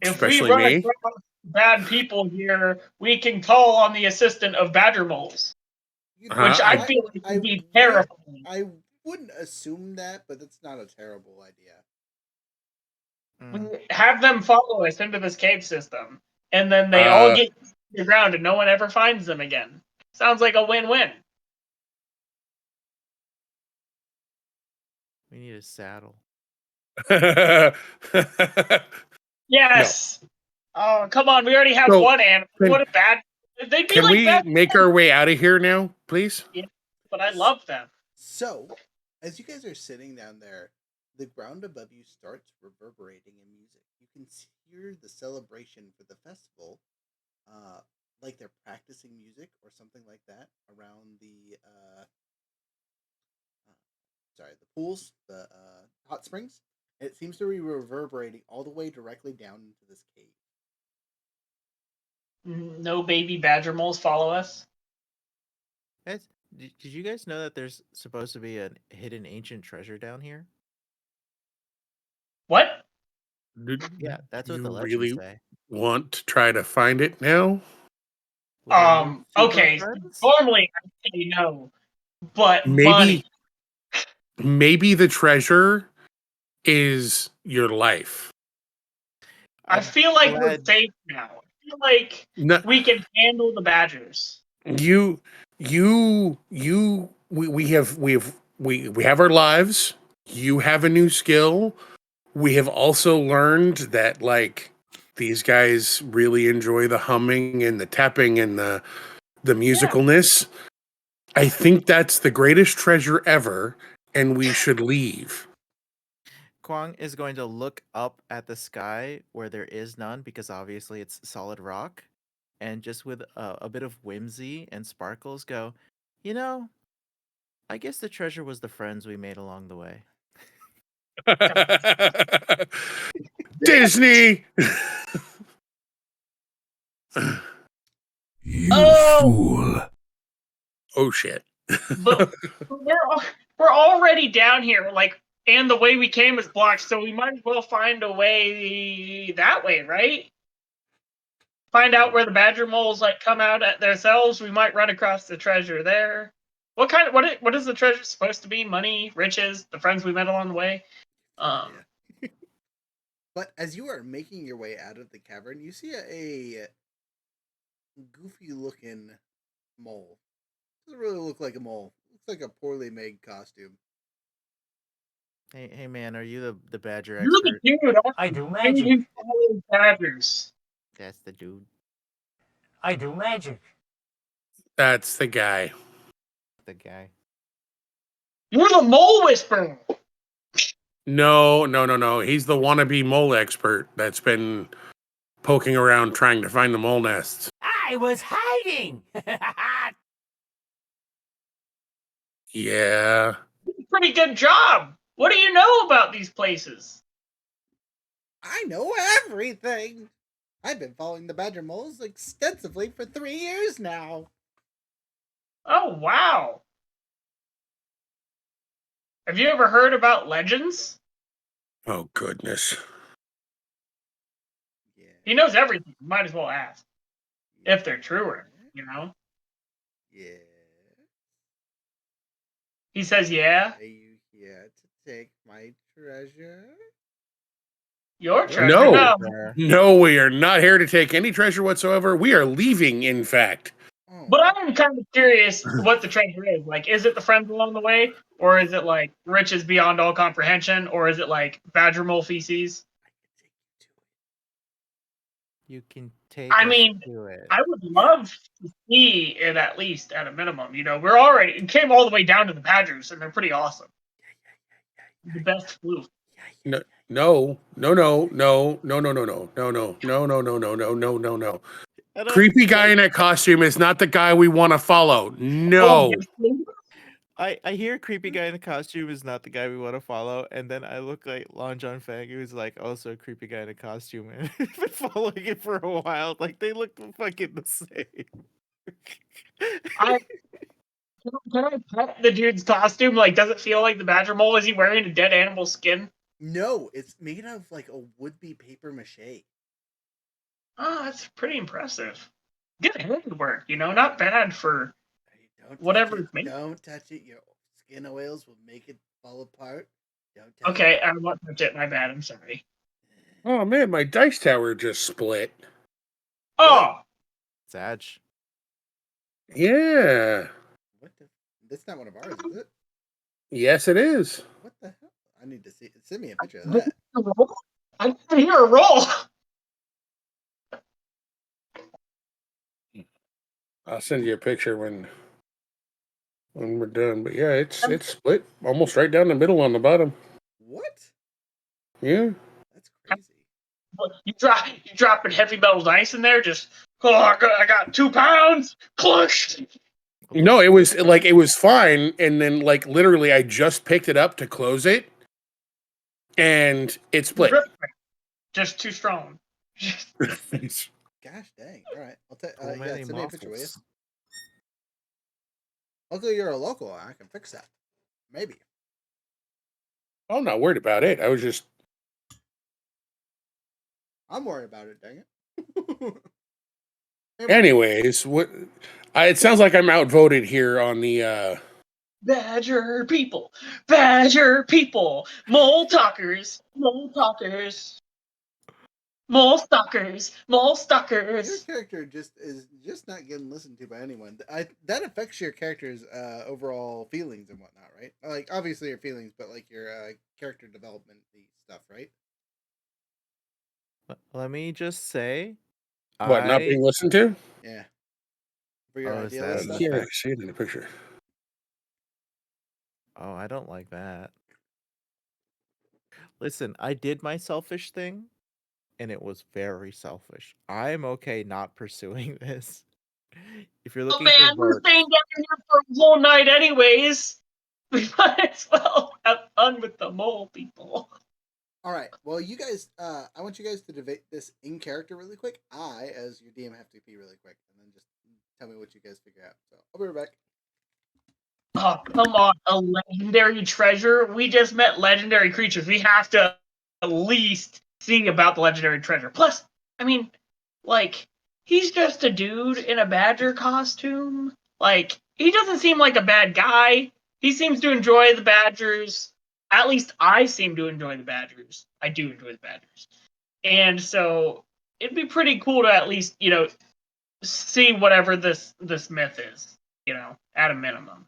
S4: If we
S3: Especially
S4: run
S3: me.
S4: across bad people here, we can call on the assistant of badger moles. Which I feel like would be terrifying.
S1: I wouldn't assume that, but that's not a terrible idea.
S4: Have them follow us into this cave system, and then they all get to the ground and no one ever finds them again. Sounds like a win-win.
S2: We need a saddle.
S4: Yes. No. Oh, come on. We already have one animal. What a bad... They'd be
S3: can
S4: like
S3: we
S4: bad
S3: make our way out of here now, please?
S4: Yeah, but I love them.
S1: So, as you guys are sitting down there, the ground above you starts reverberating in music. You can hear the celebration for the festival, like they're practicing music or something like that around the the pools, the hot springs. It seems to be reverberating all the way directly down into this cave.
S4: No baby badger moles follow us?
S2: Did you guys know that there's supposed to be a hidden ancient treasure down here?
S4: What?
S2: Yeah, that's what
S3: You
S2: the legends
S3: really
S2: say.
S3: want to try to find it now?
S2: With our new super
S4: Okay.
S2: friends?
S4: Normally I say no, but money.
S3: Maybe the treasure is your life.
S4: I
S2: I'm
S4: feel like we're
S2: glad.
S4: safe now. I feel like
S3: No,
S4: we can handle the Badgers.
S3: you we have our lives. You have a new skill. We have also learned that like these guys really enjoy the humming and the tapping and the
S4: Yeah.
S3: musicalness. I think that's the greatest treasure ever, and we should leave.
S2: Kwang is going to look up at the sky where there is none because obviously it's solid rock, and just with a bit of whimsy and sparkles go, you know, I guess the treasure was the friends we made along the way.
S3: Disney.
S5: You
S4: Oh,
S5: fool.
S3: Oh shit.
S4: but we're already down here, like, and the way we came is blocked, so we might as well find a way that way, right? Find out where the badger moles like come out at themselves. We might run across the treasure there. What is the treasure supposed to be? Money, riches, the friends we met along the way. Um,
S1: Yeah. But as you are making your way out of the cavern, you see a goofy looking mole. Doesn't really look like a mole. Looks like a poorly made costume.
S2: Hey man, are you the badger
S4: you're the
S2: expert?
S4: dude.
S6: I do
S4: And
S6: magic.
S4: you follow badgers.
S2: That's the dude.
S6: I do magic.
S3: That's the guy.
S2: The guy.
S4: You're the mole whisperer.
S3: No. He's the wannabe mole expert that's been poking around trying to find the mole nests.
S6: I was hiding.
S3: Yeah.
S4: Pretty good job. What do you know about these places?
S1: I know everything. I've been following the badger moles extensively for 3 years now.
S4: Oh wow. Have you ever heard about legends?
S3: Oh goodness.
S1: Yeah.
S4: He knows everything. You might as well ask
S1: Yeah.
S4: if they're true or you know.
S1: Yeah.
S4: He says, "Yeah,
S1: Are you here to take my treasure?
S4: your
S2: Your
S4: treasure."
S3: No.
S4: No,
S2: treasure.
S3: No, we are not here to take any treasure whatsoever. We are leaving, in fact.
S1: Oh.
S4: but I'm kind of curious what the treasure is. Like, is it the friends along the way, or is it like riches beyond all comprehension, or is it like badger mole feces?
S2: You can take
S4: I
S2: us
S4: mean,
S2: to it.
S4: I would love to see it at least at a minimum. You know, it came all the way down to the Badgers, and they're pretty awesome. The best flute.
S3: No, no.
S2: I don't.
S3: Creepy guy in a costume is not the guy we want to follow.
S4: Oh,
S3: No.
S4: yes, flute?
S2: I hear creepy guy in the costume is not the guy we want to follow, and then I look like Long John Fang, who's like also a creepy guy in a costume, and I've been following it for a while. Like they look fucking the same.
S4: I can I pet the dude's costume? Like, does it feel like the Badger mole? Is he wearing a dead animal skin?
S1: No, it's made of like a would-be paper mache.
S4: Oh, that's pretty impressive. Good handiwork, you know, not bad for
S1: Hey, don't touch
S4: whatever
S1: it.
S4: it's made.
S1: Don't touch it. Your skin oils will make it fall apart. Don't touch
S4: Okay, I won't touch it. My bad. I'm sorry.
S1: it.
S3: Oh man, my dice tower just split.
S4: Oh,
S2: Sag.
S3: Yeah.
S1: What the? That's not one of ours, is it?
S3: Yes, it is.
S1: What the hell? I need to see. Send me a picture of
S4: did
S1: that.
S4: you roll? I didn't hear a roll.
S3: I'll send you a picture when we're done. But yeah, it's split almost right down the middle on the bottom.
S1: What?
S3: Yeah.
S1: That's crazy.
S4: You dropping heavy metal dice in there? Just I got 2 pounds. Clutch.
S3: No, it was fine, and then like literally, I just picked it up to close it, and it split.
S4: Just too strong.
S1: Gosh dang. All right. I'll take.
S2: So
S1: Yeah,
S2: many
S1: send me a picture, will you?
S2: muscles.
S1: Luckily, you're a local. I can fix that. Maybe.
S3: I'm not worried about it. I was just
S1: I'm worried about it, dang it.
S3: Anyways, what? It sounds like I'm outvoted here on the.
S4: Badger people, Badger people, mole talkers, mole talkers, mole stalkers, mole
S1: Your
S4: stalkers.
S1: character is just not getting listened to by anyone. That affects your character's overall feelings and whatnot, right? Like obviously your feelings, but like your character development stuff, right?
S2: Let me just say,
S3: What, not
S2: I
S3: being listened to?
S1: Yeah. For your
S2: is
S1: idealist
S2: that
S3: I
S2: an
S1: stuff.
S3: can't really
S2: effect?
S3: see it in the picture.
S2: Oh, I don't like that. Listen, I did my selfish thing, and it was very selfish. I'm okay not pursuing this. If you're
S4: Oh
S2: looking for
S4: man, we're
S2: votes,
S4: staying down here for a whole night anyways. We might as well have fun with the mole people.
S1: All right. Well, you guys, I want you guys to debate this in character really quick. I, as your DM, have to be really quick, and then just tell me what you guys figure out. So I'll be right back.
S4: Oh, come on, a legendary treasure? We just met legendary creatures. We have to at least see about the legendary treasure. Plus, I mean, like, he's just a dude in a badger costume. Like, he doesn't seem like a bad guy. He seems to enjoy the badgers. At least I seem to enjoy the badgers. I do enjoy the badgers. And so it'd be pretty cool to at least, see whatever this myth is, at a minimum.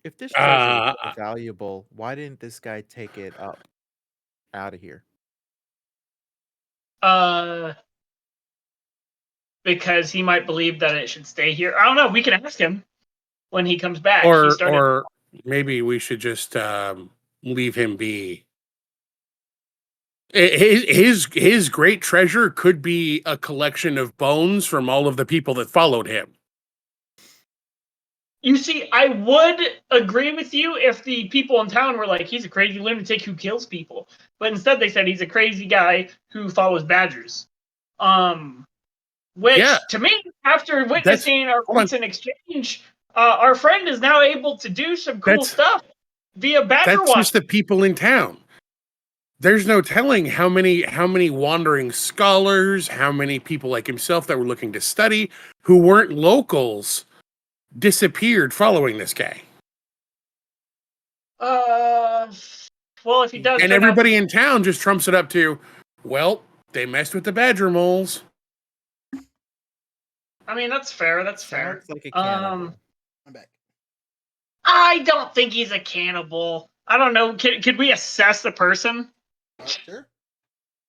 S2: if this treasure is
S3: Uh,
S2: so valuable, why didn't this guy take it up out of here?
S4: Uh, because he might believe that it should stay here. I don't know. We can ask him when he comes back. He started.
S3: or maybe we should just leave him be. His great treasure could be a collection of bones from all of the people that followed him.
S4: You see, I would agree with you if the people in town were like, he's a crazy lunatic who kills people. But instead, they said he's a crazy guy who follows badgers.
S3: Yeah,
S4: Which to me, after
S3: that's
S4: witnessing our
S3: hold on.
S4: recent exchange, our friend is now able to do some cool
S3: That's
S4: stuff via badger
S3: that's
S4: watch.
S3: just the people in town. There's no telling how many wandering scholars, how many people like himself that were looking to study who weren't locals disappeared following this guy.
S4: Well, if he does
S3: And
S4: turn out to
S3: everybody in town just trumps it up to, well, they messed with the badger moles.
S4: I mean, that's fair. That's fair.
S2: Sounds like a cannibal.
S1: I'm back.
S4: I don't think he's a cannibal. I don't know. Could we assess the person?
S1: Sure.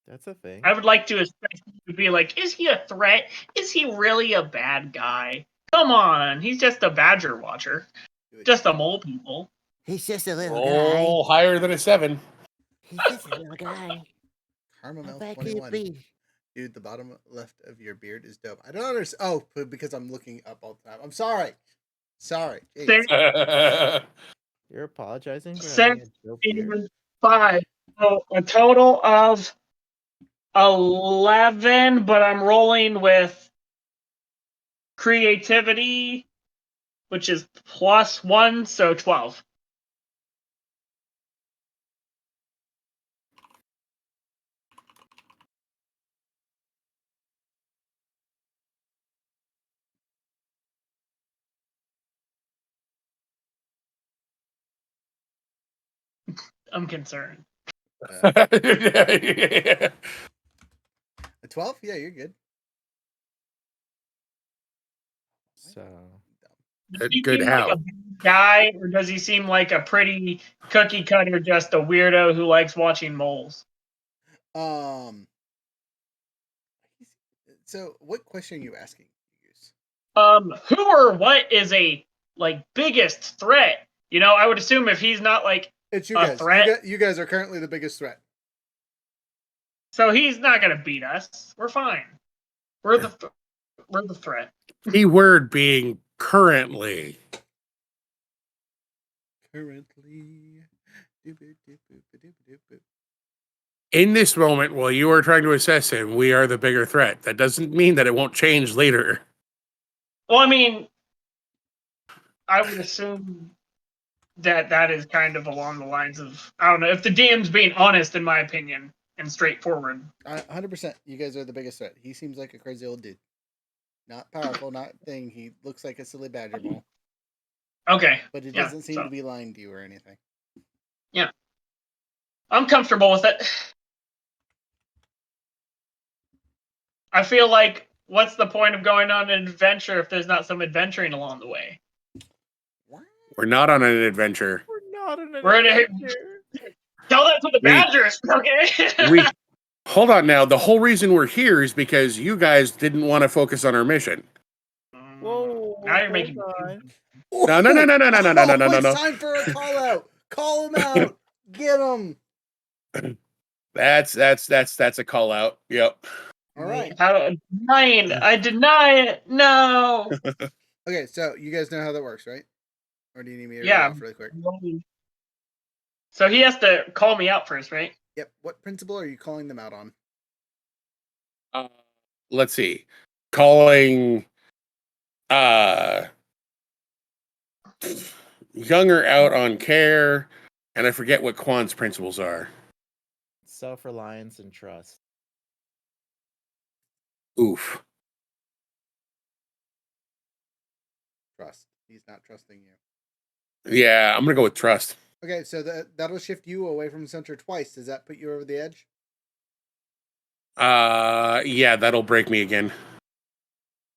S2: That's a thing.
S4: I would like to assess to be like, is he a threat? Is he really a bad guy? Come on, he's just a badger watcher,
S1: Do it.
S4: just a mole people.
S5: He's just a little
S3: Oh, higher than a 7.
S5: guy. He's just a little guy. How
S1: Caramel
S5: bad could
S1: 21.
S5: it be?
S1: Dude, the bottom left of your beard is dope. I don't understand. Oh, because I'm looking up all the time. I'm sorry. Sorry. Jeez.
S2: You're apologizing for having
S4: Six,
S2: a dope beard?
S4: 5. So a total of 11, but I'm rolling with creativity, which is +1, so 12. I'm concerned.
S1: A 12? Yeah, you're good.
S2: So
S4: Does he
S3: Good
S4: seem like
S3: how?
S4: a bad guy, or does he seem like a pretty cookie cutter, just a weirdo who likes watching moles?
S1: Um. So, what question are you asking?
S4: Who or what is a biggest threat? I would assume if he's not like
S1: It's you
S4: a
S1: guys.
S4: threat,
S1: You guys are currently the biggest threat.
S4: so he's not gonna beat us. We're fine. We're the threat.
S3: Key word being currently.
S1: Currently.
S3: In this moment, while you are trying to assess him, we are the bigger threat. That doesn't mean that it won't change later.
S4: Well, I mean, I would assume that is kind of along the lines of, I don't know, if the DM's being honest, in my opinion, and straightforward.
S1: 100%. You guys are the biggest threat. He seems like a crazy old dude. Not powerful, not thing. He looks like a silly badger mole.
S4: Okay.
S1: But it
S4: Yeah,
S1: doesn't seem
S4: so-
S1: to be lying to you or anything.
S4: Yeah. I'm comfortable with it. I feel like, what's the point of going on an adventure if there's not some adventuring along the way?
S3: We're not on an adventure.
S2: We're not in an
S4: We're in a-
S2: adventure.
S4: Tell that to the
S3: We-
S4: Badgers, okay?
S3: We hold on now. The whole reason we're here is because you guys didn't want to focus on our mission.
S2: Whoa,
S4: Now you're
S2: hold
S4: making.
S2: on.
S3: No.
S1: It's time for a call out. Call him out. Get him.
S3: That's a call out. Yep.
S1: All right.
S4: I deny it. No.
S1: Okay, so you guys know how that works, right? Or do you need me to read it
S4: Yeah.
S1: off really quick?
S4: So he has to call me out first, right?
S1: Yep. What principle are you calling them out on?
S3: Let's see. Calling Younger out on care, and I forget what Quan's principles are.
S2: Self-reliance and trust.
S3: Oof.
S1: Trust. He's not trusting you.
S3: Yeah, I'm gonna go with trust.
S1: Okay, so that'll shift you away from center twice. Does that put you over the edge?
S3: Yeah, that'll break me again.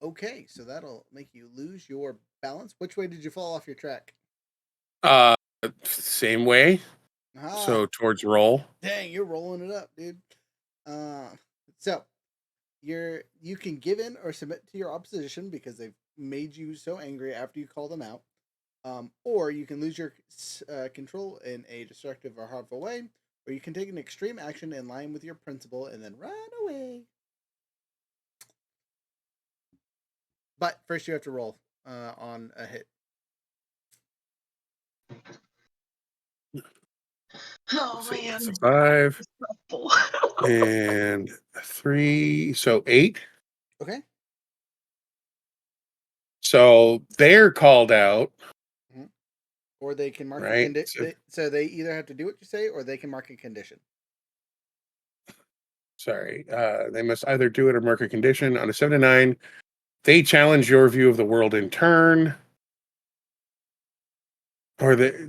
S1: Okay, so that'll make you lose your balance. Which way did you fall off your track?
S3: Same way.
S1: Ah,
S3: So towards roll.
S1: dang, you're rolling it up, dude. So you can give in or submit to your opposition because they've made you so angry after you call them out. Or you can lose your control in a destructive or harmful way, or you can take an extreme action in line with your principle and then run away. But first you have to roll on a hit.
S4: Oh
S3: So
S4: man.
S3: it's a 5 and a 3, so 8.
S1: Okay.
S3: So they're called out.
S1: Or they can mark a
S3: Right,
S1: condition. So they either have to do what you say or they can mark a condition.
S3: Sorry. They must either do it or mark a condition. On a 7 to 9, they challenge your view of the world in turn.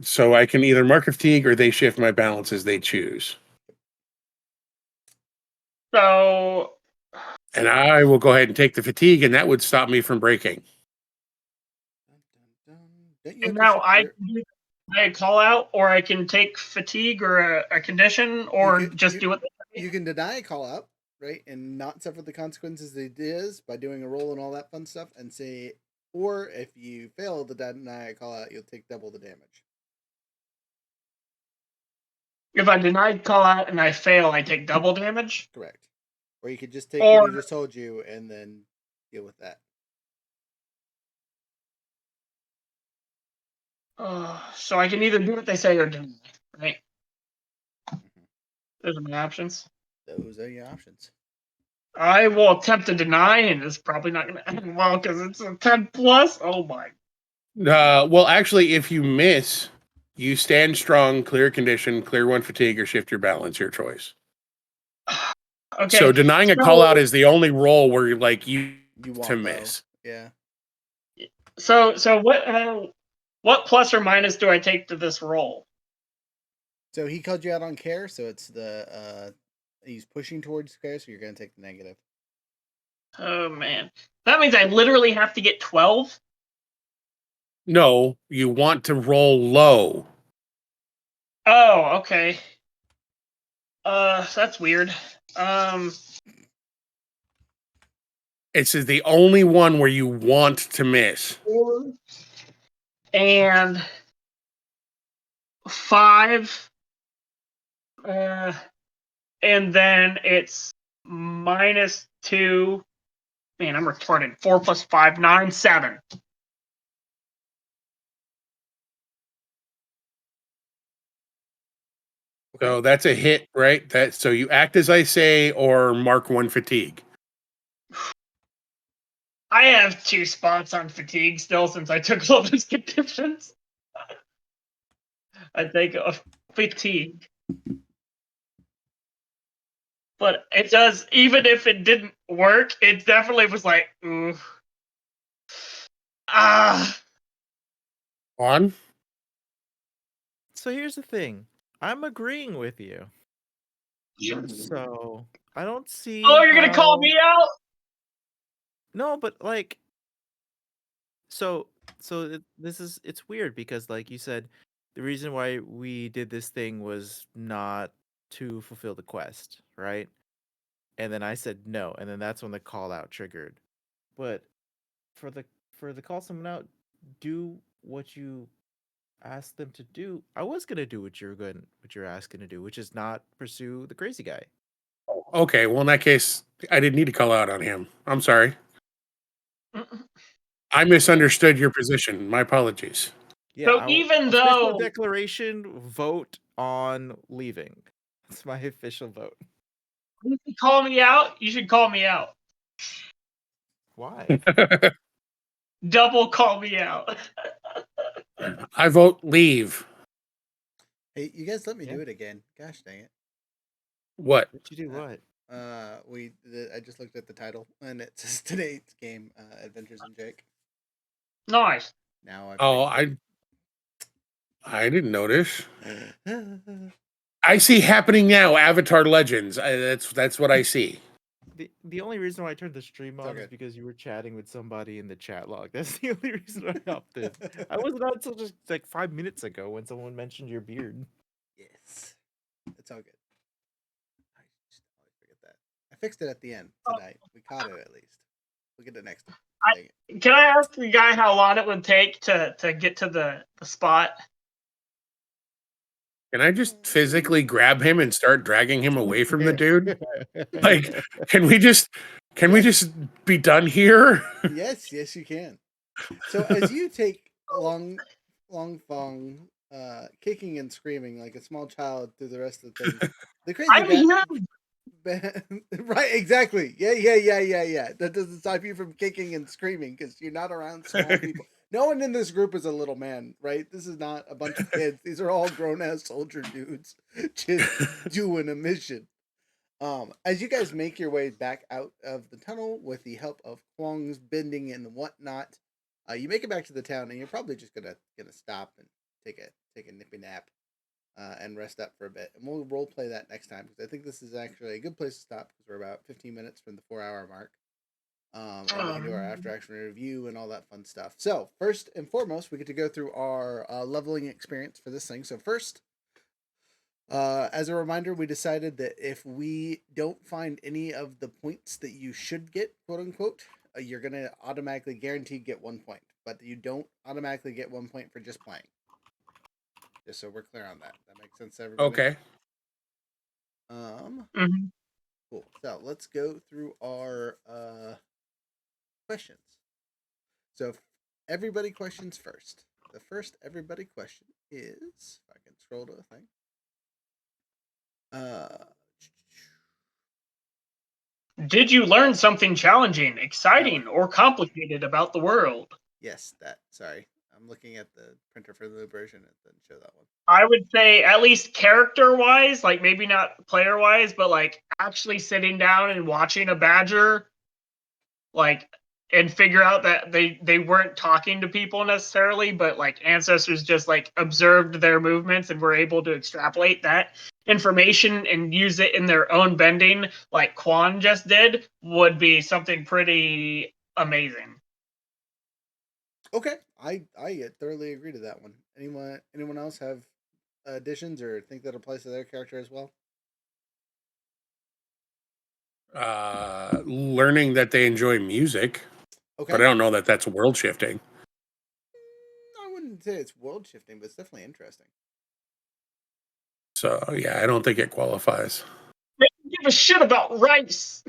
S3: So I can either mark a fatigue or they shift my balance as they choose.
S4: So
S3: And I will go ahead and take the fatigue, and that would stop me from breaking.
S1: Don't you have
S4: and
S1: to
S4: now
S1: shift
S4: I
S1: your-
S4: can do a call out, or I can take fatigue or a condition, or
S1: You can-
S4: just
S1: you-
S4: do it.
S1: You can deny a call out, right, and not suffer the consequences it is by doing a roll and all that fun stuff, and say, or if you fail to deny a call out, you'll take double the damage.
S4: If I deny call out and I fail, I take double damage.
S1: Correct. Or you could just take
S4: Or-
S1: what he just told you and then deal with that.
S4: So I can either do what they say or deny, right?
S1: Mhm.
S4: Those are my options.
S1: Those are your options.
S4: I will attempt to deny, and it's probably not going to end well because it's a 10 plus. Oh my.
S3: Well, actually, if you miss, you stand strong, clear condition, clear 1 fatigue, or shift your balance. Your choice.
S4: Okay.
S3: So denying a call out is the only roll where you
S1: You want
S3: to
S1: low.
S3: miss.
S1: Yeah.
S4: So what plus or minus do I take to this roll?
S1: So he called you out on care, so it's the he's pushing towards care, so you're gonna take the negative.
S4: Oh man. That means I literally have to get 12?
S3: No, you want to roll low.
S4: Oh, okay. That's weird.
S3: It's the only one where you want to miss.
S4: 4 and 5. And then it's -2. Man, I'm retarded. 4 plus 5, 9, 7.
S3: So that's a hit, right? So you act as I say or mark 1 fatigue.
S4: I have 2 spots on fatigue still since I took all those conditions. I take a fatigue. but it does. Even if it didn't work, it definitely was like, ooh, ah.
S3: On?
S2: So here's the thing. I'm agreeing with you. So I don't see
S4: Oh, you're gonna call
S2: how.
S4: me out?
S2: No, but like, so it's weird because like you said, the reason why we did this thing was not to fulfill the quest, right? And then I said no, and then that's when the call out triggered. But for the call someone out, do what you asked them to do. I was gonna do what you're asking to do, which is not pursue the crazy guy.
S3: Okay, well, in that case, I didn't need to call out on him. I'm sorry. I misunderstood your position. My apologies.
S2: Yeah,
S4: So even
S2: official
S4: though
S2: declaration, vote on leaving. That's my official vote.
S4: you should call me out, you should call me out.
S2: Why?
S4: Double call me out.
S3: I vote leave.
S1: Hey, you guys let me
S2: Yeah.
S1: do it again. Gosh dang it.
S3: What?
S2: Did you do what?
S1: I just looked at the title and it says today's game, Adventures in Jake.
S4: Nice.
S1: Now I
S3: Oh, I didn't notice. I see happening now. Avatar Legends. That's what I see.
S2: The only reason why I turned the stream
S1: all
S2: on is
S1: good.
S2: because you were chatting with somebody in the chat log. That's the only reason I opted. I wasn't on until just like 5 minutes ago when someone mentioned your beard.
S1: Yes, it's all good. I just always forget that. I fixed it at the end tonight. We caught it at least. We'll get it next time. Dang it.
S4: Can I ask the guy how long it would take to get to the spot?
S3: Can I just physically grab him and start dragging him away from the dude? Like, can we just be done here?
S1: Yes, yes, you can. So as you take Long Fong kicking and screaming like a small child through the rest of the thing, the crazy
S4: I'm huge.
S1: right, exactly. Yeah. That doesn't stop you from kicking and screaming because you're not around small people. No one in this group is a little man, right? This is not a bunch of kids. These are all grown ass soldier dudes just doing a mission. As you guys make your way back out of the tunnel with the help of Kwong's bending and whatnot, you make it back to the town, and you're probably just gonna stop and take a nippy nap, and rest up for a bit. And we'll role play that next time because I think this is actually a good place to stop because we're about 15 minutes from the 4 hour mark. And we can do our after action review and all that fun stuff. So first and foremost, we get to go through our leveling experience for this thing. So first, as a reminder, we decided that if we don't find any of the points that you should get, quote unquote, you're gonna automatically guaranteed get 1 point, but you don't automatically get 1 point for just playing. Just so we're clear on that. That makes sense to everybody.
S3: Okay.
S4: Mhm.
S1: Cool. So let's go through our questions. So everybody questions first. The first everybody question is, if I can scroll to the thing.
S4: Did you learn something challenging, exciting, or complicated about the world?
S1: Yes, that. Sorry, I'm looking at the printer for the version. It doesn't show that one.
S4: I would say at least character-wise, like maybe not player-wise, but like actually sitting down and watching a badger, like, and figure out that they weren't talking to people necessarily, but like ancestors just like observed their movements and were able to extrapolate that information and use it in their own bending, like Quan just did, would be something pretty amazing.
S1: Okay, I thoroughly agree to that one. Anyone else have additions or think that applies to their character as well?
S3: Learning that they enjoy music,
S1: Okay,
S3: but I don't know that that's world shifting.
S1: I wouldn't say it's world shifting, but it's definitely interesting.
S3: So yeah, I don't think it qualifies.
S4: They don't give a shit about rice.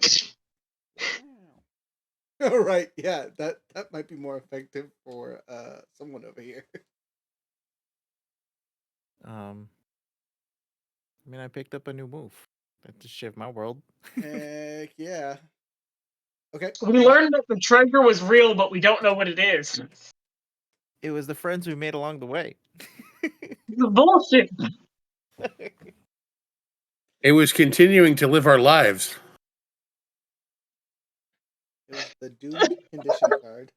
S1: All right, yeah, that might be more effective for someone over here.
S2: I mean, I picked up a new move. That just shift my world.
S1: Heck yeah. Okay.
S4: We learned that the treasure was real, but we don't know what it is.
S2: It was the friends we made along the way.
S4: The bullshit.
S3: It was continuing to live our lives.
S1: It was the doomed condition card.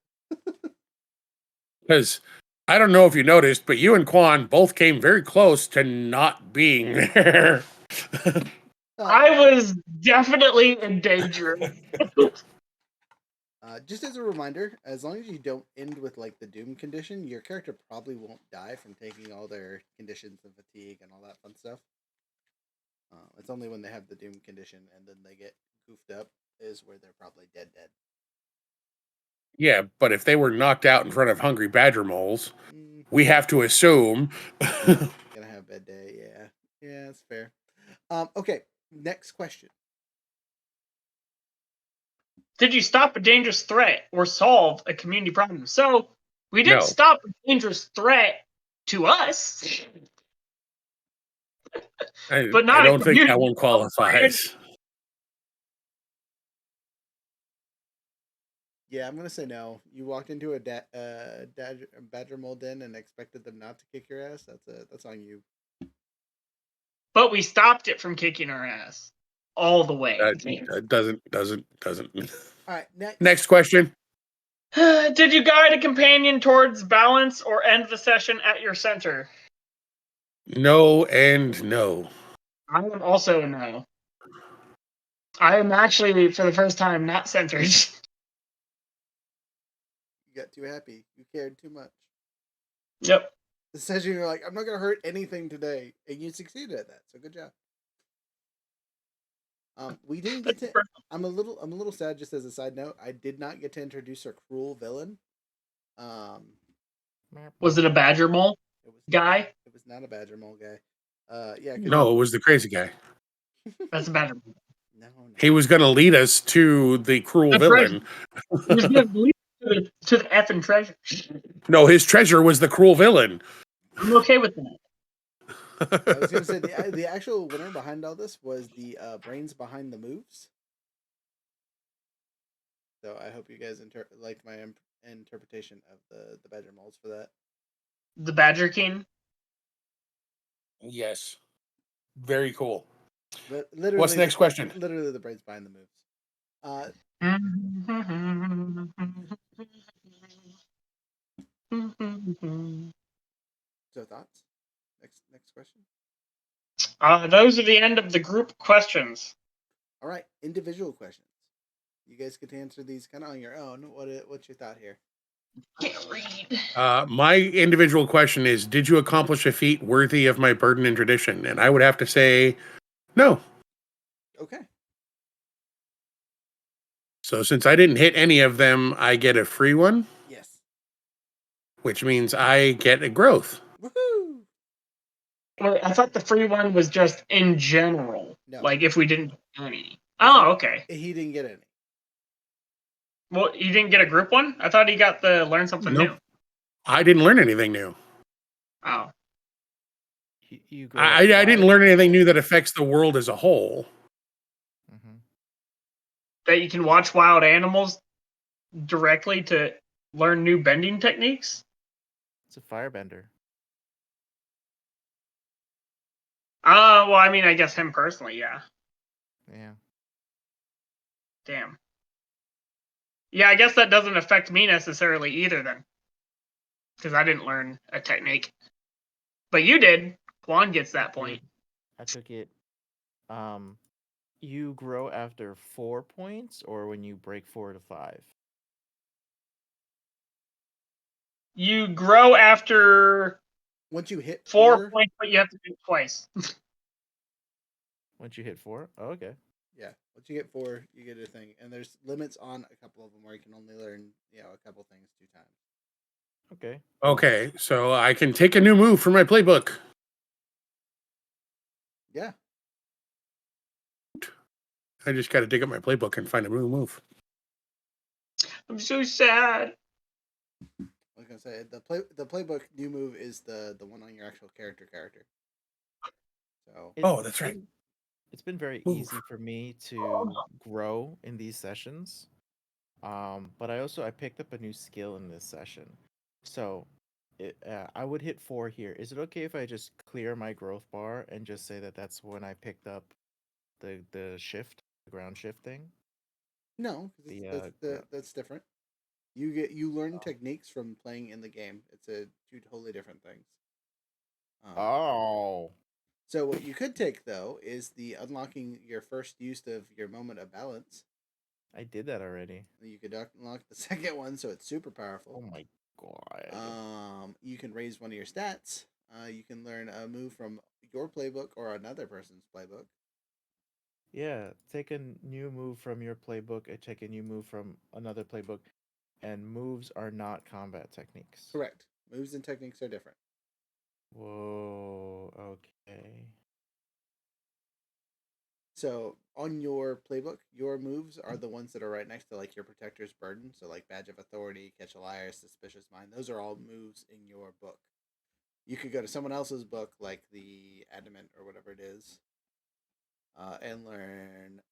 S3: Because I don't know if you noticed, but you and Quan both came very close to not being there.
S4: I was definitely in danger.
S1: Just as a reminder, as long as you don't end with like the doom condition, your character probably won't die from taking all their conditions and fatigue and all that fun stuff. It's only when they have the doom condition and then they get goofed up is where they're probably dead.
S3: Yeah, but if they were knocked out in front of hungry badger moles,
S1: Mm,
S3: we have to assume.
S1: gonna have a bad day. Yeah, that's fair. Okay, next question.
S4: Did you stop a dangerous threat or solve a community problem? So we did
S3: No.
S4: stop a dangerous threat to us, but
S3: I
S4: not
S3: don't
S4: a
S3: think that
S4: community
S3: one
S4: problem.
S3: qualifies.
S1: Yeah, I'm gonna say no. You walked into a badger mole den and expected them not to kick your ass. That's on you.
S4: But we stopped it from kicking our ass all the way.
S3: Doesn't.
S1: All right,
S3: Next question.
S4: Did you guide a companion towards balance or end the session at your center?
S3: No and no.
S4: I am also a no. I am actually, for the first time, not centered.
S1: You got too happy. You cared too much.
S4: Yep.
S1: The session you're like, I'm not gonna hurt anything today, and you succeeded at that. So good job. We didn't get to. I'm a little sad. Just as a side note, I did not get to introduce our cruel villain.
S4: Was it a badger mole
S1: It was
S4: guy?
S1: It was not a badger mole guy. Yeah.
S3: No, it was the crazy guy.
S4: That's a badger mole.
S1: No.
S3: He was going to lead us to the cruel
S4: The
S3: villain.
S4: He was going to lead to the effing treasure.
S3: No, his treasure was the cruel villain.
S4: I'm okay with that.
S1: I was gonna say the actual winner behind all this was the brains behind the moves. So I hope you guys liked my interpretation of the badger moles for that.
S4: The Badger King.
S3: Yes. Very cool.
S1: But literally,
S3: What's the next question?
S1: Literally, the brains behind the moves. So thoughts? Next question.
S4: Those are the end of the group questions.
S1: All right, individual questions. You guys get to answer these kind of on your own. What's your thought here?
S4: Can't read.
S3: My individual question is: did you accomplish a feat worthy of my burden and tradition? And I would have to say, no.
S1: Okay.
S3: So since I didn't hit any of them, I get a free one.
S1: Yes.
S3: Which means I get a growth.
S1: Woohoo!
S4: Well, I thought the free one was just in general.
S1: No.
S4: Like if we didn't get any. Oh, okay.
S1: He didn't get any.
S4: Well, you didn't get a group one? I thought he got the learn something new.
S3: I didn't learn anything new.
S4: Oh.
S2: You go
S3: I didn't learn anything new that affects the world as a whole.
S2: Mm-hmm.
S4: That you can watch wild animals directly to learn new bending techniques?
S2: It's a firebender.
S4: Well, I mean, I guess him personally, yeah.
S2: Yeah.
S4: Damn. Yeah, I guess that doesn't affect me necessarily either then. Because I didn't learn a technique. But you did. Quan gets that point.
S2: I took it. You grow after 4 points, or when you break 4 to 5.
S4: You grow after
S1: Once you hit
S4: 4 points, but you have to do it twice.
S2: Once you hit 4? Oh, okay.
S1: Yeah. Once you get 4, you get a thing, and there's limits on a couple of them where you can only learn, a couple things 2 times.
S2: Okay.
S3: Okay, so I can take a new move from my playbook.
S1: Yeah.
S3: I just got to dig up my playbook and find a new move.
S4: I'm so sad.
S1: I was gonna say the playbook new move is the one on your actual character. So
S3: That's right.
S2: It's been very
S3: Oof.
S2: easy for me to grow in these sessions. But I picked up a new skill in this session. So I would hit 4 here. Is it okay if I just clear my growth bar and just say that that's when I picked up the shift, the ground shift thing.
S1: No, 'cause
S2: The
S1: that's different. You learn
S2: oh.
S1: techniques from playing in the game. It's two totally different things.
S2: Oh.
S1: So what you could take though is the unlocking your first use of your moment of balance.
S2: I did that already.
S1: You could unlock the second one, so it's super
S2: Oh
S1: powerful.
S2: my god.
S1: You can raise one of your stats. You can learn a move from your playbook or another person's playbook.
S2: Yeah, take a new move from your playbook and take a new move from another playbook, and moves are not combat techniques.
S1: Correct. Moves and techniques are different.
S2: Whoa, okay.
S1: So on your playbook, your moves are the ones that are right next to like your protector's burden. So like badge of authority, catch a liar, suspicious mind. Those are all moves in your book. You could go to someone else's book, like the adamant or whatever it is, and learn.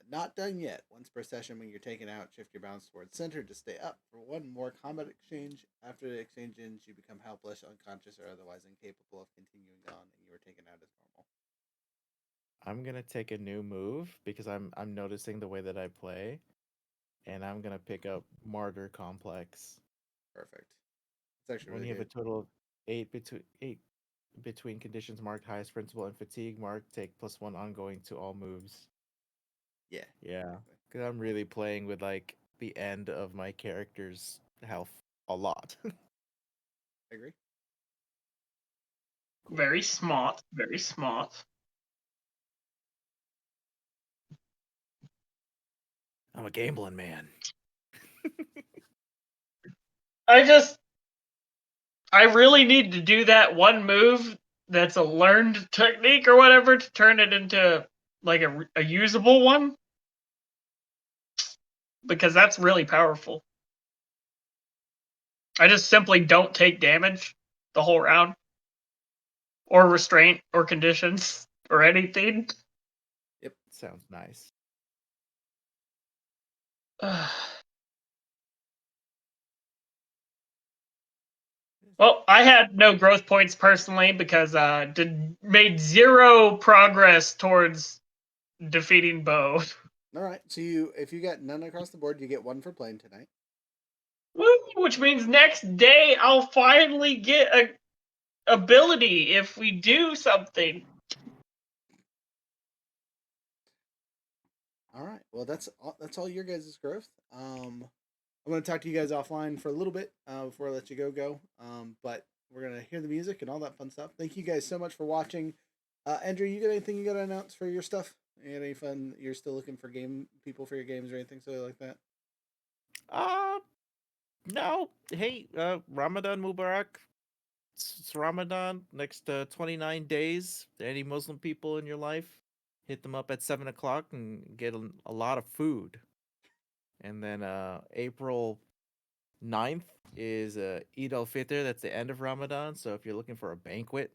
S1: Not done yet. Once per session, when you're taken out, shift your balance towards center to stay up for one more combat exchange. After the exchange ends, you become helpless, unconscious, or otherwise incapable of continuing on, and you are taken out as normal.
S2: I'm gonna take a new move because I'm noticing the way that I play, and I'm gonna pick up Martyr Complex.
S1: Perfect. It's actually
S2: When
S1: really
S2: you have a
S1: good.
S2: total of eight between conditions marked highest principle and fatigue marked, take +1 ongoing to all moves.
S1: Yeah.
S2: Yeah,
S1: Exactly.
S2: because I'm really playing with like the end of my character's health a lot.
S1: I agree.
S4: Very smart. Very smart.
S2: I'm a gambling man.
S4: I really need to do that one move that's a learned technique or whatever to turn it into like a usable one, because that's really powerful. I just simply don't take damage the whole round, or restraint, or conditions, or anything.
S1: Yep.
S2: Sounds nice.
S4: Well, I had no growth points personally because made zero progress towards defeating Bo.
S1: All right. So if you got none across the board, you get one for playing tonight.
S4: Which means next day I'll finally get a ability if we do something.
S1: All right. Well, that's all your guys' growth. I'm going to talk to you guys offline for a little bit before I let you go. But we're going to hear the music and all that fun stuff. Thank you guys so much for watching. Andrew, you got anything you got to announce for your stuff? You got any fun? You're still looking for game people for your games or anything silly like that?
S2: No. Hey, Ramadan Mubarak. It's Ramadan. Next 29 days. Any Muslim people in your life, hit them up at 7 o'clock and get a lot of food. And then April 9th is Eid al-Fitr. That's the end of Ramadan. So if you're looking for a banquet,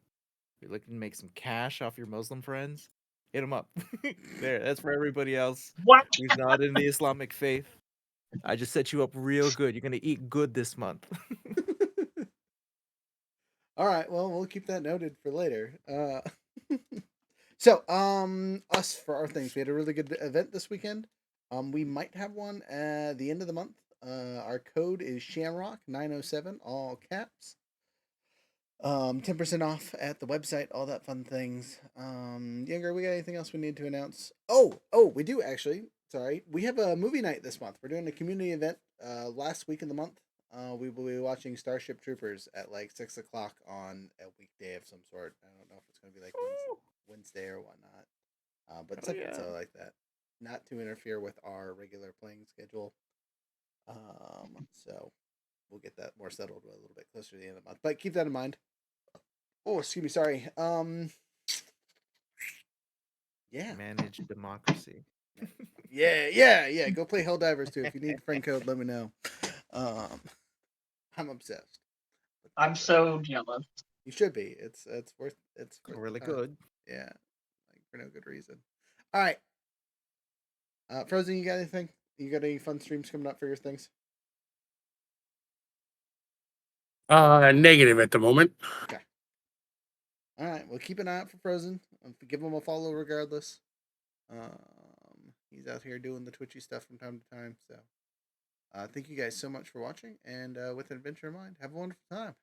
S2: if you're looking to make some cash off your Muslim friends, hit them up. There, that's for everybody else
S4: What?
S2: who's not in the Islamic faith. I just set you up real good. You're gonna eat good this month.
S1: All right. Well, we'll keep that noted for later. So, us for our things, we had a really good event this weekend. We might have one at the end of the month. Our code is Shamrock 907, all caps. 10% off at the website, all that fun things. Younger, we got anything else we need to announce? Oh, we do actually. Sorry, we have a movie night this month. We're doing a community event. Last week of the month. We will be watching Starship Troopers at like 6 o'clock on a weekday of some sort. I don't know if it's gonna be like Wednesday or whatnot. But
S2: Oh
S1: something
S2: yeah.
S1: silly like that, not to interfere with our regular playing schedule. So we'll get that more settled a little bit closer to the end of the month. But keep that in mind. Oh, excuse me, sorry. Yeah.
S2: Managed democracy.
S1: Yeah. Go play Helldivers too. If you need friend code, let me know. Um, I'm obsessed.
S4: I'm so jealous.
S1: You should be. It's worth
S2: Really
S1: the time.
S2: good.
S1: Yeah, like for no good reason. All right. Frozen, you got anything? You got any fun streams coming up for your things?
S3: Negative at the moment.
S1: Okay. All right. Well, keep an eye out for Frozen. Give him a follow regardless. He's out here doing the twitchy stuff from time to time. So, thank you guys so much for watching. And with an adventure in mind, have a wonderful time.